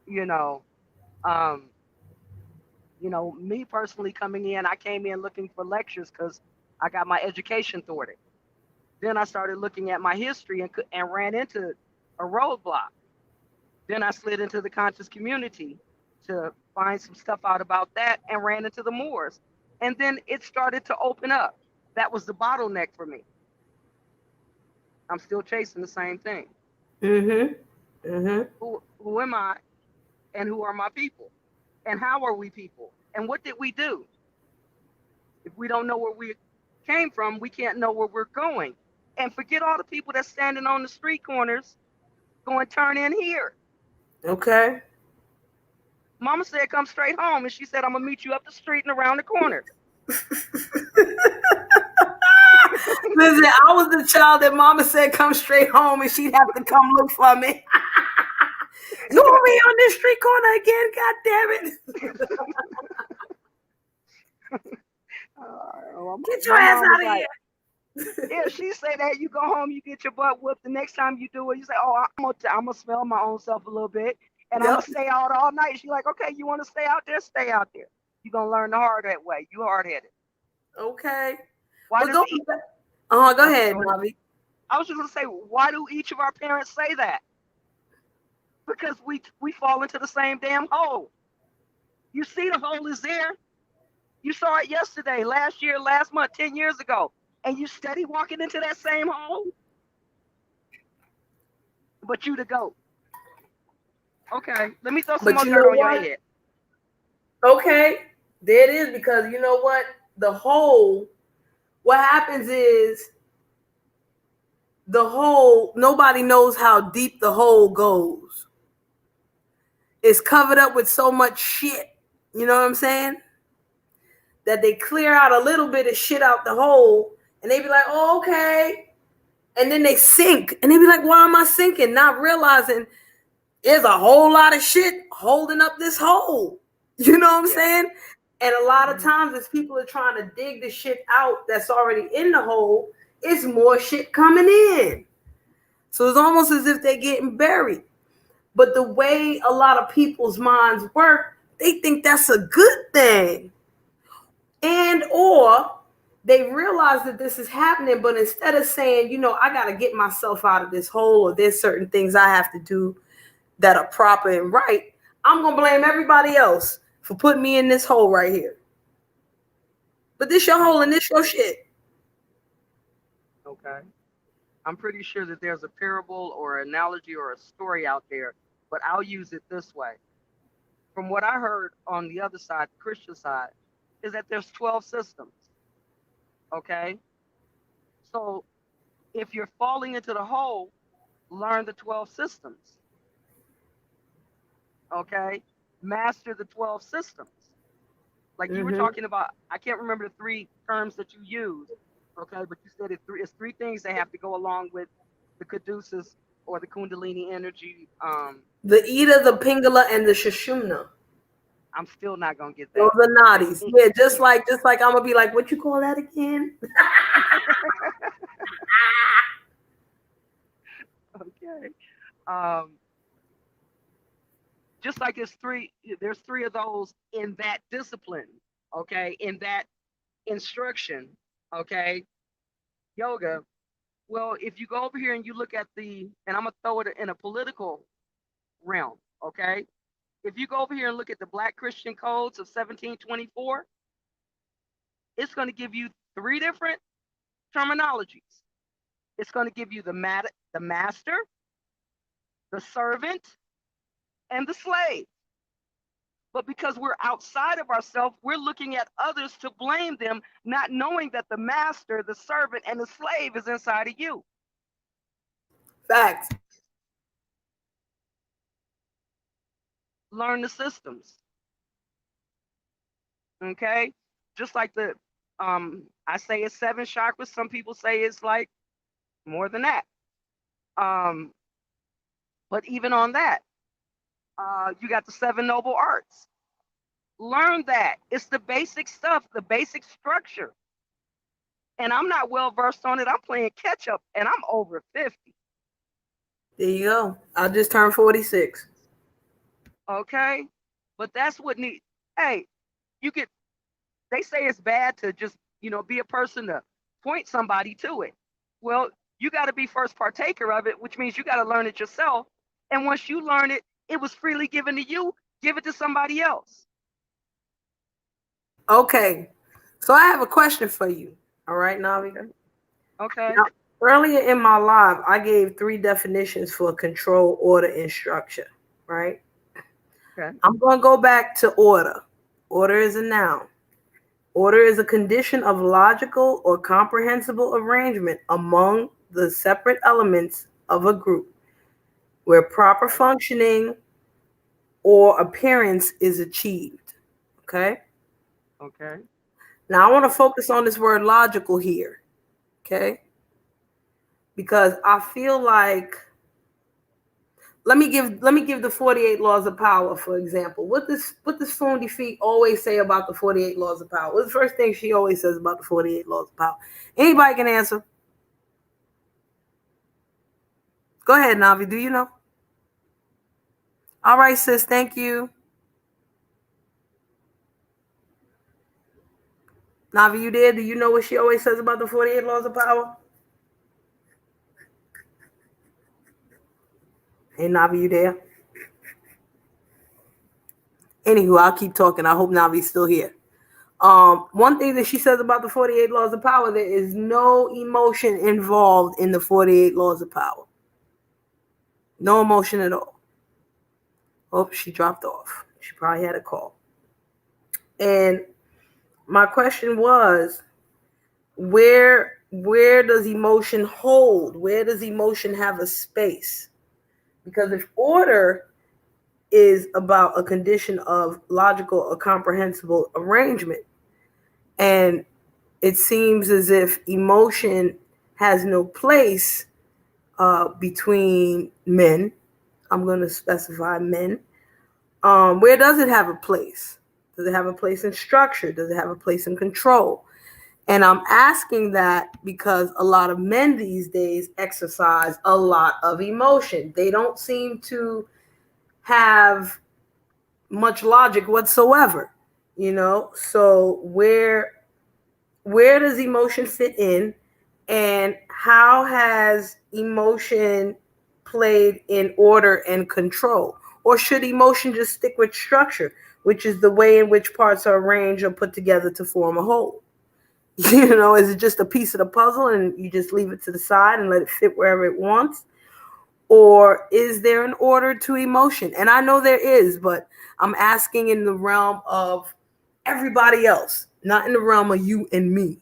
You know, um, me personally coming in, I came in looking for lectures because I got my education thwarted. Then I started looking at my history and ran into a roadblock. Then I slid into the conscious community to find some stuff out about that and ran into the Moors. And then it started to open up. That was the bottleneck for me. I'm still chasing the same thing. Mhm. Mhm. Who am I and who are my people? And how are we people? And what did we do? If we don't know where we came from, we can't know where we're going. And forget all the people that's standing on the street corners going, turn in here. Okay. Mama said, come straight home. And she said, I'm going to meet you up the street and around the corner. Listen, I was the child that mama said come straight home and she'd have to come look for me. You want me on this street corner again? God damn it. Get your ass out of here. Yeah, she say that you go home, you get your butt whooped. The next time you do it, you say, "Oh, I'm gonna smell my own self a little bit, and I'm gonna stay out all night." She's like, "Okay, you want to stay out there? Stay out there. You're gonna learn the hard way. You hard headed." Okay. Why well, does go ahead, Bobby. I was just gonna say, why do each of our parents say that? Because we fall into the same damn hole. You see, the hole is there. You saw it yesterday, last year, last month, 10 years ago. And you steady walking into that same hole? But you the goat. Okay, let me throw some more dirt on your head. Okay, there it is, because you know what? The hole, what happens is the hole, nobody knows how deep the hole goes. It's covered up with so much shit. You know what I'm saying? That they clear out a little bit of shit out the hole and they be like, oh, okay. And then they sink and they be like, why am I sinking? Not realizing there's a whole lot of shit holding up this hole. You know what I'm saying? And a lot of times as people are trying to dig the shit out that's already in the hole, it's more shit coming in. So it's almost as if they're getting buried. But the way a lot of people's minds work, they think that's a good thing. And or they realize that this is happening, but instead of saying, you know, I got to get myself out of this hole, or there's certain things I have to do that are proper and right, I'm going to blame everybody else for putting me in this hole right here. But this your hole and this your shit. Okay. I'm pretty sure that there's a parable or analogy or a story out there, but I'll use it this way. From what I heard on the other side, the Christian side, is that there's 12 systems. Okay? So if you're falling into the hole, learn the 12 systems. Okay? Master the 12 systems. Like you were talking about, I can't remember the 3 terms that you used. Okay, but you said it's 3 things that have to go along with the caduceus or the kundalini energy. The Ida, the Pingala, and the Sushumna. I'm still not gonna get that. Those are nadis. Yeah, just like I'm gonna be like, what you call that again? Okay. Just like there's 3 of those in that discipline. Okay, in that instruction. Okay, yoga. Well, if you go over here and you look at and I'm gonna throw it in a political realm. Okay, if you go over here and look at the Black Christian codes of 1724, it's going to give you 3 different terminologies. It's going to give you the master, the servant, and the slave. But because we're outside of ourselves, we're looking at others to blame them, not knowing that the master, the servant, and the slave is inside of you. Facts. Learn the systems. Okay? Just like I say it's 7 chakras. Some people say it's like more than that. But even on that, you got the 7 noble arts. Learn that. It's the basic stuff, the basic structure. And I'm not well versed on it. I'm playing catch up, and I'm over 50. There you go. I just turned 46. Okay, but that's what need. Hey, they say it's bad to just be a person to point somebody to it. Well, you got to be first partaker of it, which means you got to learn it yourself. And once you learn it, it was freely given to you. Give it to somebody else. Okay, so I have a question for you. All right, Navi. Okay. Now, earlier in my live, I gave 3 definitions for control, order, and structure. Right. Okay. I'm going to go back to order. Order is a noun. Order is a condition of logical or comprehensible arrangement among the separate elements of a group where proper functioning or appearance is achieved. Okay? Okay. Now I want to focus on this word logical here. Okay? Because I feel like let me give the 48 laws of power for example. What does Fundi Feet always say about the 48 laws of power? What's the first thing she always says about the 48 laws of power? Anybody can answer. Go ahead, Navi. Do you know? All right, sis. Thank you. Navi, you there? Do you know what she always says about the 48 laws of power? Hey, Navi, you there? Anywho, I'll keep talking. I hope Navi's still here. One thing that she says about the 48 laws of power, there is no emotion involved in the 48 laws of power. No emotion at all. Oh, she dropped off. She probably had a call. And my question was, where does emotion hold? Where does emotion have a space? Because if order is about a condition of logical or comprehensible arrangement, and it seems as if emotion has no place between men. I'm going to specify men. Where does it have a place? Does it have a place in structure? Does it have a place in control? And I'm asking that because a lot of men these days exercise a lot of emotion. They don't seem to have much logic whatsoever, So where does emotion fit in, and how has emotion played in order and control? Or should emotion just stick with structure, which is the way in which parts are arranged or put together to form a whole? Is it just a piece of the puzzle and you just leave it to the side and let it fit wherever it wants? Or is there an order to emotion? And I know there is, but I'm asking in the realm of everybody else, not in the realm of you and me,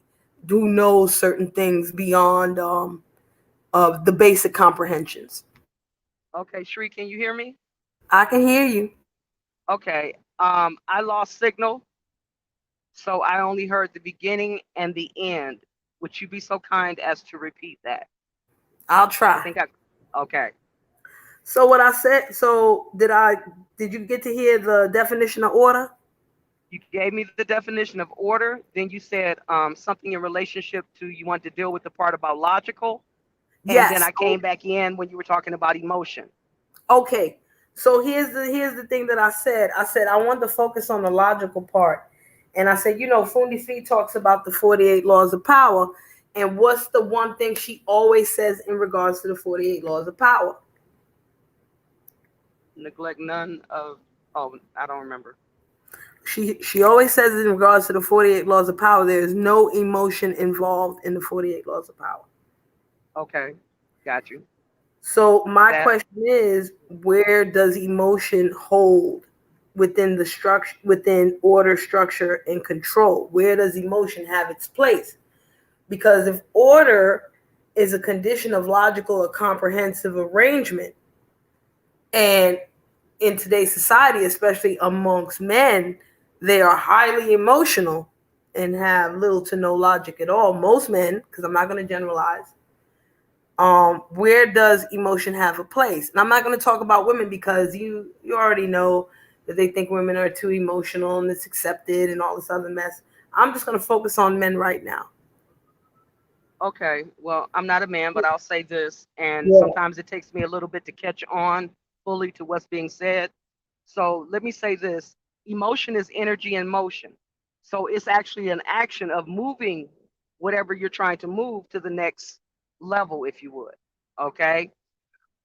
who knows certain things beyond of the basic comprehensions. Okay, Shri, can you hear me? I can hear you. Okay. I lost signal, so I only heard the beginning and the end. Would you be so kind as to repeat that? I'll I try. think I. Okay. So what I said, so did you get to hear the definition of order? You gave me the definition of order. Then you said something in relationship to you wanted to deal with the part about logical, and then Yes. I came back in when you were talking about emotion. Okay. So here's the thing that I said. I said I want to focus on the logical part. And I said, Fundi Fee talks about the 48 laws of power. And what's the one thing she always says in regards to the 48 laws of power? Neglect none of. Oh, I don't remember. She always says in regards to the 48 laws of power, there is no emotion involved in the 48 laws of power. Okay, got you. So my That question is, where does emotion hold within the structure, within order, structure, and control? Where does emotion have its place? Because if order is a condition of logical or comprehensive arrangement, and in today's society, especially amongst men, they are highly emotional and have little to no logic at all. Most men, because I'm not going to generalize, where does emotion have a place? And I'm not going to talk about women because you already know that they think women are too emotional and it's accepted and all this other mess. I'm just going to focus on men right now. okay. Well, I'm not a man, but I'll say this, and Yeah. sometimes it takes me a little bit to catch on fully to what's being said. So let me say this: emotion is energy in motion. So it's actually an action of moving whatever you're trying to move to the next level, if you would. Okay.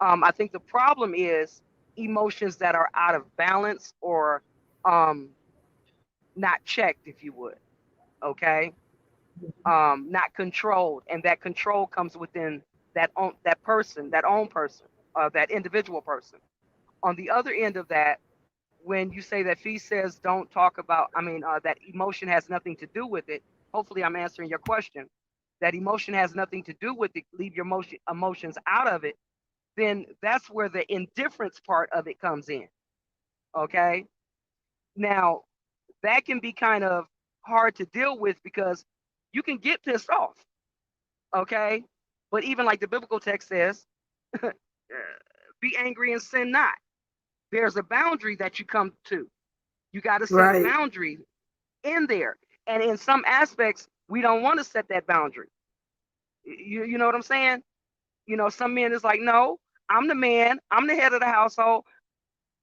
I think the problem is emotions that are out of balance or um, not checked, if you would. Okay. Not controlled, and that control comes within that person, that own person, that individual person. On the other end of that, when you say that fee says don't talk about, that emotion has nothing to do with it. Hopefully, I'm answering your question. That emotion has nothing to do with it. Leave your emotions out of it. Then that's where the indifference part of it comes in. Okay. Now, that can be kind of hard to deal with because you can get pissed off. Okay. But even like the biblical text says, be angry and sin not. There's a boundary that you come to. You got to set a Right. boundary in there. And in some aspects, we don't want to set that boundary. You know what I'm saying? Some men is like, no, I'm the man. I'm the head of the household.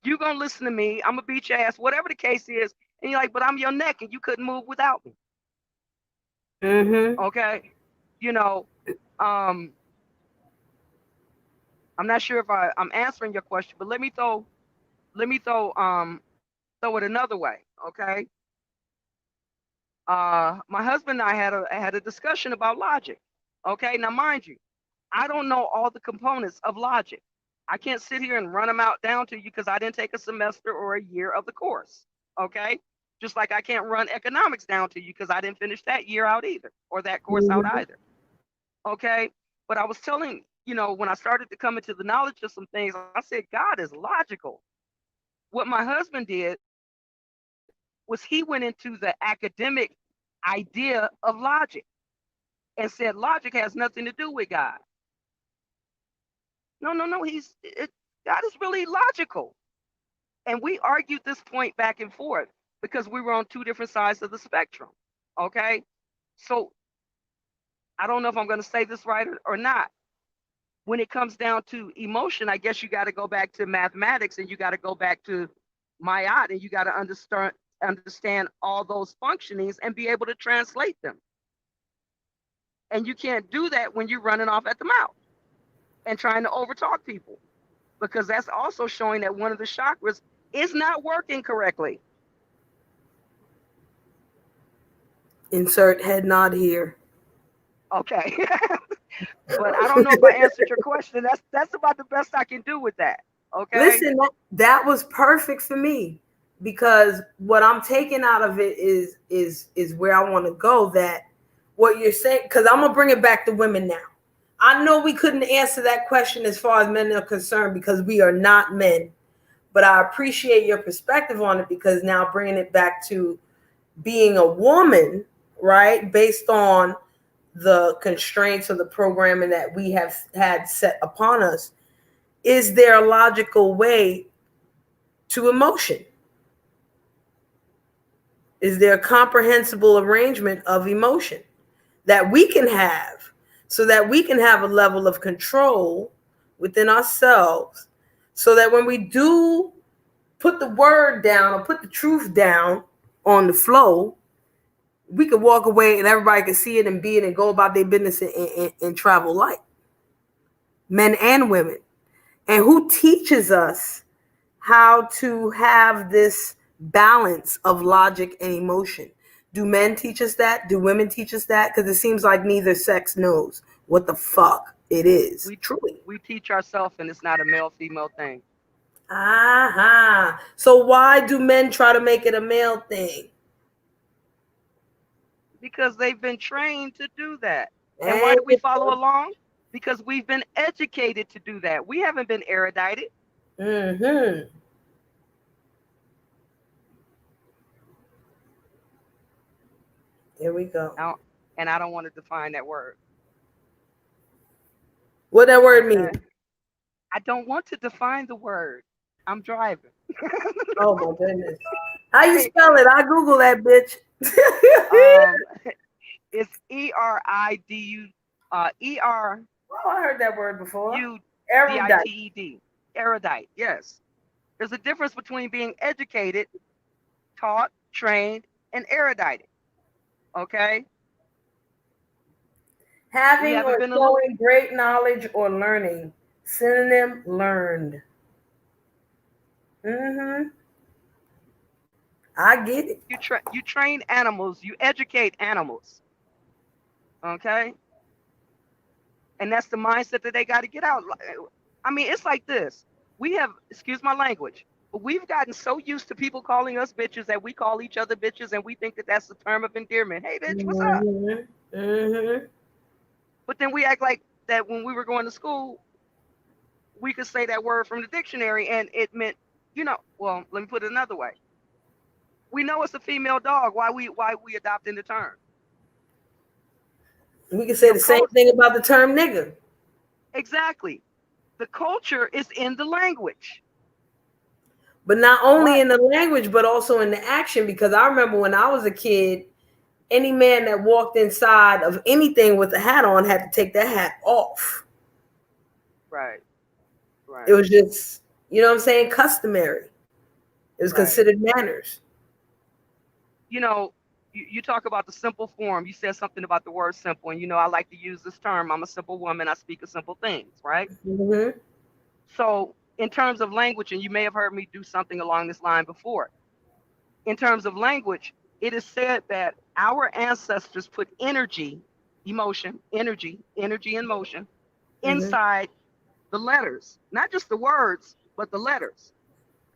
You gonna listen to me. I'm gonna beat your ass, whatever the case is. And you're like, but I'm your neck and you couldn't move without me. Mm-hmm. Okay. You know, um, I'm not sure if I'm answering your question, but let me throw it another way. Okay. My husband and I had a discussion about logic. Okay. Now mind you, I don't know all the components of logic. I can't sit here and run them out down to you because I didn't take a semester or a year of the course. Okay. Just like I can't run economics down to you because I didn't finish that year out either, or that course out Mm-hmm. either. Okay. But I was telling, when I started to come into the knowledge of some things, I said, God is logical. What my husband did was he went into the academic idea of logic and said logic has nothing to do with God. No, no, no. God is really logical. And we argued this point back and forth because we were on two different sides of the spectrum. Okay. So I don't know if I'm going to say this right or not. When it comes down to emotion, I guess you got to go back to mathematics and you got to go back to Mayat and you got to understand all those functionings and be able to translate them. And you can't do that when you're running off at the mouth and trying to overtalk people, because that's also showing that one of the chakras is not working correctly. Insert head nod here. Okay. But I don't know if I answered your question. That's about the best I can do with that. Okay. Listen, that was perfect for me because what I'm taking out of it is where I want to go. That what you're saying, because I'm gonna bring it back to women now. I know we couldn't answer that question as far as men are concerned because we are not men, but I appreciate your perspective on it because now bringing it back to being a woman, right, based on the constraints of the programming that we have had set upon us, is there a logical way to emotion? Is there a comprehensible arrangement of emotion that we can have so that we can have a level of control within ourselves so that when we do put the word down or put the truth down on the flow, we could walk away and everybody can see it and be it and go about their business and travel light, men and women. And who teaches us how to have this balance of logic and emotion? Do men teach us that? Do women teach us that? Because it seems like neither sex knows what the fuck it is, We truly. we teach ourselves, and it's not a male female thing Aha. So why do men try to make it a male thing? because they've been trained to do that. And why And do we follow along? Because we've been educated to do that. We haven't been erudited. mm-hmm. Here we go. Now, and I don't want to define that word. What that word mean? Okay. I don't want to define the word. I'm driving. Oh my goodness. How you Hey, spell it? I Google that bitch. um, it's ERIDU, ERUDITED. Oh, I heard that word before. Erudite. Erudite. Yes. There's a difference between being educated, taught, trained, and erudited. Okay. We Having haven't or been a little. showing great knowledge or learning. Synonym learned. Mm-hmm. I get it. You train animals. You educate animals. Okay. And that's the mindset that they got to get out. I mean, it's like this. We have, excuse my language, we've gotten so used to people calling us bitches that we call each other bitches, and we think that that's the term of endearment. Hey, bitch, what's up? Mm-hmm. Mm-hmm. But then we act like that when we were going to school, we could say that word from the dictionary and it meant, well, let me put it another way. We know it's a female dog. Why we adopting the term? We can say the same Culture, thing about the term nigga. exactly. The culture is in the language, But not only right? in the language, but also in the action. Because I remember when I was a kid, any man that walked inside of anything with a hat on had to take that hat off. Right, right, It was just, you know what I'm saying, customary. It was right. considered manners. You know, you talk about the simple form. You said something about the word simple, and I like to use this term. I'm a simple woman. I speak of simple things, right? Mm-hmm. So, in terms of language, and you may have heard me do something along this line before. In terms of language, it is said that our ancestors put energy and motion Mm-hmm. inside the letters, not just the words, but the letters.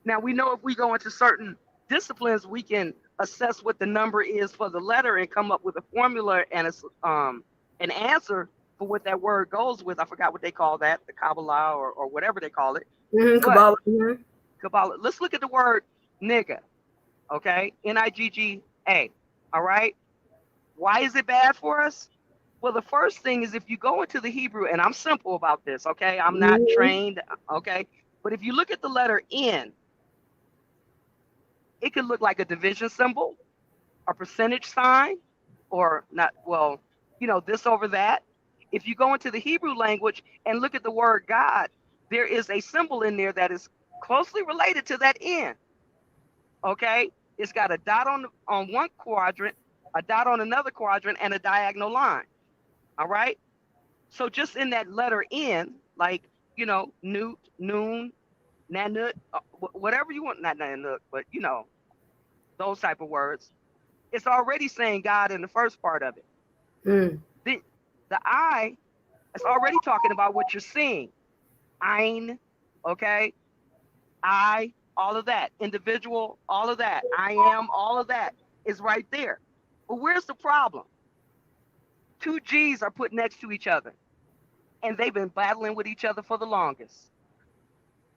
Now, we know if we go into certain disciplines, we can assess what the number is for the letter and come up with a formula and an answer for what that word goes with. I forgot what they call that, the Kabbalah or whatever they call it. Mm-hmm. But Kabbalah. Mm-hmm. Kabbalah, let's look at the word nigga, okay? Nigga. All right. Why is it bad for us? Well, the first thing is if you go into the Hebrew, and I'm simple about this, okay? I'm not Mm-hmm. trained, okay? But if you look at the letter N, it could look like a division symbol, a percentage sign, or not, well, this over that. If you go into the Hebrew language and look at the word God, there is a symbol in there that is closely related to that N, okay? It's got a dot on one quadrant, a dot on another quadrant, and a diagonal line, all right? So just in that letter N, like, newt, noon, nanut, whatever you want, not nanut, but, those type of words, it's already saying God in the first part of it. Mm. The I is already talking about what you're seeing. Ein, okay? I, all of that. Individual, all of that. I am, all of that is right there. But where's the problem? Two G's are put next to each other, and they've been battling with each other for the longest.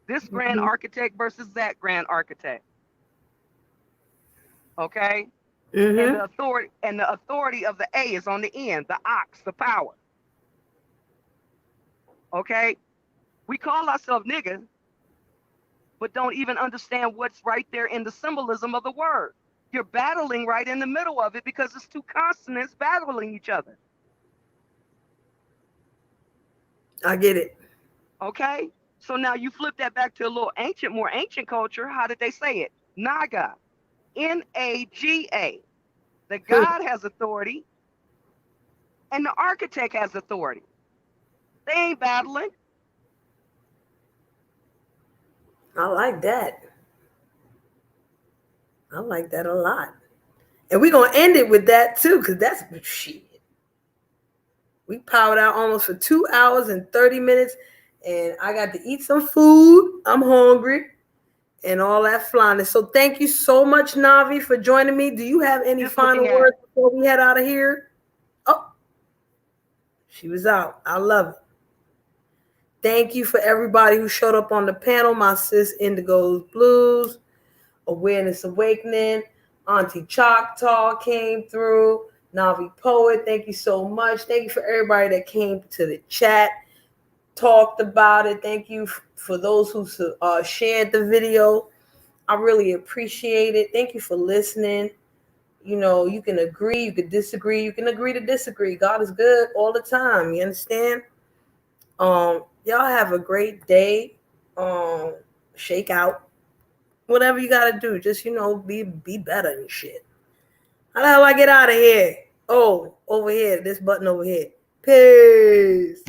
This grand Mm-hmm. architect versus that grand architect. Okay? And Mm-hmm. the authority of the A is on the end, the ox, the power. Okay? We call ourselves nigga, but don't even understand what's right there in the symbolism of the word. You're battling right in the middle of it because it's two consonants battling each other. I get it. Okay? So now you flip that back to a little more ancient culture. How did they say it? Naga. Naga. The God has authority and the architect has authority. They ain't battling. I like that. I like that a lot. And we're going to end it with that too, because that's shit. We powered out almost for 2 hours and 30 minutes, and I got to eat some food. I'm hungry and all that flying. So thank you so much, Navi, for joining me. Do you have any Just final looking at words before we head out of here? Oh, she was out. I love it. Thank you for everybody who showed up on the panel. My sis Indigo's Blues, Awareness Awakening, Auntie Choctaw came through, Navi Poet, thank you so much. Thank you for everybody that came to the chat, talked about it. Thank you for those who shared the video. I really appreciate it. Thank you for listening. You can agree, you can disagree, you can agree to disagree. God is good all the time. You understand? Y'all have a great day. Shake out. Whatever you gotta do, just be better and shit. How the hell I get out of here? Oh, over here, this button over here. Peace.